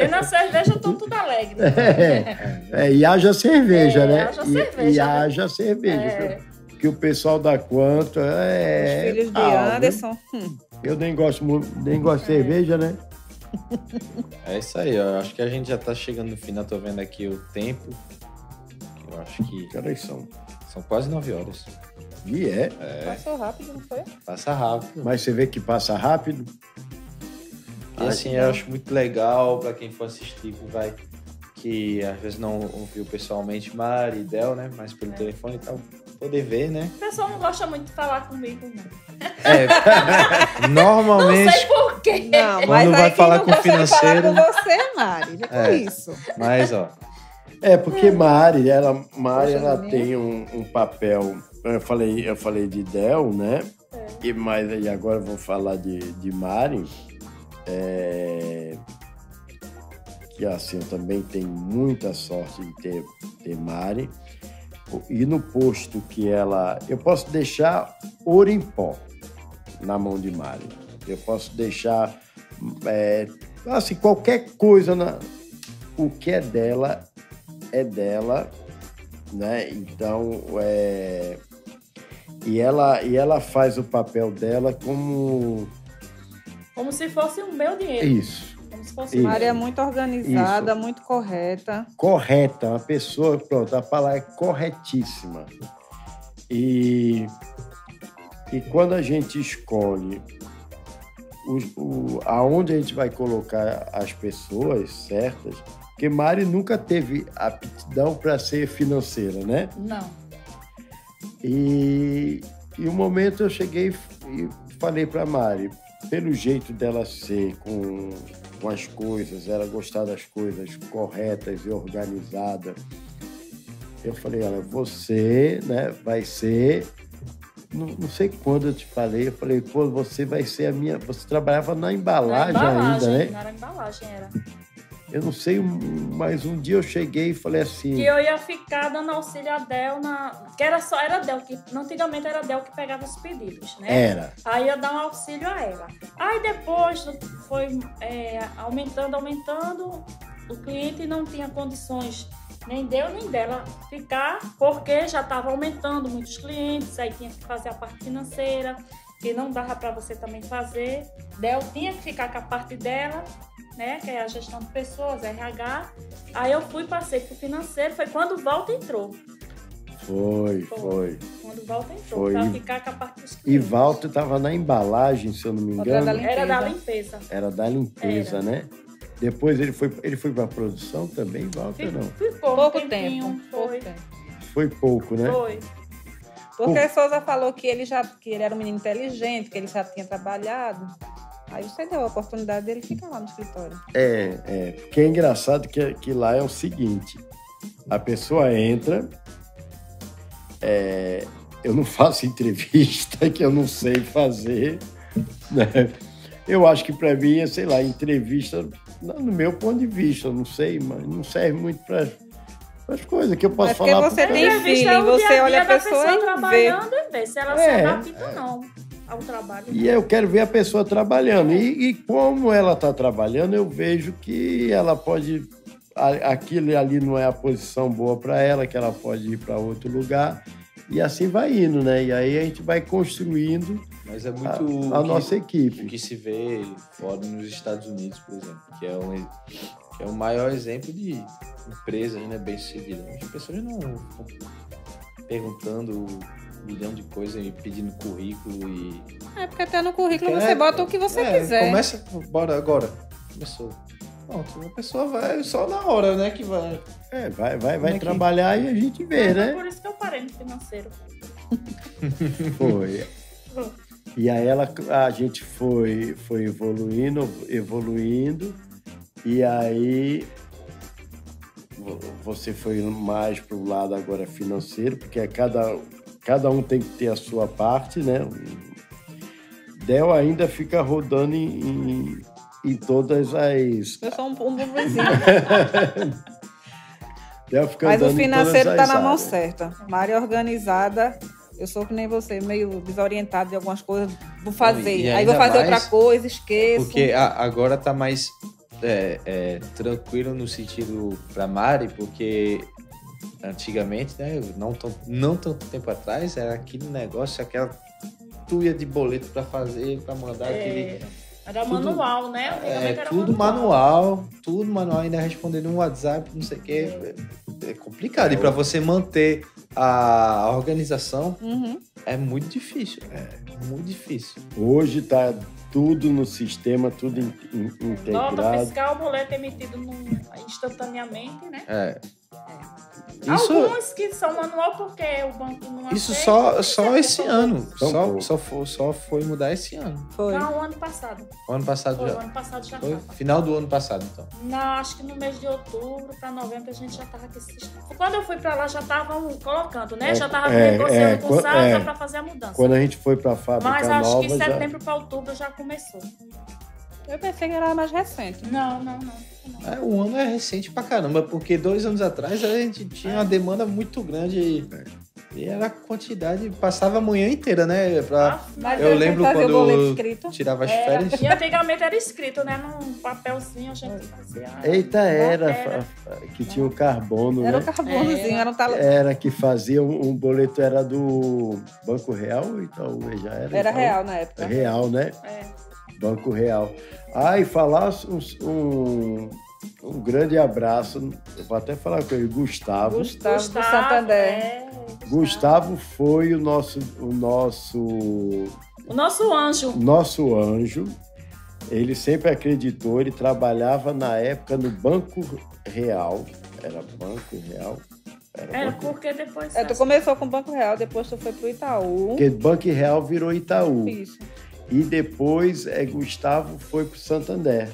Speaker 2: E na cerveja estão tudo alegre.
Speaker 3: E haja cerveja, né?
Speaker 2: Haja cerveja,
Speaker 3: E
Speaker 2: né?
Speaker 3: haja cerveja. Que o pessoal da Quanto
Speaker 4: Os filhos de Anderson.
Speaker 3: Eu nem gosto de cerveja, né?
Speaker 1: É isso aí, ó. Acho que a gente já tá chegando no final. Tô vendo aqui o tempo. Eu acho que
Speaker 3: Que horas são?
Speaker 1: são quase 9 horas.
Speaker 3: E é.
Speaker 4: Passou rápido, não foi?
Speaker 1: Passa rápido.
Speaker 3: Mas você vê que passa rápido.
Speaker 1: E assim, eu acho muito legal pra quem for assistir, que às vezes não ouviu pessoalmente Mari e Del, né? Mas pelo telefone e tal, poder ver, né?
Speaker 2: O pessoal não gosta muito de falar comigo, não.
Speaker 1: Normalmente...
Speaker 2: Não sei por quê.
Speaker 4: Não,
Speaker 1: Quando
Speaker 4: mas
Speaker 1: vai
Speaker 4: aí quem
Speaker 1: falar
Speaker 4: não
Speaker 1: com o
Speaker 4: gosta de
Speaker 1: financeiro-
Speaker 4: falar com você, Mari. Já por isso.
Speaker 1: Mas, ó,
Speaker 3: Porque Mari, ela
Speaker 4: Poxa,
Speaker 3: tem um papel. Eu falei de Del, né? E agora eu vou falar de Mari. Que assim, eu também tenho muita sorte de ter Mari. E no posto que ela... Eu posso deixar ouro em pó na mão de Mari. Eu posso deixar assim, qualquer coisa. O que é dela, né? Então, e ela faz o papel dela como...
Speaker 2: Como se fosse o meu dinheiro.
Speaker 3: Isso.
Speaker 2: Como se fosse
Speaker 3: Isso.
Speaker 4: Mari é muito organizada, muito correta.
Speaker 3: Correta, uma pessoa, pronto, a palavra é corretíssima. E quando a gente escolhe aonde a gente vai colocar as pessoas certas, porque Mari nunca teve aptidão para ser financeira, né?
Speaker 2: Não.
Speaker 3: E um momento eu cheguei e falei para Mari, pelo jeito dela ser com as coisas, ela gostar das coisas corretas e organizada, eu falei, olha, você, né, vai ser... Não sei quando eu te falei, eu falei, pô, você vai ser a minha... Você trabalhava na embalagem ainda, né?
Speaker 2: Na embalagem era.
Speaker 3: Eu não sei, mas um dia eu cheguei e falei assim...
Speaker 2: Que eu ia ficar dando auxílio a Del que era Del, que antigamente era Del que pegava os pedidos, né?
Speaker 3: Era.
Speaker 2: Aí ia dar um auxílio a ela. Aí depois foi aumentando, o cliente não tinha condições, nem Del nem dela, ficar, porque já estava aumentando muitos clientes, aí tinha que fazer a parte financeira, que não dava para você também fazer. Del tinha que ficar com a parte dela, né, que é a gestão de pessoas, RH. Aí eu passei pro financeiro, foi quando o Walter entrou.
Speaker 3: Foi.
Speaker 2: Quando o Walter entrou,
Speaker 3: Foi.
Speaker 2: pra ficar com a parte dos
Speaker 3: E
Speaker 2: clientes.
Speaker 3: Walter estava na embalagem, se eu não me engano.
Speaker 2: Era da limpeza.
Speaker 3: Era da limpeza,
Speaker 2: Era.
Speaker 3: né? Depois ele foi para a produção também, Walter, não?
Speaker 2: Ficou
Speaker 4: Pouco
Speaker 2: um tempinho,
Speaker 4: tempo.
Speaker 2: Foi.
Speaker 3: Foi pouco, né?
Speaker 2: Foi.
Speaker 4: Porque Souza falou que ele era um menino inteligente, que ele já tinha trabalhado. Aí você deu a oportunidade dele ficar lá no escritório.
Speaker 3: Porque é engraçado que lá é o seguinte, a pessoa entra, eu não faço entrevista, que eu não sei fazer, né? Eu acho que para mim, sei lá, entrevista, no meu ponto de vista, eu não sei, mas não serve muito para as coisas que eu posso falar.
Speaker 4: Porque você tem
Speaker 2: Entrevista
Speaker 4: feeling,
Speaker 2: é o dia
Speaker 4: você
Speaker 2: a
Speaker 4: olha a
Speaker 2: dia da
Speaker 4: pessoa e vê.
Speaker 2: trabalhando e vê se ela se adapta ou não ao trabalho.
Speaker 3: E eu quero ver a pessoa trabalhando. E como ela está trabalhando, eu vejo que ela pode... Aquilo ali não é a posição boa para ela, que ela pode ir para outro lugar. E assim vai indo, né? E aí a gente vai construindo
Speaker 1: mas é muito
Speaker 3: a nossa equipe.
Speaker 1: o que se vê fora nos Estados Unidos, por exemplo, que é o maior exemplo de empresas, né, bem-sucedidas. As pessoas não ficam perguntando um milhão de coisas e pedindo currículo e...
Speaker 4: Porque até no currículo você bota o que você quiser.
Speaker 1: Começa, bora agora. Começou. Pronto, a pessoa vai só na hora, né, que vai...
Speaker 3: Vai trabalhar e a gente vê, né?
Speaker 2: Por isso que eu parei no financeiro.
Speaker 3: Foi. E aí a gente foi evoluindo, e aí você foi mais para o lado agora financeiro, porque cada um tem que ter a sua parte, né? Del ainda fica rodando em todas as...
Speaker 4: Eu sou um bumbuzinho.
Speaker 3: Del fica
Speaker 4: Mas o
Speaker 3: andando em
Speaker 4: financeiro
Speaker 3: todas
Speaker 4: está
Speaker 3: as
Speaker 4: na mão
Speaker 3: áreas.
Speaker 4: certa. Mari organizada Eu sou que nem você, meio desorientado de algumas coisas. Vou fazer.
Speaker 1: E
Speaker 4: Aí vou
Speaker 1: ainda
Speaker 4: fazer
Speaker 1: mais
Speaker 4: outra coisa, esqueço.
Speaker 1: Porque agora tá mais tranquilo no sentido pra Mari, porque antigamente, né, não tanto tempo atrás, era aquele negócio, aquela tuia de boleto pra fazer, pra mandar aquele...
Speaker 2: Era manual, né? Antigamente era
Speaker 1: tudo manual, ainda respondendo no WhatsApp, não sei o quê. É complicado. E pra você manter a organização, é muito difícil. Muito difícil.
Speaker 3: Hoje tá tudo no sistema, tudo integrado.
Speaker 2: Nota fiscal, boleto emitido instantaneamente, né?
Speaker 1: Isso,
Speaker 2: alguns que são manual porque o banco não aceita.
Speaker 1: Isso só esse ano. Só foi mudar esse ano.
Speaker 4: Foi.
Speaker 2: Não, o ano passado.
Speaker 1: O ano passado
Speaker 2: Foi,
Speaker 1: já.
Speaker 2: o ano passado já
Speaker 1: Foi
Speaker 2: estava.
Speaker 1: final do ano passado, então.
Speaker 2: Não, acho que no mês de outubro para novembro a gente já estava com esse sistema. Quando eu fui para lá já estavam colocando, né? Já estava negociando com o SAD já para fazer a mudança.
Speaker 3: Quando a gente foi para a fábrica
Speaker 2: Mas
Speaker 3: nova,
Speaker 2: acho que setembro para outubro já começou.
Speaker 4: Eu pensei que era mais recente.
Speaker 2: Não.
Speaker 1: Um ano é recente pra caramba, porque 2 anos atrás a gente tinha uma demanda muito grande e era a quantidade, passava a manhã inteira, né?
Speaker 4: Mas
Speaker 1: eu lembro
Speaker 4: fazer o
Speaker 1: quando
Speaker 4: boleto
Speaker 1: eu
Speaker 4: escrito.
Speaker 1: tirava as férias.
Speaker 2: E antigamente era escrito, né? Num papelzinho a gente fazia.
Speaker 3: Eita, era que tinha o carbono,
Speaker 4: Era
Speaker 3: né?
Speaker 4: o carbonozinho, era um talo.
Speaker 3: Era que fazia um boleto, era do Banco Real ou Itaú? Já era
Speaker 4: Era
Speaker 3: Itaú?
Speaker 4: real na época.
Speaker 3: Real, né? Banco Real. E falar um grande abraço, eu vou até falar com ele, Gustavo.
Speaker 4: Gustavo do Santander.
Speaker 3: Gustavo foi o nosso anjo. Ele sempre acreditou, ele trabalhava na época no Banco Real. Era Banco Real?
Speaker 2: Porque depois...
Speaker 4: Tu começou com o Banco Real, depois tu foi pro Itaú.
Speaker 3: Porque Banco Real virou Itaú.
Speaker 4: Isso.
Speaker 3: E depois Gustavo foi pro Santander.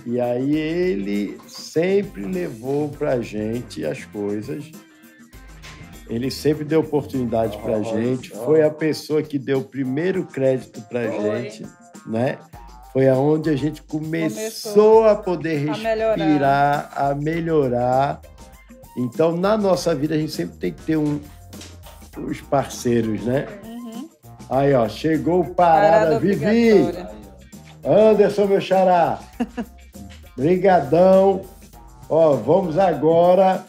Speaker 3: E aí ele sempre levou pra gente as coisas. Ele sempre deu oportunidade pra gente. Foi a pessoa que deu o primeiro crédito pra gente, né? Foi aonde a gente começou a poder respirar, a melhorar. Então, na nossa vida, a gente sempre tem que ter os parceiros, né? Aí, ó, chegou o Parada Vivi. Anderson, meu xará. Brigadão. Ó, vamos agora.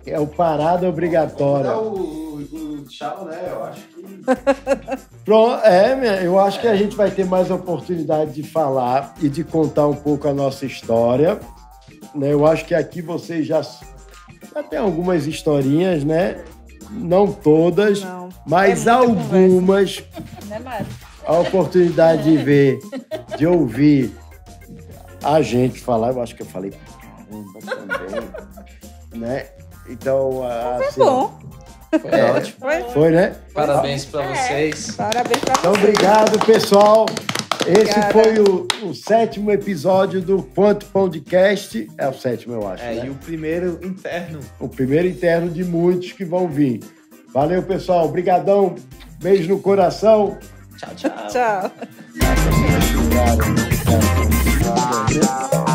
Speaker 3: É o Parada Obrigatória.
Speaker 1: O tchau, né? Eu acho que...
Speaker 3: Pronto, eu acho que a gente vai ter mais oportunidade de falar e de contar um pouco a nossa história. Né? Eu acho que aqui vocês já tem algumas historinhas, né? Não todas, mas algumas. A oportunidade de ver, de ouvir a gente falar. Eu acho que eu falei pra caramba também, né? Então, assim,
Speaker 4: foi bom.
Speaker 1: Foi ótimo.
Speaker 3: Foi, né?
Speaker 1: Parabéns pra vocês.
Speaker 4: Parabéns pra vocês.
Speaker 3: Então, obrigado, pessoal. Esse
Speaker 4: Obrigada.
Speaker 3: foi o 7º episódio do Quanto Podcast. É o 7º, eu acho, né?
Speaker 1: E o primeiro interno.
Speaker 3: O primeiro interno de muitos que vão vir. Valeu, pessoal. Obrigadão. Beijo no coração.
Speaker 1: Tchau, tchau.
Speaker 4: Tchau.
Speaker 3: Obrigado.